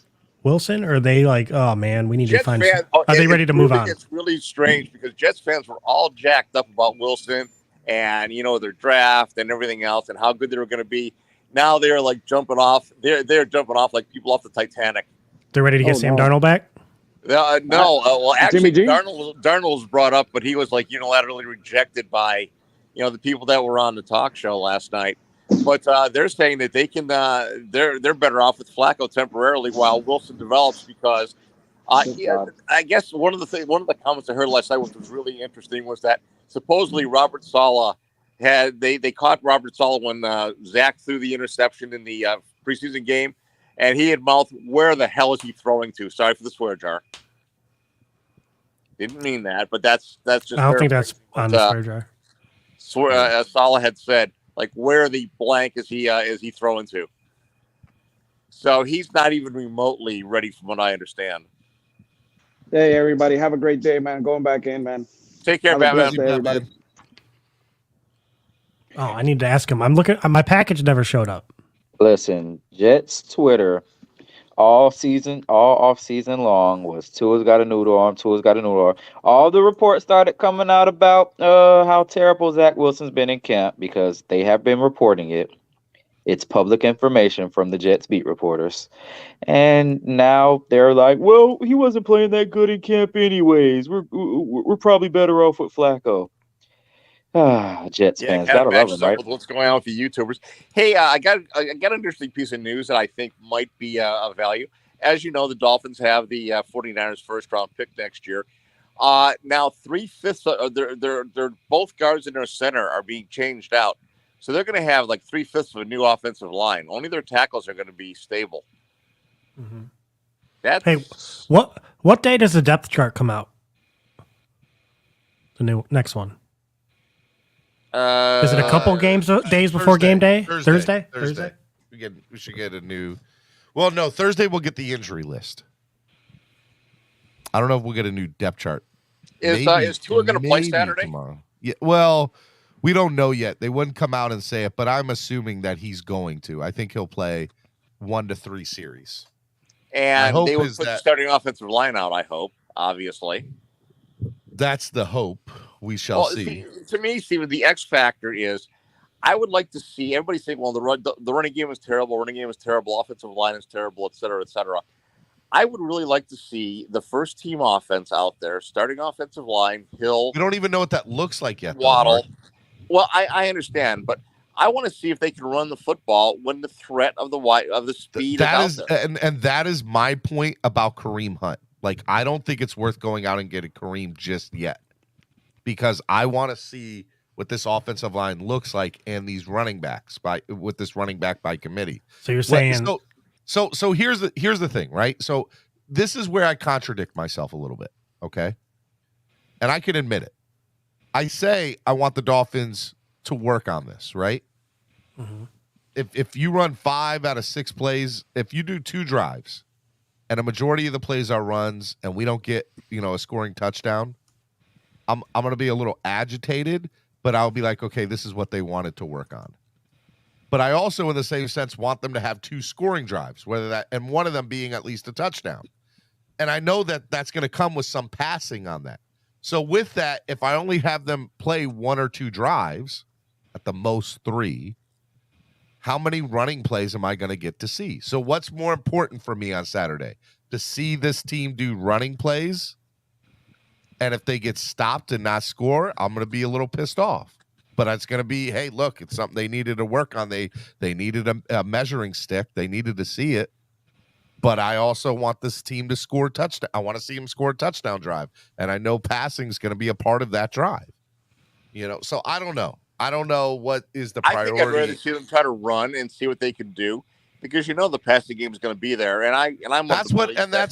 Wilson, or are they like, oh man, we need to find? Are they ready to move on? It's really strange because Jets fans were all jacked up about Wilson and their draft and everything else and how good they were going to be. Now they're like jumping off. They're jumping off like people off the Titanic. They're ready to get Sam Darnold back. Well, actually, Jimmy G? Darnold was brought up, but he was like unilaterally rejected by, the people that were on the talk show last night. But they're saying that they can, they're better off with Flacco temporarily while Wilson develops because, I guess one of the comments I heard last night, which was really interesting, was that supposedly Robert Saleh they caught Robert Saleh when Zach threw the interception in the preseason game. And he had mouthed, "Where the hell is he throwing to?" Sorry for the swear jar. Didn't mean that, but that's just. I don't think that's on the swear jar. Saleh had said, like, "Where the blank is he throwing to?" So he's not even remotely ready, from what I understand. Hey, everybody, have a great day, man. Going back in, man. Take care, Have a Batman. blessed day, everybody. Oh, I need to ask him. I'm looking. My package never showed up. Listen, Jets Twitter all off season long was Tua's got a noodle arm. All the reports started coming out about how terrible Zach Wilson's been in camp because they have been reporting it. It's public information from the Jets beat reporters. And now they're like, well, he wasn't playing that good in camp anyways. We're probably better off with Flacco. Jets fans, kind gotta of love matches him, up right? with what's going on with the YouTubers. Hey, I got an interesting piece of news that I think might be of value. As you know, the Dolphins have the 49ers first round pick next year. Now 3/5 they're both guards in their center are being changed out, so they're going to have like 3/5 of a new offensive line. Only their tackles are going to be stable. Mm-hmm. That's... Hey, what day does the depth chart come out? The next one. Is it a couple days before game day? Thursday. We should get a new. Well, no, Thursday we'll get the injury list. I don't know if we'll get a new depth chart. Is Tua going to play Saturday? Tomorrow. Yeah. Well, we don't know yet. They wouldn't come out and say it, but I'm assuming that he's going to. I think he'll play 1 to 3 series. And they would put the starting offensive line out. I hope, obviously. That's the hope. We shall see. To me, Steven, the X factor is I would like to see everybody say, well, the running game is terrible, offensive line is terrible, et cetera, et cetera. I would really like to see the first team offense out there, starting offensive line, Hill. We don't even know what that looks like yet. Waddle. Well, I understand, but I want to see if they can run the football when the threat of the speed is out there. And that is my point about Kareem Hunt. Like, I don't think it's worth going out and getting Kareem just yet. Because I want to see what this offensive line looks like and these running backs with this running back by committee. So you're saying so here's the thing, right? So this is where I contradict myself a little bit, okay? And I can admit it. I say I want the Dolphins to work on this, right? Mm-hmm. If you run 5 out of 6 plays, if you do 2 drives and a majority of the plays are runs and we don't get, a scoring touchdown, I'm going to be a little agitated, but I'll be like, okay, this is what they wanted to work on. But I also, in the same sense, want them to have 2 scoring drives, and one of them being at least a touchdown. And I know that that's going to come with some passing on that. So with that, if I only have them play 1 or 2 drives, at the most 3, how many running plays am I going to get to see? So what's more important for me on Saturday? To see this team do running plays, and if they get stopped and not score, I'm going to be a little pissed off. But it's going to be, hey, look, it's something they needed to work on. They needed a measuring stick. They needed to see it. But I also want this team to score a touchdown. I want to see them score a touchdown drive. And I know passing is going to be a part of that drive. So I don't know. I don't know what is the priority. I think I'd rather see them try to run and see what they can do, because the passing game is going to be there. And I'm that's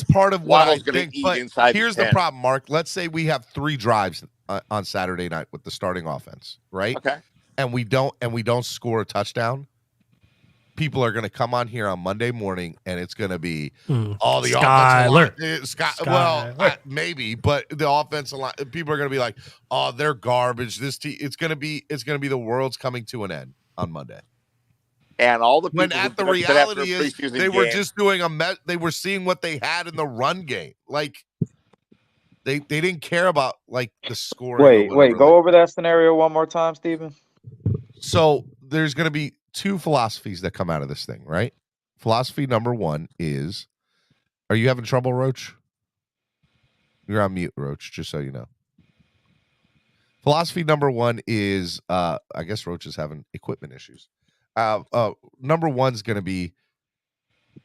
part of what I think. But here's the 10. problem, Mark. Let's say we have 3 drives on Saturday night with the starting offense, right? Okay. And we don't score a touchdown. People are going to come on here on Monday morning, and it's going to be all the offensive line. Maybe, but the offensive line. People are going to be like, "Oh, they're garbage." This team. It's going to be the world's coming to an end on Monday. And all the people when at the reality is they were just doing they were seeing what they had in the run game. Like they didn't care about like the scoring. Wait, go over that scenario one more time, Steven. So there's going to be 2 philosophies that come out of this thing, right? Philosophy number 1 is, are you having trouble, Roach? You're on mute, Roach, just so you know. Philosophy number 1 is, I guess Roach is having equipment issues. Number 1 is going to be,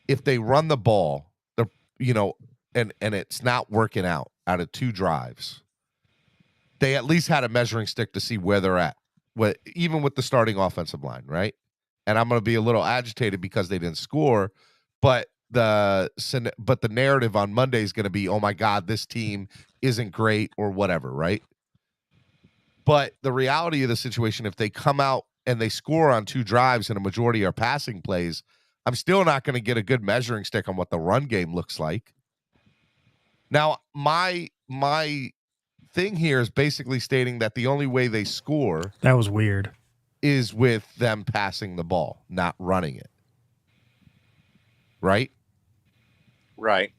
if they run the ball, and it's not working out of 2 drives, they at least had a measuring stick to see where they're at, even with the starting offensive line, right? And I'm going to be a little agitated because they didn't score, but the narrative on Monday is going to be, oh my God, this team isn't great or whatever, right? But the reality of the situation, if they come out and they score on 2 drives and a majority are passing plays, I'm still not going to get a good measuring stick on what the run game looks like. Now, my thing here is basically stating that the only way they score that was weird is with them passing the ball, not running it. Right? Right.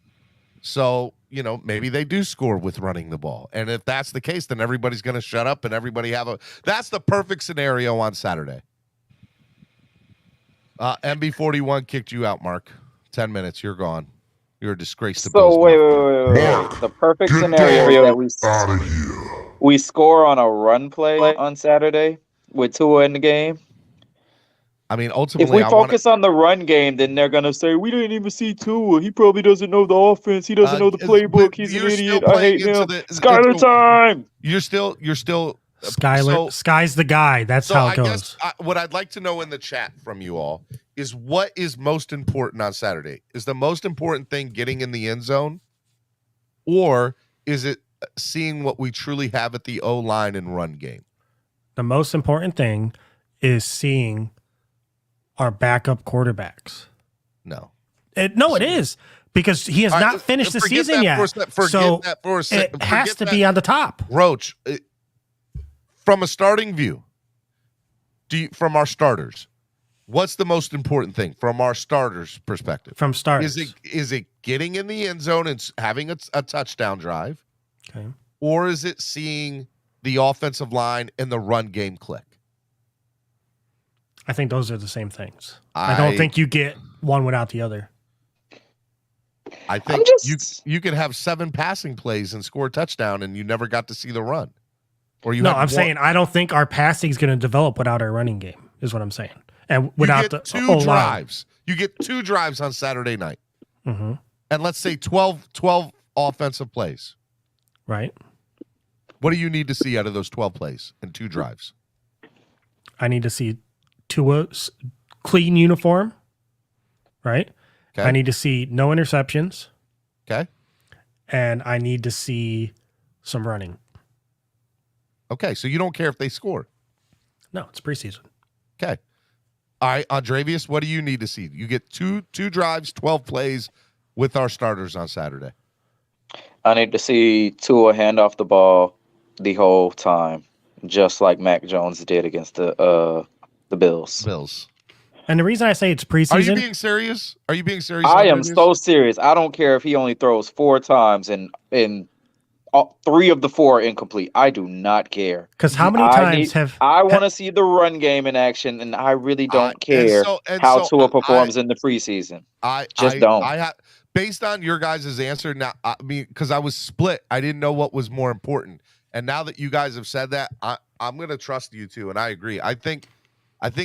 So, maybe they do score with running the ball. And if that's the case, then everybody's going to shut up and everybody that's the perfect scenario on Saturday. MB41 kicked you out, Mark. 10 minutes, you're gone. You're a disgrace to So wait. Mark, The perfect scenario that we score on a run play on Saturday with Tua in the game. I mean, ultimately, if we focus on the run game, then they're gonna say we didn't even see Tua. He probably doesn't know the offense. He doesn't know the playbook. He's an idiot. I hate him. Skyler time. You're still Skyler. Sky's the guy. That's how it goes. What I'd like to know in the chat from you all is what is most important on Saturday. Is the most important thing getting in the end zone, or is it seeing what we truly have at the O-line and run game? The most important thing is seeing our backup quarterbacks. No. It is, because he has not finished the season yet. It has to be on the top. Roach, from a starting view, from our starters, what's the most important thing from our starters' perspective? From starters. Is it getting in the end zone and having a touchdown drive? Okay. Or is it seeing the offensive line and the run game click? I think those are the same things. I don't think you get one without the other. I think you could have 7 passing plays and score a touchdown, and you never got to see the run. I'm saying I don't think our passing is going to develop without our running game, is what I'm saying. And without the 2 drives. You get 2 drives on Saturday night. Mm-hmm. And let's say 12 offensive plays. Right. What do you need to see out of those 12 plays and 2 drives? I need to see Tua's clean uniform, right? Okay. I need to see no interceptions. Okay. And I need to see some running. Okay, so you don't care if they score? No, it's preseason. Okay. All right, Andrevius, what do you need to see? You get two drives, 12 plays with our starters on Saturday. I need to see Tua hand off the ball the whole time, just like Mac Jones did against the Bills. And the reason I say it's preseason. Are you being serious? Are you being serious? I am so serious. I don't care if he only throws 4 times and 3 of the 4 are incomplete. I do not care. Because how many times I want to see the run game in action, and I really don't care how Tua performs in the preseason. I don't. Based on your guys' answer now, I mean, because I was split, I didn't know what was more important. And now that you guys have said that, I'm going to trust you too, and I agree. I think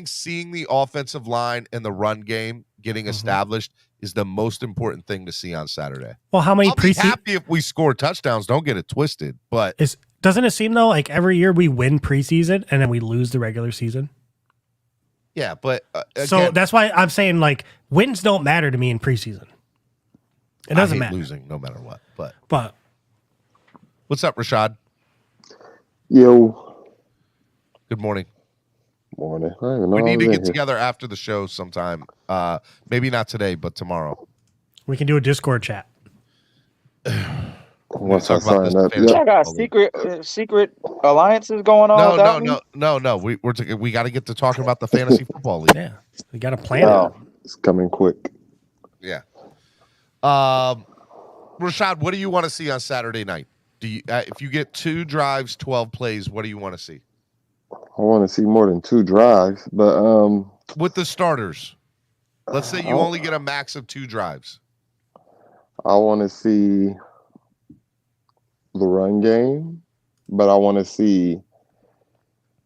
seeing the offensive line and the run game getting established is the most important thing to see on Saturday. Well, how many I'll be happy if we score touchdowns. Don't get it twisted, but doesn't it seem though like every year we win preseason and then we lose the regular season? Yeah, but so that's why I'm saying like wins don't matter to me in preseason. It doesn't matter losing no matter what. But what's up, Rashad? Yo. Good morning. Morning. I didn't know We I need to was get in here. together after the show sometime. Maybe not today, but tomorrow. we can do a Discord chat. Once I talk about this sign up, fantasy Y'all got secret alliances going on without me? No. We got to get to talking about the fantasy football league. Yeah, we got to plan it. It's coming quick. Yeah. Rashad, what do you want to see on Saturday night? Do you, if you get 2 drives, 12 plays, what do you want to see? I want to see more than 2 drives, but with the starters, let's say you only get a max of 2 drives. I want to see the run game, but I want to see.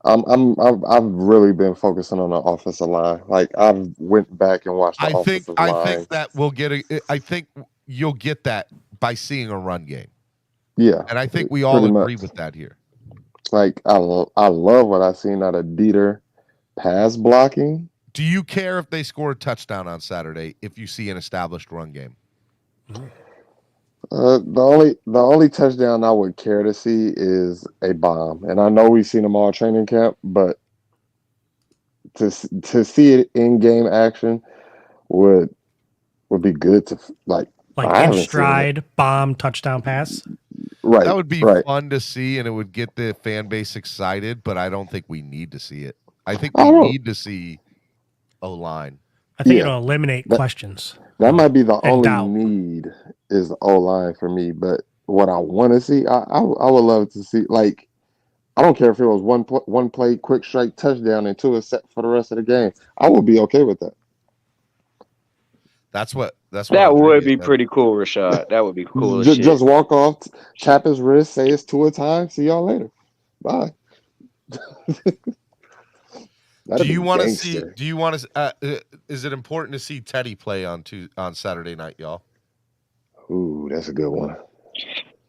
I've really been focusing on the offensive line. Like I've went back and watched the offensive line. I think that we'll get I think you'll get that by seeing a run game. Yeah, and I think we all agree with that here. Like I love what I've seen out of Dieter pass blocking. Do you care if they score a touchdown on Saturday if you see an established run game? The only touchdown I would care to see is a bomb, and I know we've seen them all training camp, but to see it in game action would be good to like in stride bomb touchdown pass. Right, that would be fun to see, and it would get the fan base excited. But I don't think we need to see it. I think we need to see O-line. I think it'll eliminate questions. That might be the only doubt. need is the O-line for me. But what I want to see, I would love to see. Like, I don't care if it was one play, quick strike touchdown, and 2 is set for the rest of the game. I would be okay with that. That would be pretty cool, Rashad. That would be cool as shit. Just walk off, tap his wrist, say it's 2 a time. See y'all later. Bye. Do you want to see? Do you want to? Is it important to see Teddy play on Saturday night, y'all? Ooh, that's a good one.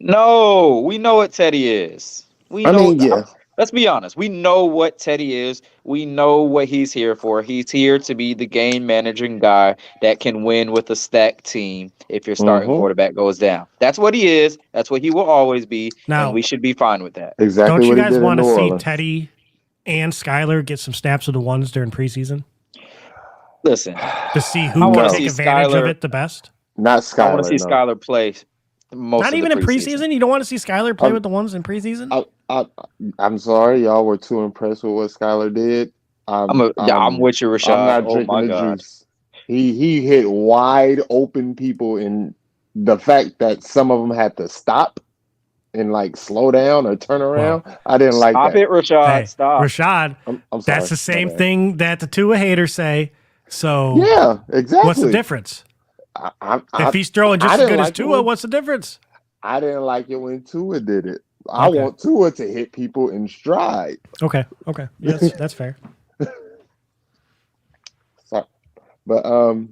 No, we know what Teddy is. Let's be honest. We know what Teddy is. We know what he's here for. He's here to be the game managing guy that can win with a stacked team if your starting quarterback goes down. That's what he is. That's what he will always be. Now, and we should be fine with that. Exactly. Don't you guys want to see Teddy and Skyler get some snaps with the ones during preseason? Listen, to see who can take advantage of it the best. Not Skyler. I want to see Skyler play. Not even in preseason. You don't want to see Skyler play with the ones in preseason. I'm sorry, y'all were too impressed with what Skyler did. I'm with you, Rashad. I'm not drinking the juice. He hit wide open people, and the fact that some of them had to stop and like slow down or turn around, I didn't like that. Stop it, Rashad. Hey, Stop. Rashad, I'm sorry. that's the same thing that the Tua haters say. So yeah, exactly. What's the difference? If he's throwing just as good as Tua, what's the difference? I didn't like it when Tua did it. I want Tua to hit people in stride. Okay. Yes, that's fair. Sorry. But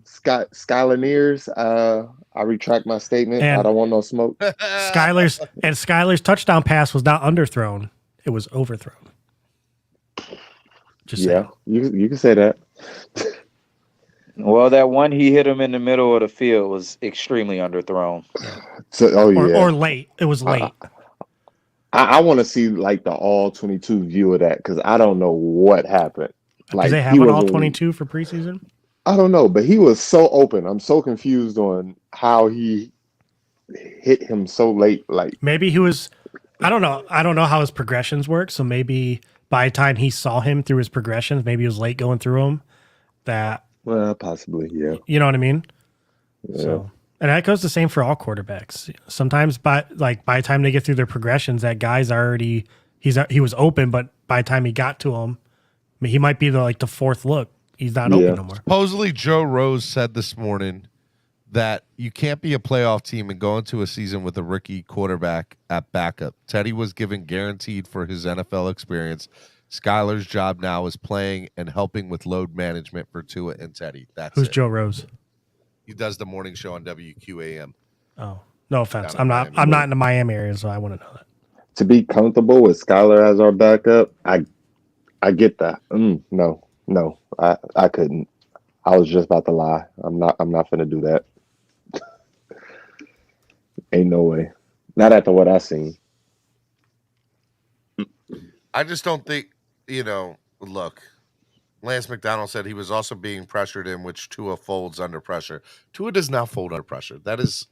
Skylineers, I retract my statement. And I don't want no smoke. Skyler's touchdown pass was not underthrown. It was overthrown. Just saying. You can say that. Well, that one he hit him in the middle of the field was extremely underthrown. Or late. It was late. I want to see like the all 22 view of that because I don't know what happened. Like, do they have an all 22 for preseason? I don't know, but he was so open. I'm so confused on how he hit him so late. Like maybe he was. I don't know. I don't know how his progressions work. So maybe by the time he saw him through his progressions, maybe he was late going through them. That Well, possibly, yeah. You know what I mean? Yeah. So, and that goes the same for all quarterbacks. Sometimes by the time they get through their progressions, that guy's already he was open, but by the time he got to him, I mean, he might be the fourth look. He's not open no more. Supposedly, Joe Rose said this morning that you can't be a playoff team and go into a season with a rookie quarterback at backup. Teddy was given guaranteed for his NFL experience. Skyler's job now is playing and helping with load management for Tua and Teddy. That's Who's it. Joe Rose? He does the morning show on WQAM. Oh, no offense. Down in I'm Miami. not in the Miami area, so I wouldn't know that. To be comfortable with Skyler as our backup, I get that. No, I couldn't. I was just about to lie. I'm not finna do that. Ain't no way. Not after what I seen. I just don't think, look, Lance McDaniel said he was also being pressured in which Tua folds under pressure. Tua does not fold under pressure. That is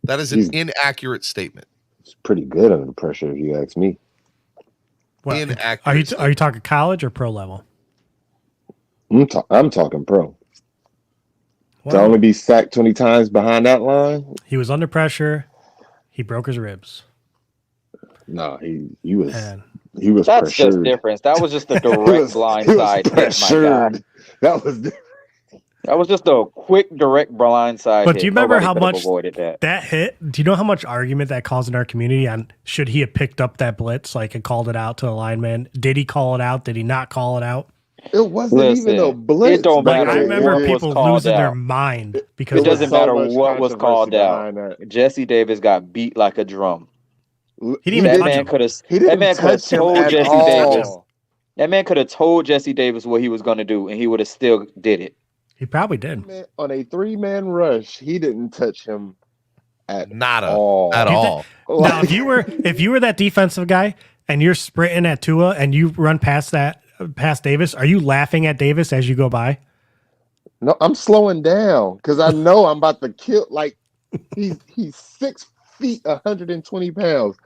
an inaccurate statement. It's pretty good under pressure, if you ask me. Well, inaccurate. Are you talking college or pro level? I'm talking pro. Well, To only be sacked 20 times behind that line? He was under pressure. He broke his ribs. No, he was And That's That's just pressured. difference. That was just a direct blindside hit, my guy. That was just a quick direct blindside hit. But do you remember Nobody how could have much avoided that hit? Do you know how much argument that caused in our community on should he have picked up that blitz, and called it out to the lineman? Did he call it out? Did he not call it out? It wasn't even a blitz. It don't matter. I remember what was people called losing their out. mind because It doesn't so matter much what was called controversy out. behind Jesse Davis got beat like a drum. He didn't even That touch man him. could have. He That didn't man could have touch him told at Jesse all. Davis. That man could have told Jesse Davis what he was going to do, and he would have still did it. He probably did. On a 3-man rush, he didn't touch him at Nada all. at all. Now, if you were that defensive guy and you're sprinting at Tua and you run past Davis, are you laughing at Davis as you go by? No, I'm slowing down because I know I'm about to kill. Like he's 6 feet, 120 pounds.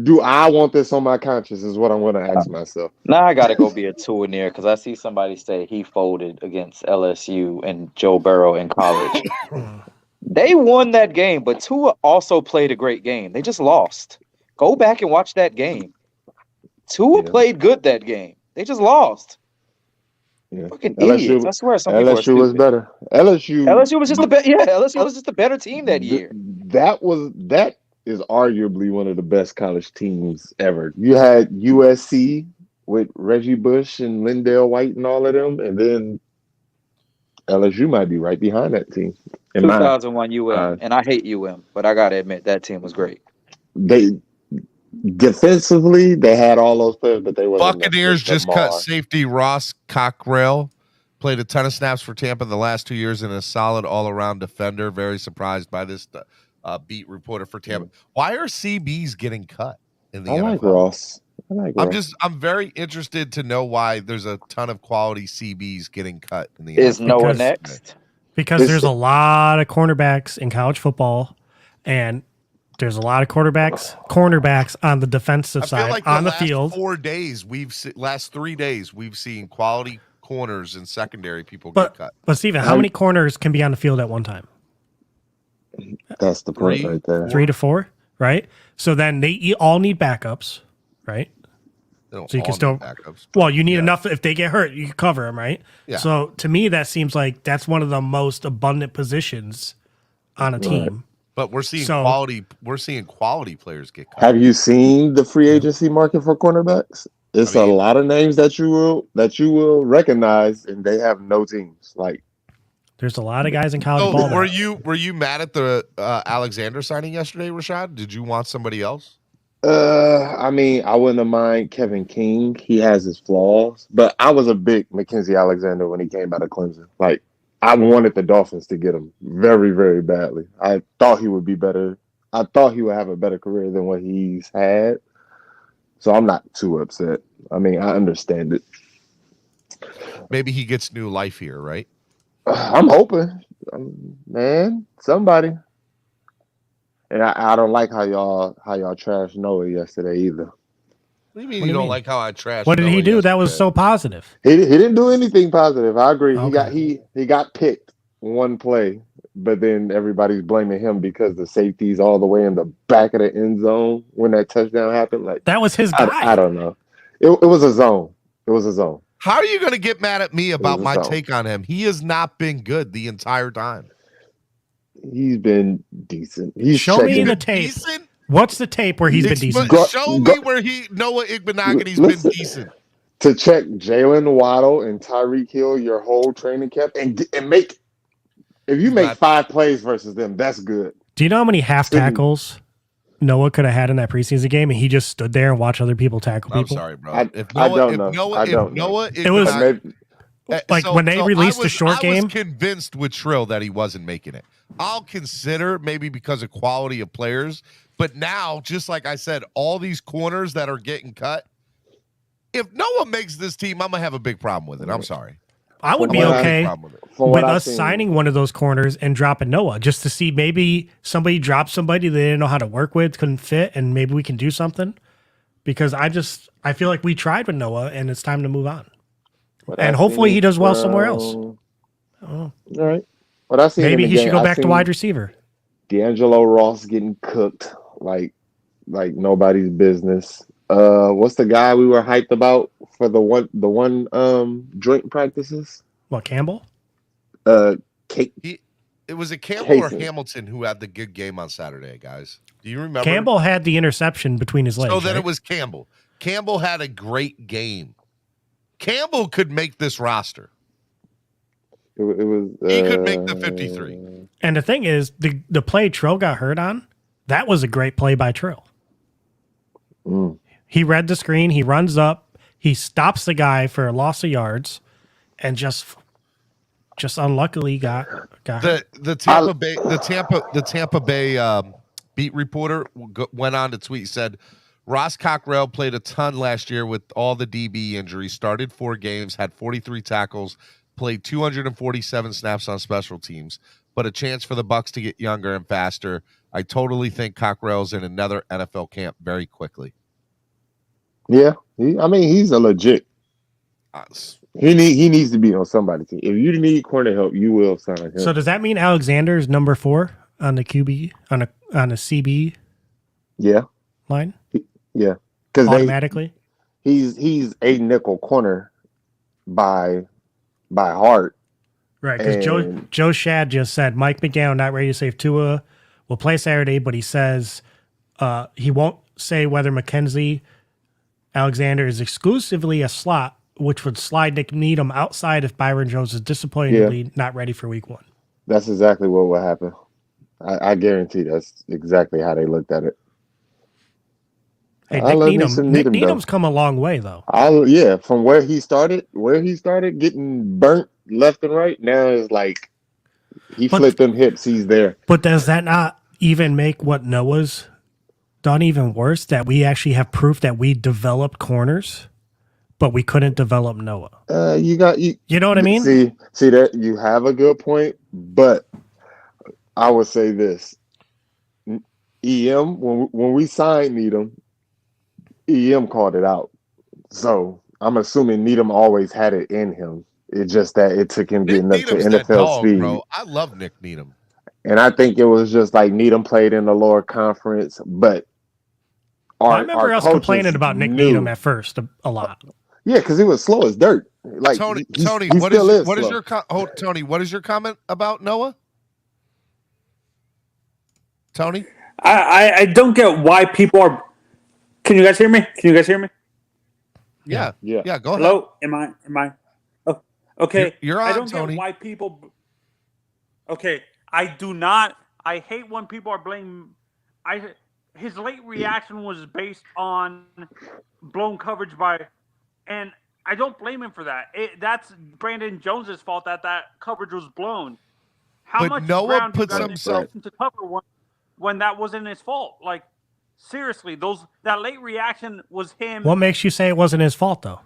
Do I want this on my conscience? Is what I'm going to ask myself. Now I got to go be a Tua near because I see somebody say he folded against LSU and Joe Burrow in college. They won that game, but Tua also played a great game. They just lost. Go back and watch that game. Tua played good that game. They just lost. Yeah. Fucking idiots. I swear some people are LSU was stupid. better. LSU was just the best. Yeah, LSU was just a better team that year. That is arguably one of the best college teams ever. You had USC with Reggie Bush and Lindale White and all of them, and then LSU might be right behind that team. 2001 UM, and I hate UM, but I gotta admit that team was great. They defensively they had all those players, but they were Buccaneers just cut safety Ross Cockrell. Played a ton of snaps for Tampa the last 2 years and a solid all-around defender. Very surprised by this beat reporter for Tampa. Why are CBs getting cut in the NFL? like Ross. I like Ross. I'm very interested to know why there's a ton of quality CBs getting cut in the Is NFL. Noah next? Because there's a lot of cornerbacks in college football, and there's a lot of cornerbacks on the defensive I feel side like on the last field. 4 days last 3 days we've seen quality corners and secondary people get cut. But Steven, how many corners can be on the field at one time? That's the point right there. 3 to 4, right? So then they all need backups, right? They don't So you can all still need backups. Well, you need enough. If they get hurt, you can cover them, right? Yeah. So to me, that seems like that's one of the most abundant positions on a team. But we're seeing So- quality. We're seeing quality players get cut. Have you seen the free agency market for cornerbacks? It's a lot of names that you will recognize, and they have no teams. Like There's a lot of guys in college So ball. were you mad at the Alexander signing yesterday, Rashad? Did you want somebody else? I mean, I wouldn't have mind Kevin King. He has his flaws, but I was a big Mackenzie Alexander when he came out of Clemson. Like, I wanted the Dolphins to get him very, very badly. I thought he would be better. I thought he would have a better career than what he's had. So I'm not too upset. I mean, I understand it. Maybe he gets new life here, right? I'm hoping, man, somebody. And I don't like how y'all trashed Noah yesterday either. What do you mean What you do you don't mean? like how I trashed What did he Noah do that was yesterday? so positive? He didn't do anything positive. I agree. Okay. He got picked one play, but then everybody's blaming him because the safety's all the way in the back of the end zone when that touchdown happened. Like That was his I guy. don't know. It was a zone. It was a zone. How are you going to get mad at me about was a my zone. take on him? He has not been good the entire time. He's been decent. He's Show me checking. the tape. Decent? What's the tape where he's been decent? Show me where Noah Igbenogany's been Listen, decent. to check Jalen Waddle and Tyreek Hill your whole training camp and make if you make not- 5 plays versus them, that's good. Do you know how many half tackles Noah could have had in that preseason game, and he just stood there and watched other people tackle people? I'm sorry, bro. I don't know. Noah It was Igbenogany, like when they released the short I game. was convinced with Trill that he wasn't making it. I'll consider maybe because of quality of players, but now, just like I said, all these corners that are getting cut, if Noah makes this team, I'm gonna have a big problem with it. I'm sorry. I would be okay with us signing one of those corners and dropping Noah just to see maybe somebody dropped somebody they didn't know how to work with, couldn't fit, and maybe we can do something. Because I feel like we tried with Noah and it's time to move on. And hopefully he does well somewhere else. Oh. All right. What I seen Maybe in the he game, should go I back to seen wide receiver. D'Angelo Ross getting cooked like nobody's business. What's the guy we were hyped about for the one joint practices? What, Campbell? It was it Campbell or Casey. Hamilton who had the good game on Saturday, guys? Do you remember? Campbell had the interception between his legs. So then right? it was Campbell. Campbell had a great game. Campbell could make this roster. It was. He could make the 53. And the thing is, the play Trill got hurt on, that was a great play by Trill. He read the screen, he runs up, he stops the guy for a loss of yards, and just unluckily got hurt. The Tampa Bay beat reporter went on to tweet, said Ross Cockrell played a ton last year with all the DB injuries, started 4 games, had 43 tackles, played 247 snaps on special teams, but a chance for the Bucs to get younger and faster. I totally think Cockrell's in another NFL camp very quickly. Yeah, he's a legit. He needs to be on somebody's team. If you need corner help, you will sign him. So does that mean Alexander's number 4 on the QB on a CB? Yeah. Line. Yeah, because automatically he's a nickel corner by heart. Right, because Joe Shad just said Mike McDaniel not ready to save Tua. Will play Saturday, but he says he won't say whether Mackenzie Alexander is exclusively a slot, which would slide Nick Needham outside if Byron Jones is disappointingly not ready for week 1. That's exactly what will happen. I guarantee that's exactly how they looked at it. Hey, Nick Needham's come a long way, though. From where he started getting burnt left and right, now it's like he flipped them hips, he's there. But does that not even make what Noah's done even worse? That we actually have proof that we developed corners, but we couldn't develop Noah. You know what I mean? See that you have a good point, but I would say this: EM when we signed Needham, EM called it out. So I'm assuming Needham always had it in him. It's just that it took him getting up to NFL speed. Bro. I love Nick Needham. And I think it was just like Needham played in the lower conference, but I remember us complaining about Nick Needham at first a lot. Yeah, because he was slow as dirt. Like Tony, what is your comment about Noah? Tony? I don't get why people are. Can you guys hear me? Yeah. Go ahead. Hello? Am I? Oh, okay. You're on, I don't Tony. get why people. Okay, I do not. I hate when people are blaming. His late reaction was based on blown coverage and I don't blame him for that. That's Brandon Jones's fault that coverage was blown. How much ground you got himself into cover when that wasn't his fault? Like, seriously, that late reaction was him. What makes you say it wasn't his fault, though?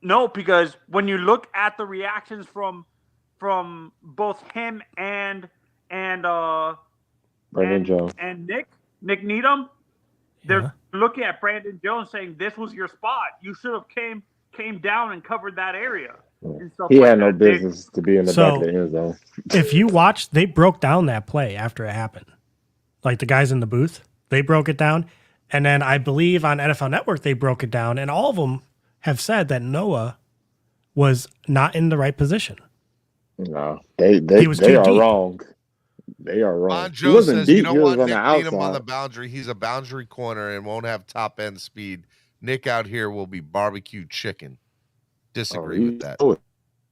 No, because when you look at the reactions from both him and Brandon Jones and Nick Needham, there's looking at Brandon Jones saying this was your spot. You should have came down and covered that area and stuff He like had no that. business to be in the back of the end zone. If you watch, they broke down that play after it happened. Like the guys in the booth, they broke it down. And then I believe on NFL Network, they broke it down. And all of them have said that Noah was not in the right position. No, they was are too deep. wrong. They are wrong. He Joe wasn't says, deep. you know He was what? on Nick the need him on the outside. boundary. He's a boundary corner and won't have top end speed. Nick out here will be barbecue chicken. Disagree with that.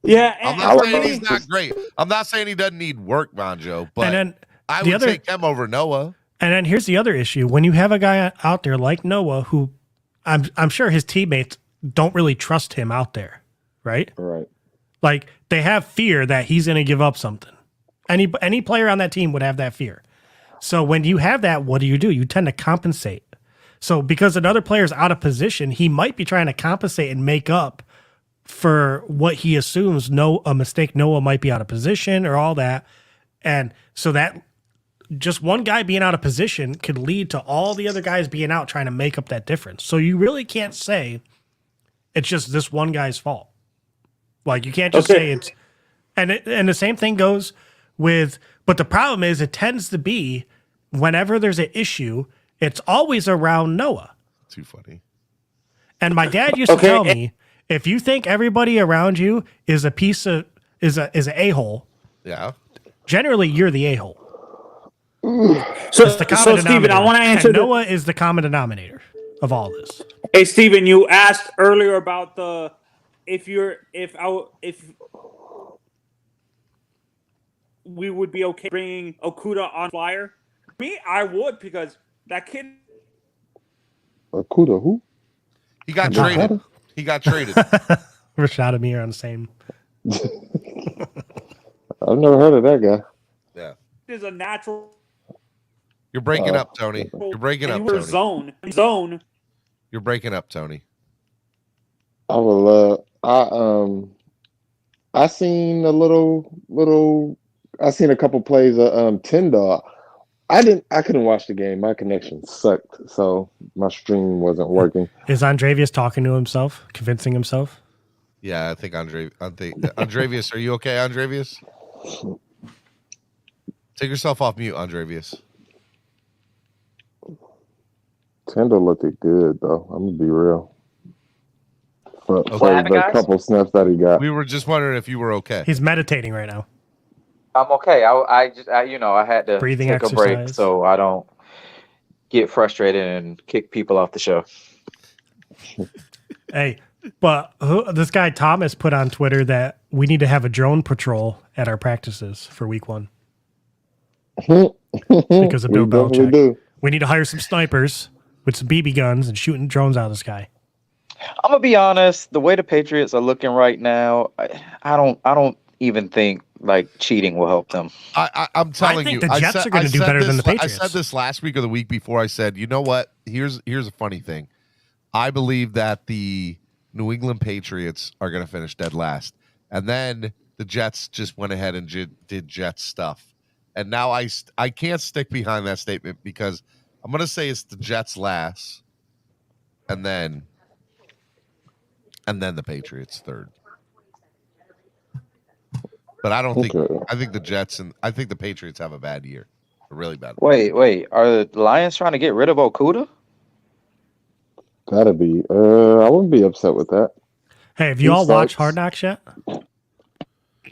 Yeah, I'm and not for saying me- he's not great. I'm not saying he doesn't need work, Bonjo, but And then I the would other- take him over Noah. And then here's the other issue. When you have a guy out there like Noah, who I'm sure his teammates don't really trust him out there, right? Right. Like they have fear that he's going to give up something. Any player on that team would have that fear. So when you have that, what do? You tend to compensate. So because another player's out of position, he might be trying to compensate and make up for what he assumes a mistake Noah might be out of position or all that. And so that just one guy being out of position could lead to all the other guys being out trying to make up that difference. So you really can't say it's just this one guy's fault. Like you can't just say it's and the same thing goes with, but the problem is it tends to be whenever there's an issue, it's always around Noah. Too funny. And my dad used to tell me, if you think everybody around you is a piece of is an a-hole, yeah, generally you're the a-hole. So, It's the common so Steven, I denominator. want to answer And Noah is the common denominator of all this. Hey, Steven, you asked earlier about the if we would be okay bringing Okuda on flyer. Me, I would, because that kid. Okuda, who? He got Rashada? traded. He got traded. Rashad and me are on the same. I've never heard of that guy. Yeah. Is a natural. You're breaking up, Tony. You're breaking up, You were Tony. zone. You're breaking up, Tony. I would love. I seen a little. I seen a couple plays of Tyndall. I couldn't watch the game. My connection sucked, so my stream wasn't working. Is Andrevius talking to himself, convincing himself? Yeah, I think Andrevius, are you okay, Andrevius? Take yourself off mute, Andrevius. Tyndall looked good though. I'm gonna be real. For happened, the guys? couple snaps that he got. We were just wondering if you were okay. He's meditating right now. I'm okay. I had to Breathing take a break exercise. so I don't get frustrated and kick people off the show. Hey, but this guy Thomas put on Twitter that we need to have a drone patrol at our practices for week 1 because of Bill We definitely Belichick. do. We need to hire some snipers with some BB guns and shooting drones out of the sky. I'm gonna be honest. The way the Patriots are looking right now, I don't even think like cheating will help them. I'm telling think you, the Jets are gonna do said better than this the I Patriots. said this last week or the week before. I said, you know what? Here's a funny thing. I believe that the New England Patriots are going to finish dead last, and then the Jets just went ahead and did Jets stuff. And now I can't stick behind that statement because I'm going to say it's the Jets last, and then the Patriots third. But I don't think I think the Jets and I think the Patriots have a bad year, a really bad. Wait. Are the Lions trying to get rid of Okuda? Gotta be. I wouldn't be upset with that. Hey, have you all watched Hard Knocks yet? I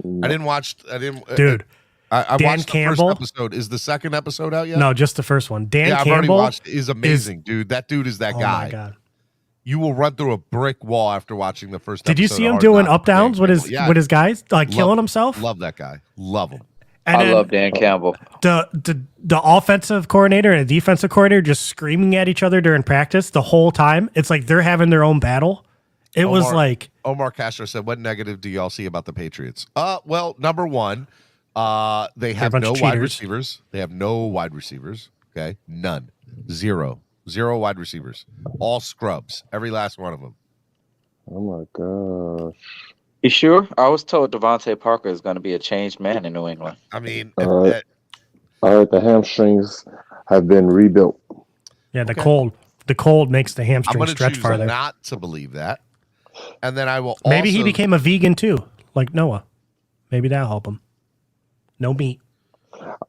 didn't watch. I didn't. Dude, I Dan watched the Campbell? first episode. Is the second episode out yet? No, just the first one. Dan yeah, I've Campbell already watched. Is amazing, dude. That dude is that Oh guy. my God. You will run through a brick wall after watching the first. Did you episode see of him Hard doing Knocks. up downs with his Yeah. with his guys, like Love- killing himself? Love that guy. Love him. And I then love Dan Campbell. The offensive coordinator and the defensive coordinator just screaming at each other during practice the whole time. It's like they're having their own battle. It was like Omar Castro said, "What negative do y'all see about the Patriots?" Well, number one, they have bunch no of wide cheaters. receivers. They have no wide receivers. Okay, none, zero wide receivers. All scrubs, every last one of them. Oh my gosh. You sure? I was told Devontae Parker is going to be a changed man in New England. I mean, All right. The hamstrings have been rebuilt. yeah, the cold The cold makes the I'm hamstring going to stretch choose farther. not to believe that. And then I will Maybe he also- became a vegan too, like Noah. Maybe that'll help him. No meat.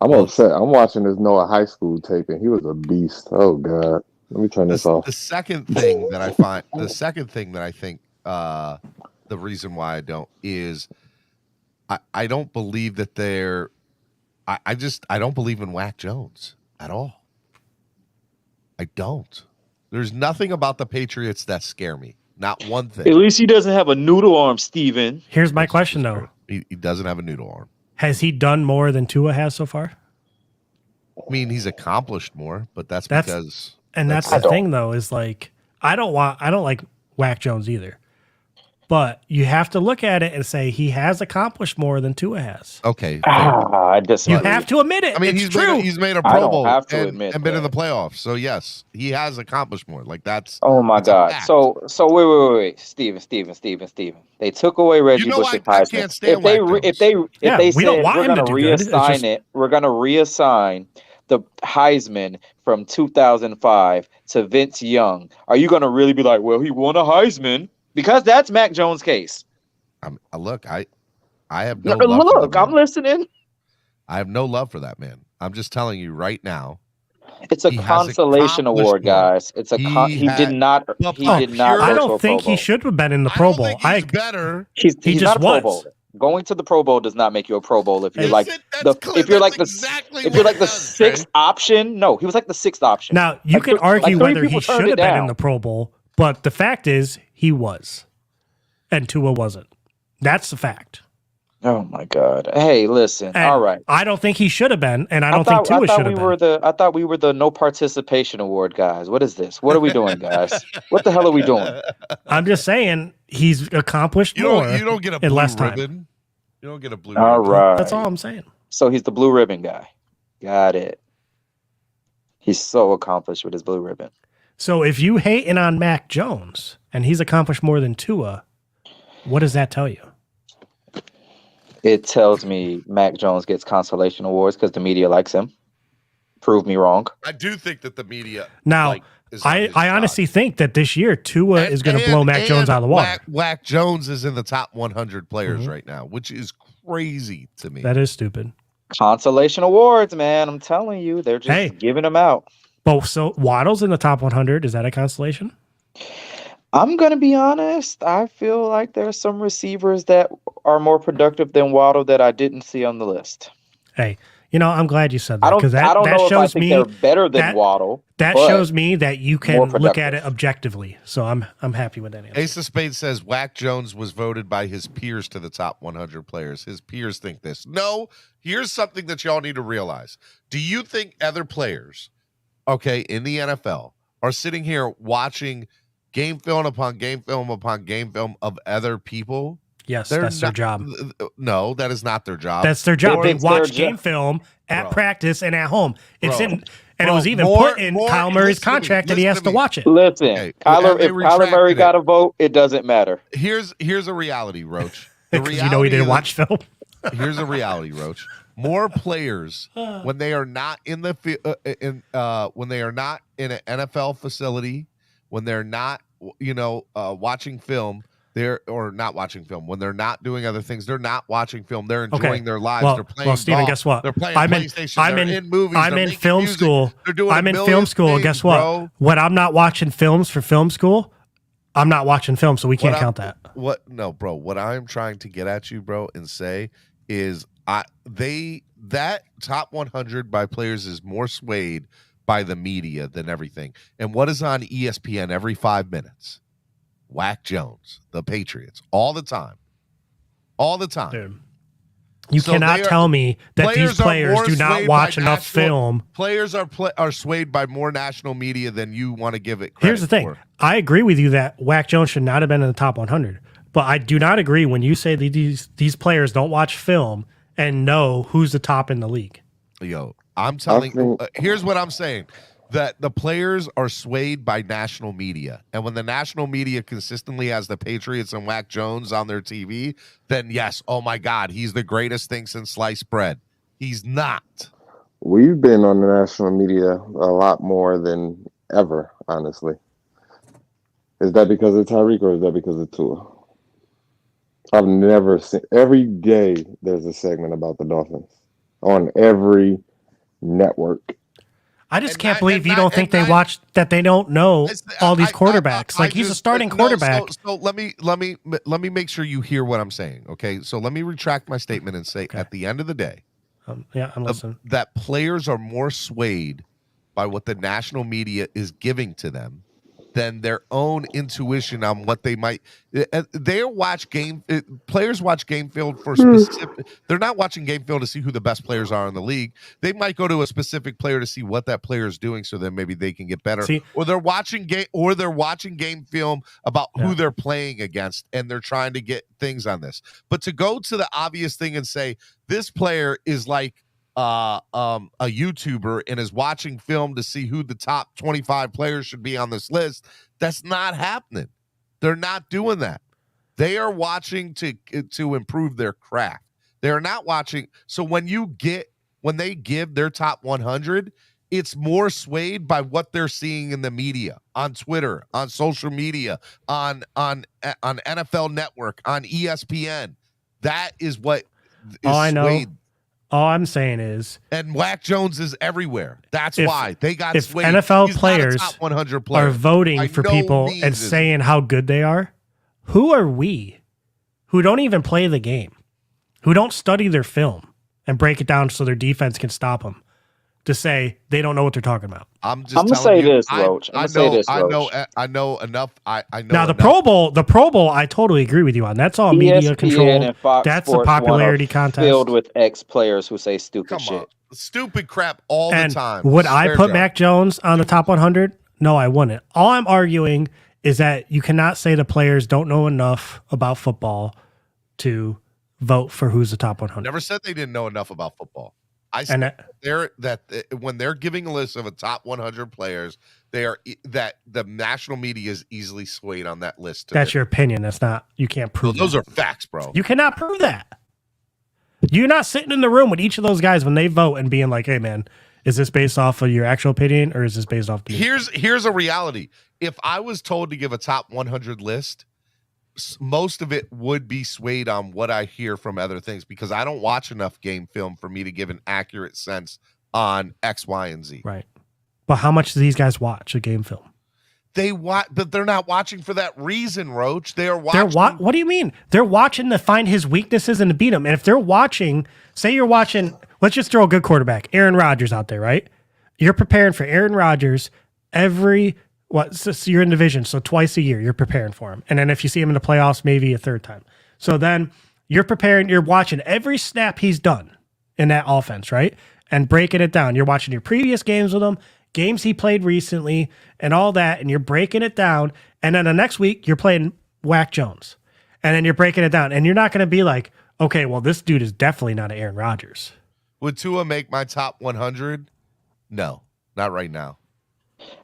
I'm upset. I'm watching this Noah high school tape, and he was a beast. Oh God, let me turn this off. The second thing that I find, the second thing that I think, the reason why I don't is, I don't believe that they're, I don't believe in Whack Jones at all. I don't. There's nothing about the Patriots that scare me. Not one thing. At least he doesn't have a noodle arm, Steven. Here's my question though: He doesn't have a noodle arm. Has he done more than Tua has so far? I mean, he's accomplished more, but that's because. And that's the thing, though, is like I don't like Whack Jones either. But you have to look at it and say he has accomplished more than Tua has. Okay. I disagree. You have to admit it. I mean, it's he's true. made a I Pro don't Bowl have to and admit been in that. the playoffs. So yes, he has accomplished more. Like that's. Oh my that's a God! fact. So wait, Steven. They took away Reggie Bush's Heisman. can't stand If they Whack if Jones. they Yeah, if they we don't said want we're him to gonna do good. It's reassign just- it, we're gonna reassign the Heisman from 2005 to Vince Young. Are you gonna really be like, well, he won a Heisman? Because that's Mac Jones' case. Look, I have no love for Look, the I'm man. listening. I have no love for that man. I'm just telling you right now. It's a he has consolation award, accomplished more. guys. It's a he did not go I to don't a think Pro he Bowl. should have been in the Pro Bowl. He's better. He's He not just a Pro was. Bowler. Going to the Pro Bowl does not make you a Pro Bowl if you're Yes, like if you're like the exactly if you're like the sixth option. No, he was like the sixth option. Now you Like, can argue like, three whether he people turned should it have been in down. the Pro Bowl, but the fact is he was, and Tua wasn't. That's the fact. Oh my God! Hey, listen. And All right. I don't think he should have been, and I I don't think Tua should have been. I thought we were the no participation award guys. What is this? What are we doing, guys? What the hell are we doing? I'm just saying he's accomplished You more. don't get a in blue less time. ribbon. You don't get a blue All ribbon. right. That's all I'm saying. So he's the blue ribbon guy. Got it. He's so accomplished with his blue ribbon. So if you hating on Mac Jones and he's accomplished more than Tua, what does that tell you? It tells me Mac Jones gets consolation awards because the media likes him. Prove me wrong. I do think that the media. Now, I honestly think that this year Tua is going to blow Mac Jones out of the water. Whack Jones is in the top 100 players right now, which is crazy to me. That is stupid. Consolation awards, man. I'm telling you, they're just giving them out. Oh, so Waddle's in the top 100. Is that a consolation? I'm going to be honest. I feel like there's some receivers that are more productive than Waddle that I didn't see on the list. Hey, I'm glad you said that I don't because know that if I shows think me they're better than that- Waddle. That but shows me that you more can look productive. at it objectively. So I'm happy with that answer. Ace of Spades says Whack Jones was voted by his peers to the top 100 players. His peers think this. No, here's something that y'all need to realize. Do you think other players, in the NFL, are sitting here watching game film upon game film upon game film of other people? Yes, They're that's their not- job. No, that is not their job. That's their job. They Or- watch game film at practice and at home. It's Bro. in, and it was Bro, even more- put in more- Kyle Murray's listen to me, contract that he listen has to to me. watch it. Listen, Okay, Kyler, and they if Kyler Murray retracted got it. a vote, it doesn't matter. Here's a reality, Roach. The Because you know he didn't is- watch film. Here's a reality, Roach. More players when they are not in the when they are not in an NFL facility, when they're not watching film, not watching film. When they're not doing other things, they're not watching film. They're enjoying their lives. Well, they're playing. well, Steven, golf. guess what? They're playing I'm in- PlayStation. I'm they're in- in movies. I'm they're in making film music, school. They're doing. I'm a in million film school. things, Guess what? bro. When I'm not watching films for film school, I'm not watching film, so we can't count that. No, bro. What I'm trying to get at you, bro, and say is that top 100 by players is more swayed by the media than everything. And what is on ESPN every 5 minutes? Whack Jones, the Patriots, all the time. All the time. Dude. You So cannot they are- tell me that these are players more do not swayed watch by enough national- film. Players are swayed by more national media than you want to give it credit Here's the thing. for. I agree with you that Whack Jones should not have been in the top 100. But I do not agree when you say that these players don't watch film and know who's the top in the league. Yo, I'm telling here's what I'm saying. That the players are swayed by national media. And when the national media consistently has the Patriots and Whack Jones on their TV, then yes, oh my God, he's the greatest thing since sliced bread. He's not. We've been on the national media a lot more than ever, honestly. Is that because of Tyreek or is that because of Tua? I've never seen. Every day there's a segment about the Dolphins on every network. I just can't believe you don't think they watch that. They don't know all these quarterbacks. Like he's a starting quarterback. So let me make sure you hear what I'm saying. Okay, so let me retract my statement and say at the end of the day, yeah, I'm listening. That players are more swayed by what the national media is giving to them than their own intuition on what they might. They watch players watch Game Field for specific. They're not watching Game Field to see who the best players are in the league. They might go to a specific player to see what that player is doing, so then maybe they can get better. Or they're watching game film about who they're playing against, and they're trying to get things on this. But to go to the obvious thing and say this player is like a YouTuber and is watching film to see who the top 25 players should be on this list, that's not happening. They're not doing that. They are watching to improve their craft. They're not watching. So when they give their top 100, it's more swayed by what they're seeing in the media, on Twitter, on social media, on NFL Network, on ESPN. That is what is swayed. All I'm saying is, and Whack Jones is everywhere. That's why they got if swayed. NFL He's players not a top 100 player. are voting By for no people means and is saying how good they are. Who are we, who don't even play the game, who don't study their film and break it down so their defense can stop them, to say they don't know what they're talking about? I'm gonna say this, Roach. I know enough. I know. Now the Pro Bowl, I totally agree with you on. That's all media control. And Fox That's Sports a popularity are contest filled with ex-players who say stupid shit. Stupid crap all and the time. Would I Swear put jar. Mac Jones on the top 100? No, I wouldn't. All I'm arguing is that you cannot say the players don't know enough about football to vote for who's the top 100. Never said they didn't know enough about football. I said when they're giving a list of a top 100 players, that the national media is easily swayed on that list. That's your opinion. That's not. You can't prove. Those that. are facts, bro. You cannot prove that. You're not sitting in the room with each of those guys when they vote and being like, "Hey, man, is this based off of your actual opinion or is this based off?" Here's a reality. If I was told to give a top 100 list, most of it would be swayed on what I hear from other things, because I don't watch enough game film for me to give an accurate sense on X, Y, and Z. Right. But how much do these guys watch a game film? They watch, but they're not watching for that reason, Roach. They are watching. What do you mean? They're watching to find his weaknesses and to beat him. And if they're watching, say you're watching, let's just throw a good quarterback, Aaron Rodgers out there, right? You're preparing for Aaron Rodgers so you're in division, so twice a year you're preparing for him. And then if you see him in the playoffs, maybe a third time. So then you're watching every snap he's done in that offense, right? And breaking it down. You're watching your previous games with him, games he played recently, and all that, and you're breaking it down. And then the next week you're playing Whack Jones. And then you're breaking it down. And you're not going to be like, okay, well, this dude is definitely not an Aaron Rodgers. Would Tua make my top 100? No, not right now.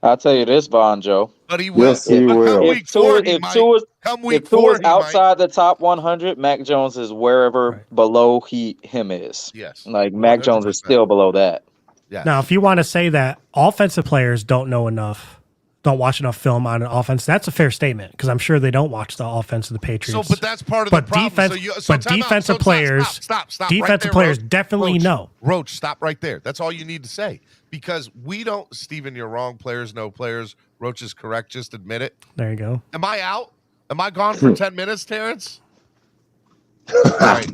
I'll tell you this, Von Joe. But he will. Yes, he will. If Tua's outside the top 100, Mac Jones is wherever below him is. Yes. Like Mac Jones is still below that. Yeah. Now, if you want to say that offensive players don't watch enough film on an offense, that's a fair statement, because I'm sure they don't watch the offense of the Patriots. But that's part of the problem. Defensive players, stop defensive right there, players Roach. definitely know. Roach, stop right there. That's all you need to say, because we don't. Steven, you're wrong. Players know players. Roach is correct. Just admit it. There you go. Am I out? Am I gone for 10 minutes, Terrence? All right.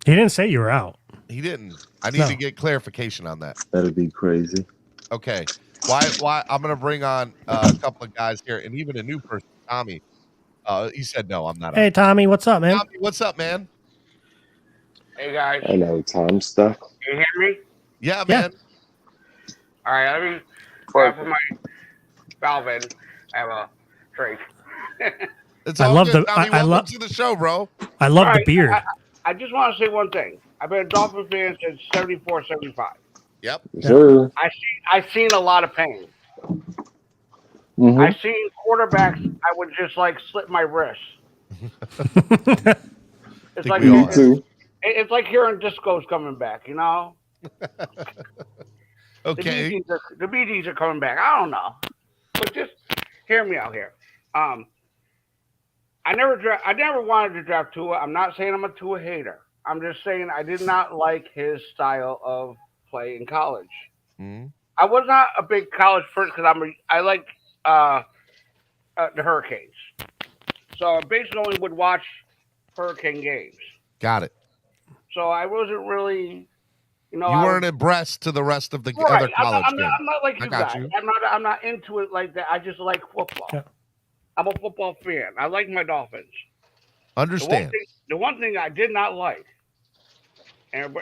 He didn't say you were out. He didn't. I need to get clarification on that. That'd be crazy. Okay. Why? I'm going to bring on a couple of guys here, and even a new person, Tommy. He said, no, I'm not. Hey, Tommy, what's up, man? Tommy, what's up, man? Hey, guys. I know Tom stuff. Can you hear me? Yeah, man. All right, let me for my Valvin. I have a drink. It's I all love good, the- Tommy. I Welcome love- to the show, bro. I love All the right, beard. I just want to say one thing. I've been a Dolphin fan since 74, 75. Yep. Sure. I've seen a lot of pain. Mhm. I've seen quarterbacks I would just like slip my wrist. It's like Me too. it's like hearing discos coming back, you know? Okay. The BGs are coming back. I don't know, but just hear me out here. I never wanted to draft Tua. I'm not saying I'm a Tua hater. I'm just saying I did not like his style of play in college. Mhm. I was not a big college person because I like the Hurricanes. So I basically only would watch Hurricane games. Got it. So I wasn't really, You I weren't would, abreast to the rest of the right. other college games. I'm not like I you got guys. you. I'm not into it like that. I just like football. Yeah. I'm a football fan. I like my Dolphins. Understand. The one thing I did not like, and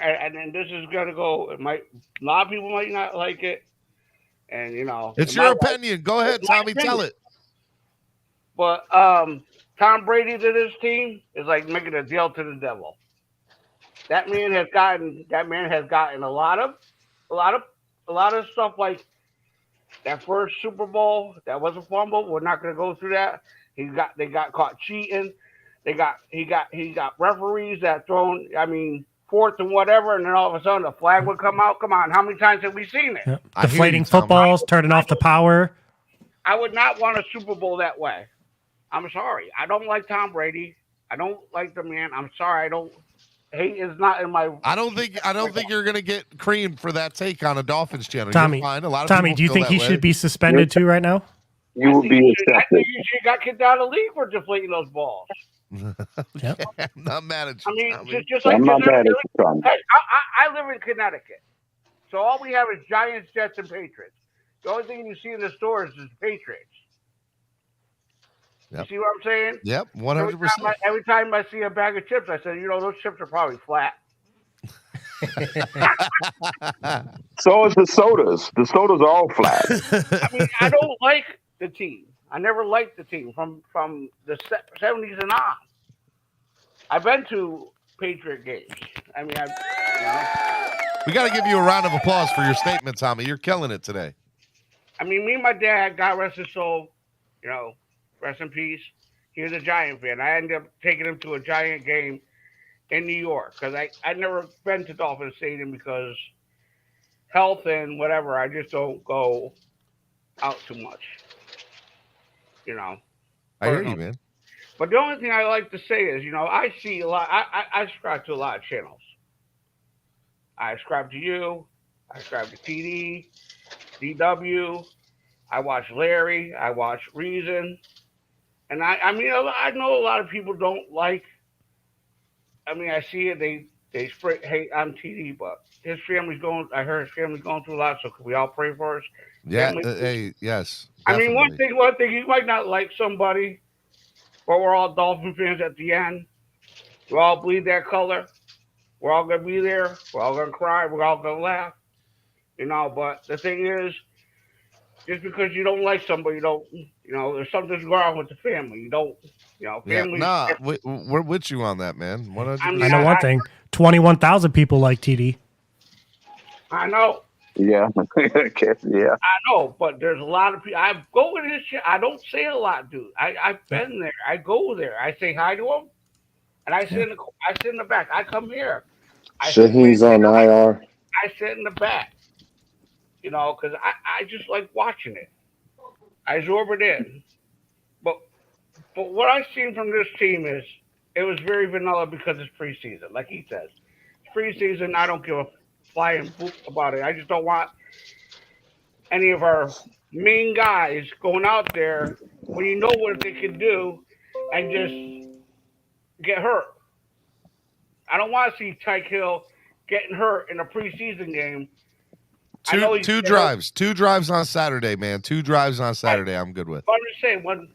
this is gonna go. A lot of people might not like it, and It's it your might like- opinion. Go ahead, it's my Tommy. Tell opinion. it. But Tom Brady to this team is like making a deal to the devil. That man has gotten a lot of stuff like that first Super Bowl that was a fumble. We're not going to go through that. They got caught cheating. He got referees that thrown. I mean, fourth and whatever, and then all of a sudden the flag would come out. Come on, how many times have we seen it? Yep. Deflating footballs, turning off the power. I would not want a Super Bowl that way. I'm sorry. I don't like Tom Brady. I don't like the man. I'm sorry. Hate is not in my. I don't think you're gonna get creamed for that take on a Dolphins channel. Tommy, You're fine. A lot of Tommy, people do you feel think that he way. should be suspended too right now? You will be accepted. I think you should got kicked out of the league for deflating those balls. I'm not mad at you. I mean, Tommy. just like I'm not mad at you, Tom. Hey, I live in Connecticut, so all we have is Giants, Jets, and Patriots. The only thing you see in the stores is Patriots. Yep. You see what I'm saying? Yep, 100%. Every time I see a bag of chips, I say, those chips are probably flat. So is the sodas. The sodas are all flat. I mean, I don't like the team. I never liked the team from the 70s and on. I've been to Patriot games. I mean, We got to give you a round of applause for your statement, Tommy. You're killing it today. I mean, me and my dad, God rest his soul, rest in peace. He was a Giant fan. I ended up taking him to a Giant game in New York because I'd never been to Dolphin Stadium because health and whatever. I just don't go out too much. I hear you, man. But the only thing I like to say is, I see a lot. I subscribe to a lot of channels. I subscribe to you. I subscribe to TD, DW. I watch Larry. I watch Reason. And I mean, I know a lot of people don't like. I mean, I see it. They spread hate on TD, but his family's going. I heard his family's going through a lot. So can we all pray for us? Yeah. Hey, yes. I mean, definitely. one thing, you might not like somebody, but we're all Dolphin fans at the end. We all bleed that color. We're all gonna be there. We're all gonna cry. We're all gonna laugh. But the thing is, just because you don't like somebody, there's something wrong with the family. You don't, family. Yeah, we're with you on that, man. 100%. I know one thing: 21,000 people like TD. I know. Yeah. Yeah. I know, but there's a lot of people. I go in his shit. I don't say a lot, dude. I've been there. I go there. I say hi to him, and I sit in the back. I come here. Shaheen's on IR. I sit in the back, because I just like watching it. I absorb it in. But what I've seen from this team is it was very vanilla because it's preseason. Like he says, it's preseason. I don't give a flying poop about it. I just don't want any of our main guys going out there when you know what they can do and just get hurt. I don't want to see Tyke Hill getting hurt in a preseason game. Two drives on Saturday, man. 2 drives on Saturday. I'm good with. But I'm just saying, when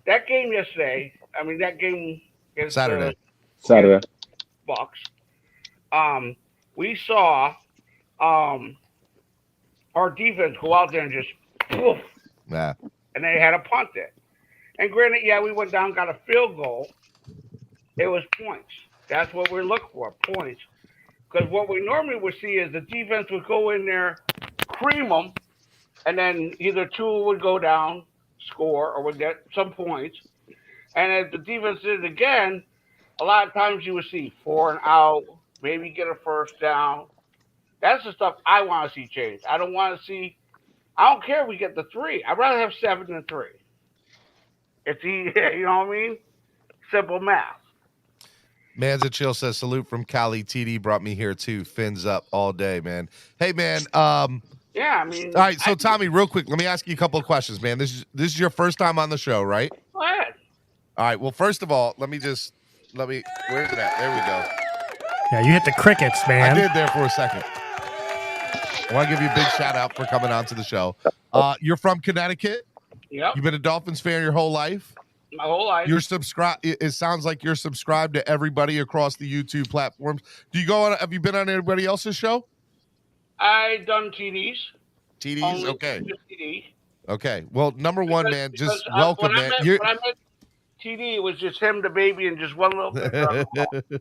that game yesterday, that game against Saturday. Bucks, we saw our defense go out there and just poof, Yeah. and they had to punt it. And granted, we went down, got a field goal. It was points. That's what we're looking for, points. Because what we normally would see is the defense would go in there, cream them, and then either two would go down, score, or would get some points. And if the defense did it again, a lot of times you would see 4 and out, maybe get a first down. That's the stuff I want to see change. I don't want to see. I don't care if we get the 3. I'd rather have 7 than 3. It's you know what I mean? Simple math. Manza Chill says salute from Cali. TD brought me here too. Fins up all day, man. Hey, man. Yeah, I mean. All right, so Tommy, real quick, let me ask you a couple of questions, man. This is your first time on the show, right? Go ahead. All right. Well, first of all, where's it at? There we go. Yeah, you hit the crickets, man. I did there for a second. I want to give you a big shout out for coming on to the show. You're from Connecticut. Yep. You've been a Dolphins fan your whole life. My whole life. You're subscribed. It sounds like you're subscribed to everybody across the YouTube platforms. Do you go on? Have you been on anybody else's show? I done TDs. TDs, Only okay. just TD. Okay. Well, number one, man, just welcome, man. When I met TD, it was just him, the baby, and just one little bit.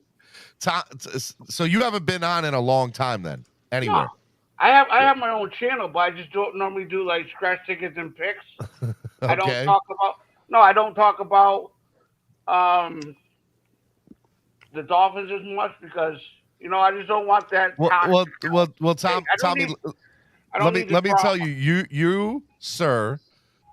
So you haven't been on in a long time, then, anywhere. No. I have my own channel, but I just don't normally do like scratch tickets and picks. Okay. I don't talk about the Dolphins as much because I just don't want that. Well, Tommy, let me tell you, you, sir,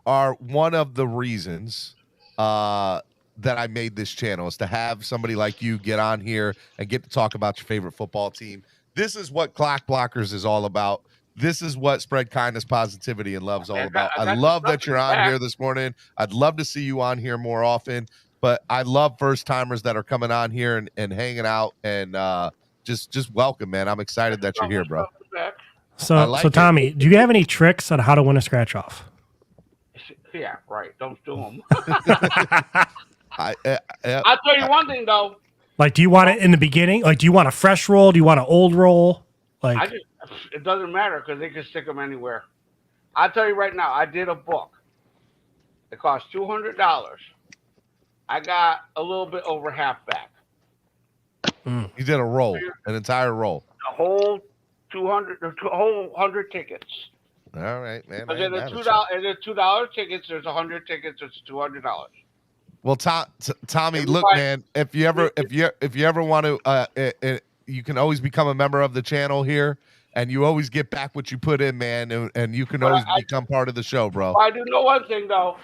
are one of the reasons that I made this channel is to have somebody like you get on here and get to talk about your favorite football team. This is what Clock Blockers is all about. This is what Spread Kindness, Positivity, and Love is all about. I love that you're on here this morning. I'd love to see you on here more often, but I love first timers that are coming on here and hanging out and just welcome, man. I'm excited that you're here, bro. So Tommy, do you have any tricks on how to win a scratch off? Yeah, right. Don't do them. I'll tell you one thing though. Like, do you want it in the beginning? Like, do you want a fresh roll? Do you want an old roll? Like, it doesn't matter because they can stick them anywhere. I'll tell you right now, I did a book. It cost $200. I got a little bit over half back. You did a roll, an entire roll. A whole 100 tickets. All right, man. But then there's $2 tickets. There's 100 tickets. It's $200. Well, Tommy, look, man. If you ever want to, you can always become a member of the channel here, and you always get back what you put in, man, and you can always become part of the show, bro. I do know one thing though.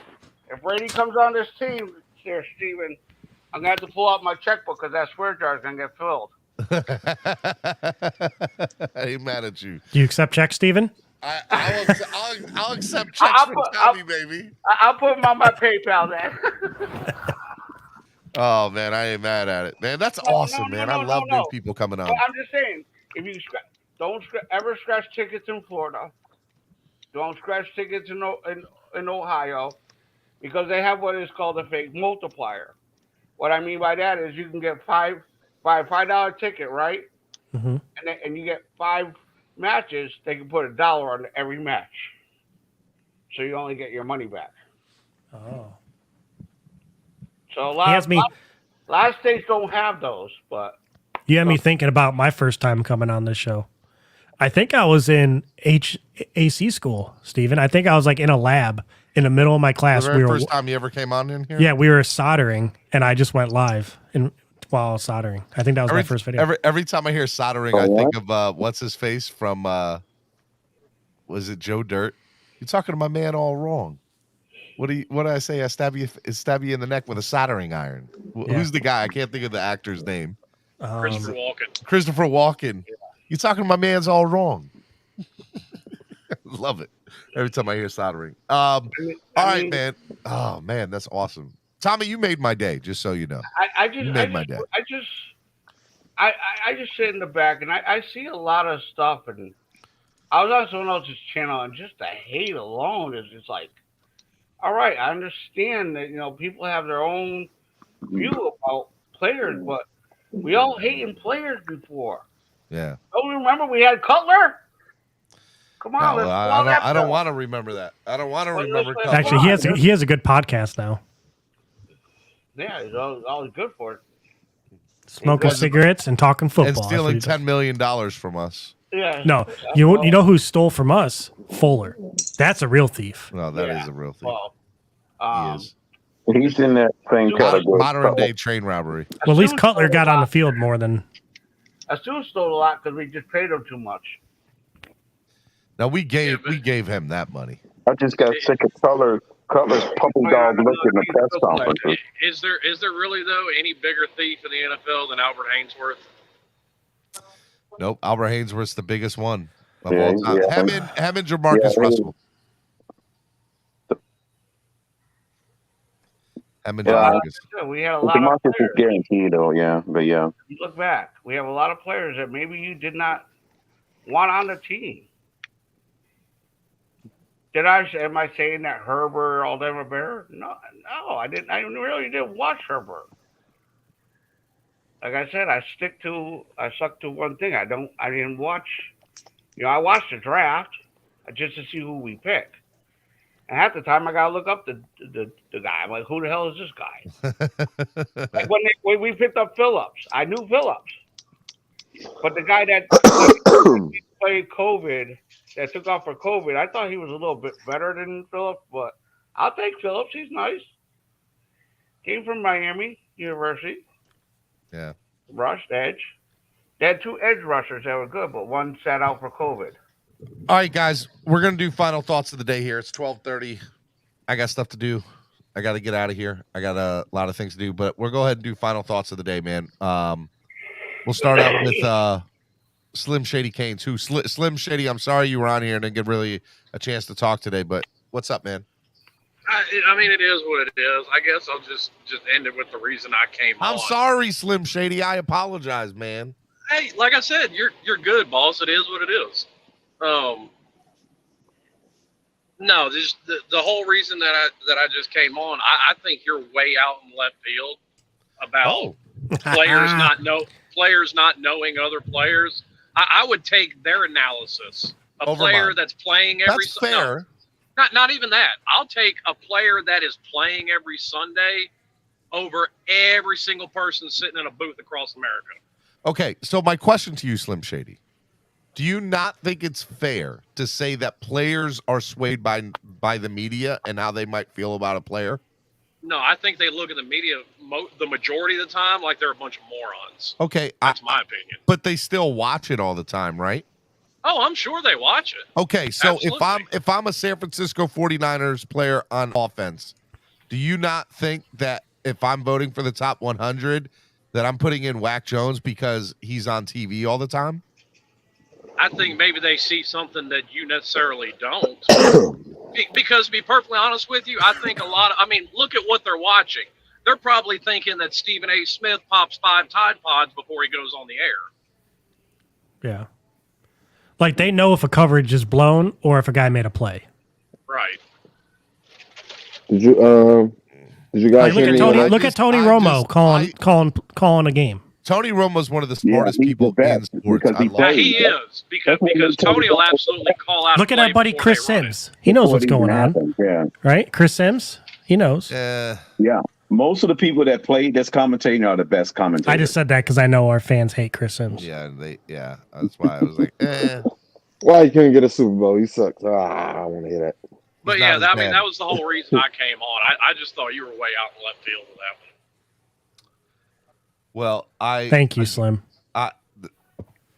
If Brady comes on this team, here, Steven, I'm gonna have to pull out my checkbook because that swear jar is gonna get filled. I ain't mad at you. Do you accept checks, Steven? I'll accept checks from Tommy, baby. I'll put them on my PayPal then. Oh man, I ain't mad at it, man. That's awesome, man. I love new people coming on. Well, I'm just saying, if you don't ever scratch tickets in Florida, don't scratch tickets in Ohio, because they have what is called a fake multiplier. What I mean by that is you can get $5 ticket, right? Mm-hmm. And you get 5 matches. They can put $1 on every match, so you only get your money back. Oh. So a lot of states don't have those, but you had me thinking about my first time coming on this show. I think I was in HAC school, Steven. I think I was like in a lab in the middle of my class. The very first time you ever came on in here? Yeah, we were soldering, and I just went live while I was soldering. I think that was my first video. Every time I hear soldering, I think of what's his face from was it Joe Dirt? You're talking to my man all wrong. What did I say? I stab you in the neck with a soldering iron. Yeah. Who's the guy? I can't think of the actor's name. Christopher Walken. Christopher Walken. Yeah. You're talking to my man's all wrong. Love it. Every time I hear soldering. All right, man. Oh man, that's awesome. Tommy, you made my day, just so you know. You made my day. I just sit in the back and I see a lot of stuff, and I was on someone else's channel, and just the hate alone is just like, all right, I understand that people have their own view about players, but we all hating players before. Yeah. Don't you remember we had Cutler? Come on, no, I don't want to remember that. I don't want to remember Cutler. Actually, he has a good podcast now. Yeah, he's always good for it. Smoking cigarettes and talking football. And stealing $10 million from us. Yeah. No, you know who stole from us? Fuller. That's a real thief. No, that is a real thief. Well, he is. He's in that same category. Modern day train robbery. Well, at least Cutler got on the field more than. Astu stole a lot because we just paid him too much. Now we gave him that money. I just got sick of Cutler's puppy dog look in the press conferences. Is there really though any bigger thief in the NFL than Albert Hainsworth? Nope, Albert Hainsworth's the biggest one of Yeah, all time. yeah. Him and Jamarcus Russell. Him and Jamarcus. We had a lot of DeMarcus is players. guaranteed, though. Yeah, but yeah. You look back, we have a lot of players that maybe you did not want on the team. Am I saying that Herbert all them are better? No, I didn't. I really didn't watch Herbert. Like I said, I stuck to one thing. I didn't watch. I watched the draft just to see who we picked. And half the time, I gotta look up the guy. I'm like, who the hell is this guy? Like when we picked up Phillips, I knew Phillips, but the guy that played COVID, that took off for COVID, I thought he was a little bit better than Phillips. But I'll take Phillips. He's nice. Came from Miami University. Yeah. Rushed edge. They had 2 edge rushers that were good, but one sat out for COVID. All right, guys, we're gonna do final thoughts of the day here. It's 12:30. I got stuff to do. I got to get out of here. I got a lot of things to do, but we'll go ahead and do final thoughts of the day, man. We'll start out with Slim Shady Canes. Slim Shady, I'm sorry you were on here and didn't get really a chance to talk today, but what's up, man? I mean, it is what it is. I guess I'll just end it with the reason I came on. I'm sorry, Slim Shady. I apologize, man. Hey, like I said, you're good, boss. It is what it is. No, this the whole reason that I just came on. I think you're way out in left field about players not knowing other players. I would take their analysis. A Over player mine. that's playing every That's fair. Not even that. I'll take a player that is playing every Sunday over every single person sitting in a booth across America. Okay, so my question to you, Slim Shady. Do you not think it's fair to say that players are swayed by the media and how they might feel about a player? No, I think they look at the media the majority of the time like they're a bunch of morons. Okay, That's my opinion. but they still watch it all the time, right? Oh, I'm sure they watch it. Okay, so Absolutely. if I'm a San Francisco 49ers player on offense, do you not think that if I'm voting for the top 100 that I'm putting in Wack Jones because he's on TV all the time? I think maybe they see something that you necessarily don't. Because to be perfectly honest with you, I think look at what they're watching. They're probably thinking that Stephen A. Smith pops 5 Tide Pods before he goes on the air. Yeah. Like they know if a coverage is blown or if a guy made a play. Right. Did you guys Like, look at Tony Romo calling a game. Tony Romo's one of the smartest people in sports. He is because Tony will absolutely call out. Look at our buddy Chris Sims. He knows what's going on. Yeah. Right? Chris Sims, he knows. Yeah. Most of the people that play that's commentating are the best commentators. I just said that because I know our fans hate Chris Sims. Yeah, that's why I was like, Why you couldn't get a Super Bowl? He sucks. I don't want to hear that. But yeah, that was the whole reason I came on. I just thought you were way out in left field with that one. Well, Thank you, Slim.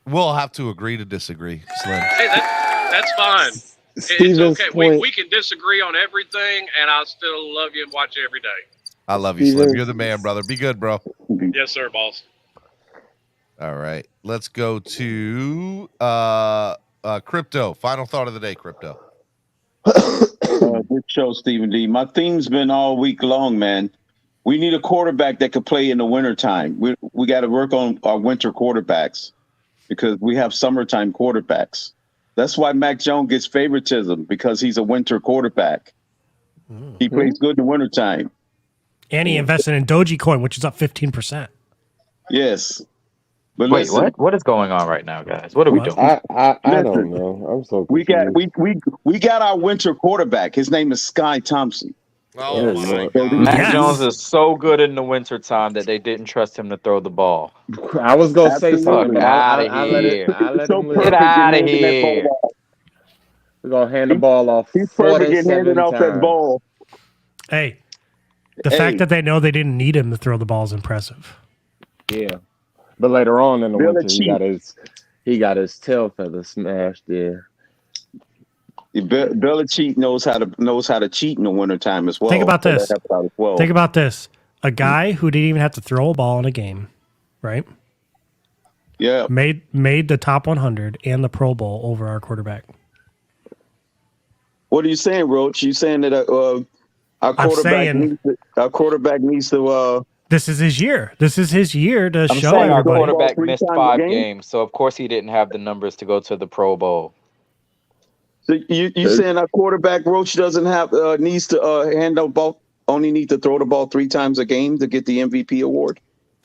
We'll have to agree to disagree, Slim. Hey, that's fine. It's Steven's okay. point- We can disagree on everything, and I still love you and watch you every day. I love you, Slim. You're the man, brother. Be good, bro. Yes, sir, boss. All right. Let's go to Crypto. Final thought of the day, Crypto. Good show, Stephen D. My theme's been all week long, man. We need a quarterback that could play in the wintertime. We got to work on our winter quarterbacks because we have summertime quarterbacks. That's why Mac Jones gets favoritism because he's a winter quarterback. He plays good in the wintertime. And he invested in Dogecoin, which is up 15%. Yes. But Wait, listen, what? What is going on right now, guys? What are we doing? I don't know. I'm so confused. we got our winter quarterback. His name is Sky Thompson. Oh my Mac Jones is so good in the wintertime that they didn't trust him to throw the ball. I was gonna say something. Fuck out of here. Get out of here. We're gonna hand the ball off. He's perfect in handing off that ball. Hey, the fact that they know they didn't need him to throw the ball is impressive. Yeah, but later on in the Bill winter, Cheap. he got his tail feather smashed. Yeah, Belichick knows how to cheat in the wintertime as well. Think about So that this. helps out as well. Think about this. A guy who didn't even have to throw a ball in a game, right? Yeah. Made the top 100 and the Pro Bowl over our quarterback. What are you saying, Roach? You saying that our quarterback needs to this is his year. This is his year to I'm show saying our everybody. quarterback missed 5 games, so of course he didn't have the numbers to go to the Pro Bowl. So you saying our quarterback Roach doesn't have needs to hand the ball, only need to throw the ball 3 times a game to get the MVP award?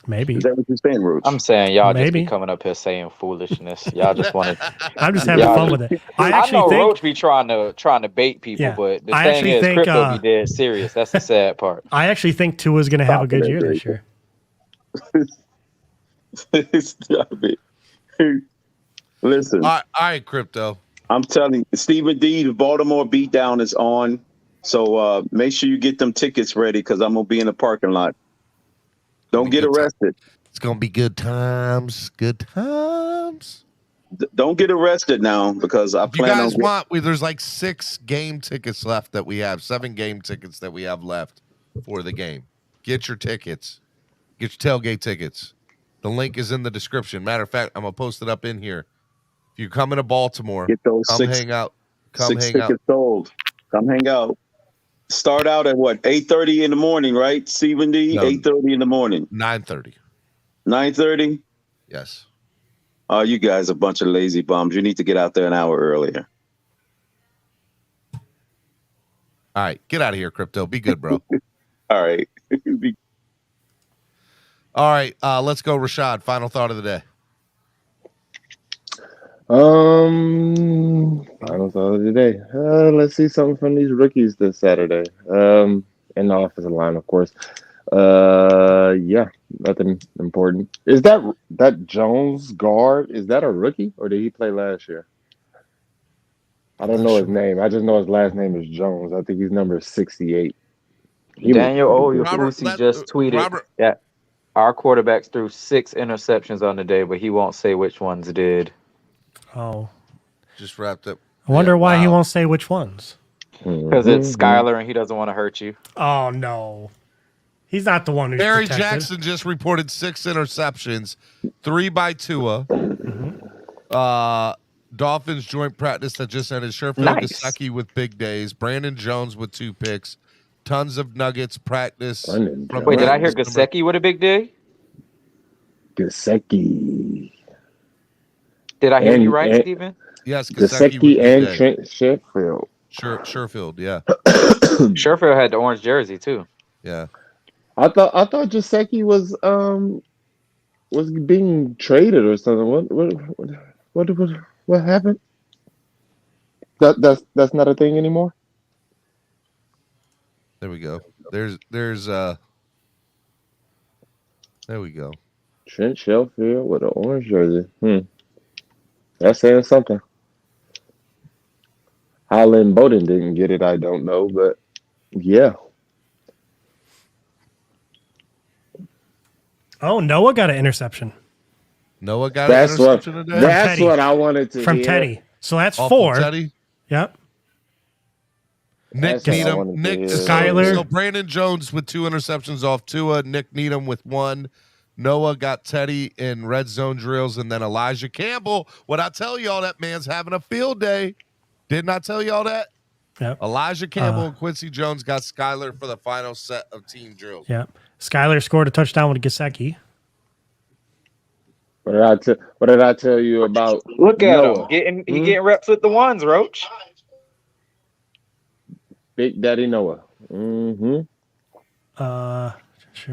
Maybe. Is that what you're saying, Roach? I'm saying y'all just Maybe. be coming up here saying foolishness. Y'all just want to. I'm just having fun with it. I actually know think Roach be trying to bait people, Yeah. but the I thing actually is, think, crypto be dead serious. That's the sad part. I actually think Tua's going to have a good year this year. Stop it. Listen. All right, crypto. I'm telling you, Stephen D, the Baltimore beatdown is on. So make sure you get them tickets ready because I'm gonna be in the parking lot. Don't get arrested. It's gonna be good times. Good times. Don't get arrested now because I If you plan guys on. want, there's like 6 game tickets left that we have. 7 game tickets that we have left for the game. Get your tickets. Get your tailgate tickets. The link is in the description. Matter of fact, I'm gonna post it up in here. If you're coming to Baltimore, Get those come 6 hang out. Come 6 hang out. tickets sold. Come hang out. Start out at what? 8:30 in the morning, right? Stephen D. No. 8:30 in the morning. 9:30. 9:30. Yes. Oh, you guys are a bunch of lazy bums. You need to get out there an hour earlier. All right, get out of here, crypto. Be good, bro. All right. All right, let's go, Rashad. Final thought of the day. Final thought of the day. Let's see something from these rookies this Saturday. In the offensive line, of course. Yeah, nothing important. Is that Jones guard? Is that a rookie or did he play last year? I don't know his name. I just know his last name is Jones. I think he's number 68. Daniel Oyefusi just tweeted that our quarterbacks threw 6 interceptions on the day, but he won't say which ones did. Oh. Just wrapped up. I wonder why he won't say which ones. Because it's Skylar and he doesn't want to hurt you. Oh, no. He's not the one who's Barry protected. Jackson just reported 6 interceptions, 3 by Tua. Dolphins joint practice that just ended. Sherfield Gesicki with big days. Brandon Jones with 2 picks. Tons of Nuggets practice. Wait, did I hear Gesicki with a big day? Gesicki. Did I hear you right, Steven? Yes, Gesicki and Trent Sherfield. Sherfield, yeah. Sherfield had the orange jersey too. Yeah. I thought Gesicki was being traded or something. What happened? That's not a thing anymore. There we go. There we go. Trent Sherfield with an orange jersey. That's saying something. Holland Bowden didn't get it. I don't know, but yeah. Oh, Noah got an interception. Noah got an interception today? That's what I wanted to From hear. Teddy. So that's Off 4. of Teddy? Yep. Nick Needham. Skyler. So Brandon Jones with 2 interceptions off Tua. Nick Needham with 1. Noah got Teddy in red zone drills. And then Elijah Campbell. What I tell y'all, that man's having a field day. Didn't I tell y'all that? Yep. Elijah Campbell and Quincy Jones got Skyler for the final set of team drills. Yep. Skyler scored a touchdown with Gesicki. What did I tell you about? Look at Noah? him. He getting reps with the ones, Roach. Big Daddy Noah. Sure,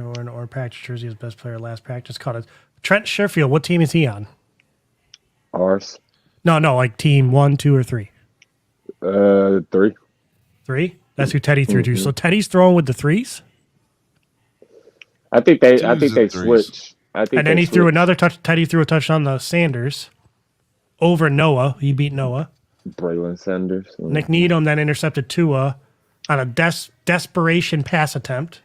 wearing an orange practice jersey as best player last practice. Caught it. Trent Sherfield. What team is he on? Ours. No, like team 1, 2, or 3. 3. 3? That's who Teddy threw to. So Teddy's throwing with the 3s? I think they switched. And then he threw another touch. Teddy threw a touchdown to Sanders over Noah. He beat Noah. Braylon Sanders. Nick Needham then intercepted Tua on a desperation pass attempt.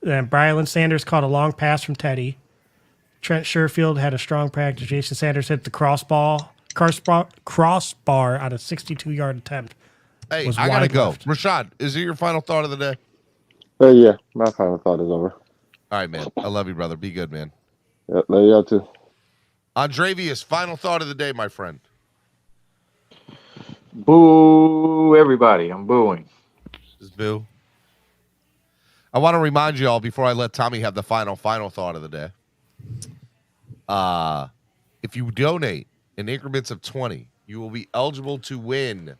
Then Braylon Sanders caught a long pass from Teddy. Trent Sherfield had a strong practice. Jason Sanders hit the cross ball crossbar out of 62-yard attempt. Hey, was I gotta wide go. left. Rashad, is it your final thought of the day? Yeah, my final thought is over. All right, man. I love you, brother. Be good, man. Yep, love y'all too. Andrevius, final thought of the day, my friend. Boo, everybody. I'm booing. This is boo. I want to remind you all before I let Tommy have the final thought of the day. If you donate in increments of 20, you will be eligible to win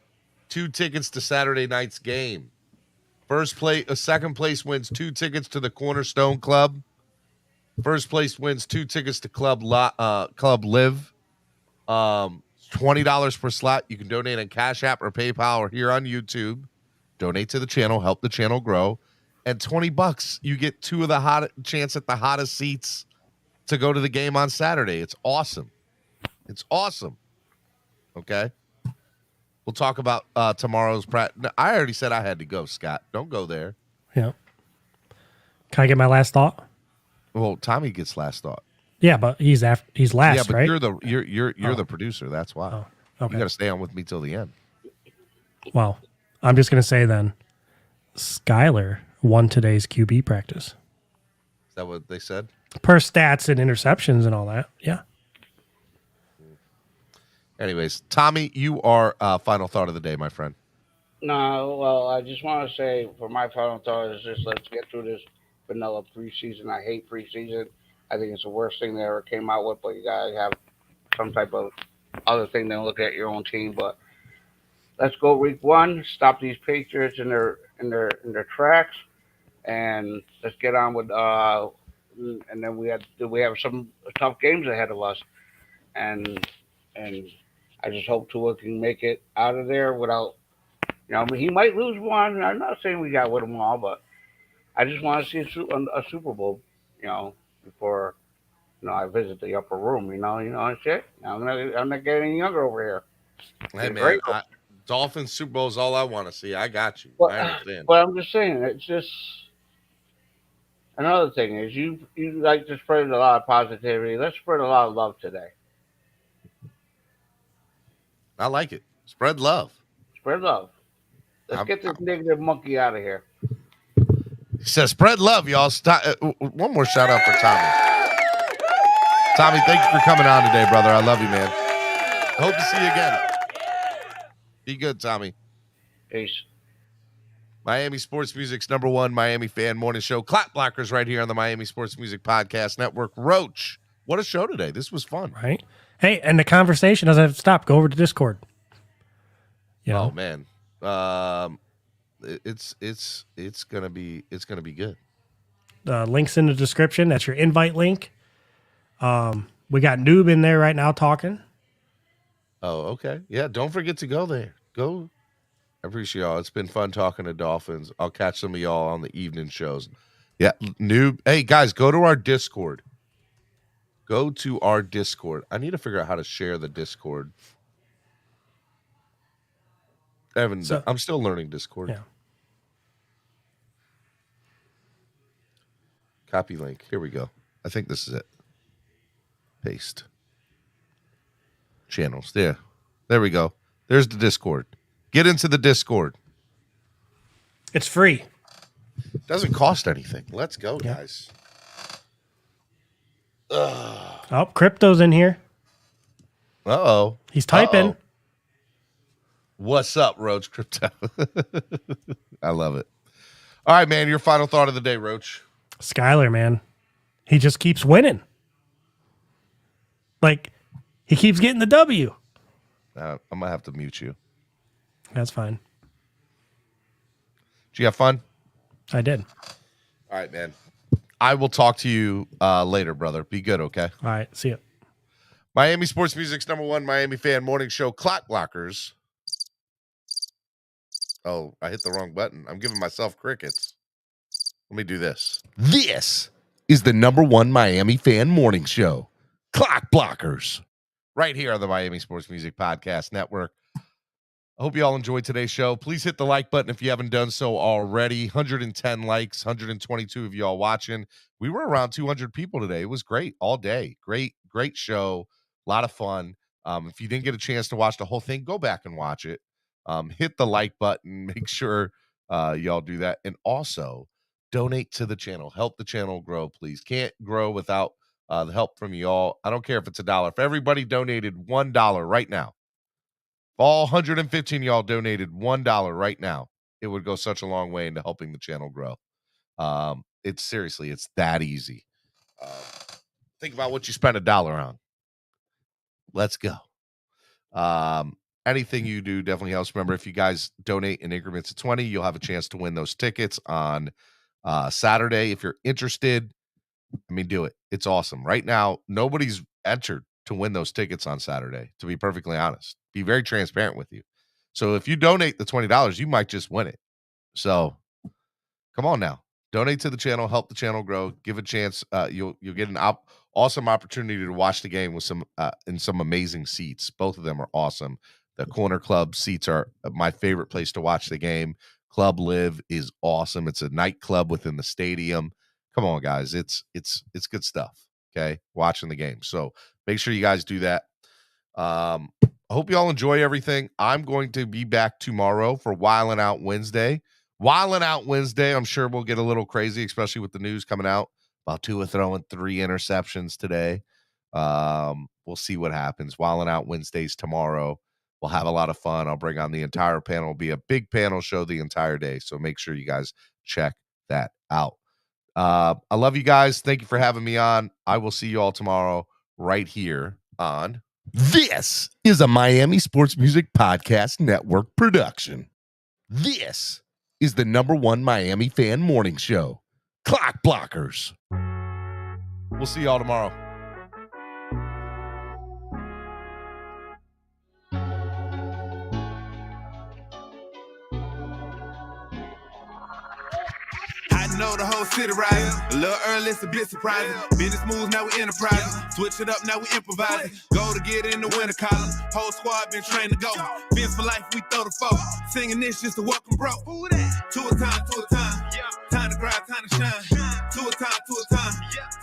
2 tickets to Saturday night's game. Second place wins 2 tickets to the Cornerstone Club. First place wins 2 tickets to Club Live. $20 per slot. You can donate on Cash App or PayPal or here on YouTube. Donate to the channel, help the channel grow. And $20, you get 2 of the chance at the hottest seats to go to the game on Saturday. It's awesome. It's awesome. Okay. We'll talk about tomorrow's practice. No, I already said I had to go, Scott. Don't go there. Yeah. Can I get my last thought? Well, Tommy gets last thought. Yeah, but he's last, Yeah, but right? you're the producer. That's why. Oh, okay. You got to stay on with me till the end. Well, I'm just going to say then, Skyler won today's QB practice. Is that what they said? Per stats and interceptions and all that. Yeah. Anyways, Tommy, you are final thought of the day, my friend. No, well, I just want to say for my final thought is just let's get through this vanilla preseason. I hate preseason. I think it's the worst thing they ever came out with, but you gotta have some type of other thing than look at your own team. But let's go week 1, stop these Patriots in their tracks, and let's get on with and then we have some tough games ahead of us, and I just hope Tua can make it out of there without. He might lose one. I'm not saying we got to win them all, but I just want to see a Super Bowl, before, I visit the upper room, and shit. I'm not getting younger over here. Hey, It's man, great. Dolphins Super Bowl is all I want to see. I got you. But, I understand. but I'm just saying, it's just another thing is you like to spread a lot of positivity. Let's spread a lot of love today. I like it. Spread love. Spread love. Let's get this negative monkey out of here. He says, spread love, y'all. Stop. One more shout out for Tommy. Tommy, thank you for coming on today, brother. I love you, man. I hope to see you again. Be good, Tommy. Peace. Miami Sports Music's #1 Miami fan morning show. CLOCKBLOCKERS right here on the Miami Sports Music Podcast Network. Roach, what a show today. This was fun. Right? Hey, and the conversation doesn't have to stop. Go over to Discord. Oh, man. It's gonna be good. Links in the description. That's your invite link. We got Noob in there right now talking. Oh, okay. Yeah, don't forget to go there. Go. I appreciate y'all. It's been fun talking to Dolphins. I'll catch some of y'all on the evening shows. Yeah, Noob. Hey, guys, go to our Discord. Go to our Discord. I need to figure out how to share the Discord. I'm still learning Discord. Yeah. Copy link. Here we go. I think this is it. Paste. Channels. There we go. There's the Discord. Get into the Discord. It's free. Doesn't cost anything. Let's go, guys. Oh, Crypto's in here. Uh-oh. He's typing. Uh-oh. What's up, Roach Crypto? I love it. All right, man. Your final thought of the day, Roach. Skyler, man. He just keeps winning. Like, he keeps getting the W. I'm going to have to mute you. That's fine. Did you have fun? I did. All right, man. I will talk to you later, brother. Be good, okay? All right. See ya. Miami Sports Music's #1 Miami fan morning show, CLOCKBLOCKERS. Oh, I hit the wrong button. I'm giving myself crickets. Let me do this. This is the #1 Miami fan morning show, CLOCKBLOCKERS, right here on the Miami Sports Music Podcast Network. I hope you all enjoyed today's show. Please hit the like button if you haven't done so already. 110 likes, 122 of y'all watching. We were around 200 people today. It was great all day. Great show. A lot of fun. If you didn't get a chance to watch the whole thing, go back and watch it. Hit the like button. Make sure y'all do that. And also donate to the channel. Help the channel grow, please. Can't grow without the help from y'all. I don't care if it's $1. If everybody donated $1 right now, if all 115 y'all donated $1 right now, it would go such a long way into helping the channel grow. It's seriously, it's that easy. Think about what you spent $1 on. Let's go. Anything you do definitely helps. Remember, if you guys donate in increments of 20, you'll have a chance to win those tickets on Saturday. If you're interested, I mean, do it. It's awesome. Right now, nobody's entered to win those tickets on Saturday, to be perfectly honest. Be very transparent with you. So if you donate the $20, you might just win it. So come on now. Donate to the channel, help the channel grow, give a chance. You'll get an awesome opportunity to watch the game with some in some amazing seats. Both of them are awesome. The Corner Club seats are my favorite place to watch the game. Club Live is awesome. It's a nightclub within the stadium. Come on, guys. It's good stuff. Okay, watching the game. So make sure you guys do that. I hope you all enjoy everything. I'm going to be back tomorrow for Wildin' Out Wednesday. Wildin' Out Wednesday, I'm sure we'll get a little crazy, especially with the news coming out about Tua throwing 3 interceptions today. We'll see what happens. Wildin' Out Wednesdays tomorrow. We'll have a lot of fun. I'll bring on the entire panel. It'll be a big panel show the entire day, so make sure you guys check that out. I love you guys. Thank you for having me on. I will see you all tomorrow right here on. This is a Miami Sports Music Podcast Network production. This is the #1 Miami fan morning show, Clock Blockers. We'll see y'all tomorrow. I know the whole city rising. A little early, it's a bit surprising. Business moves, now we enterprising. Switch it up, now we improvising. Go to get in the winter column. Whole squad been trained to go. Fins for life, we throw the foe. Singing this just to welcome bro. To a time, to a time. Time to grind, time to shine. To a time, to a time.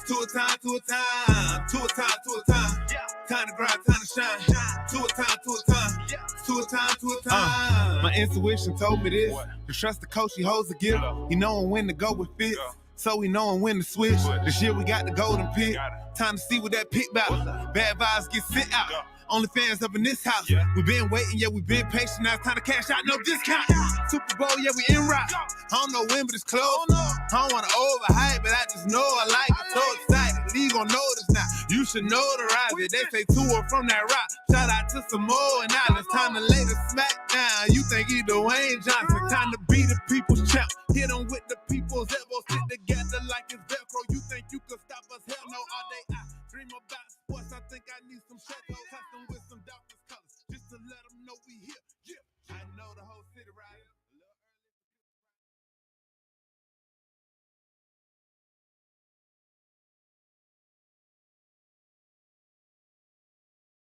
To a time, to a time. To a time, to a time. Time to grind, time to shine. To a time, to a time. To a time, to a time. My intuition told me this. To trust the coach, he holds the gift. He knowing when to go with fits. So we knowing when to switch. This year we got the golden pick. Time to see what that pick about. Bad vibes get sent out. Only fans up in this house. We been waiting, yeah, we been patient. Now it's time to cash out, no discount. Super Bowl, yeah, we in route. I don't know when, but it's close. I don't want to overhype, but I just know I like it. So excited, league gon' notice now. You should notarize it. They say Tua from that rock. Shout out to Samoa and Island. It's time to lay the smack down. You think he Dwayne Johnson. Time to be the people's champ. Hit him with the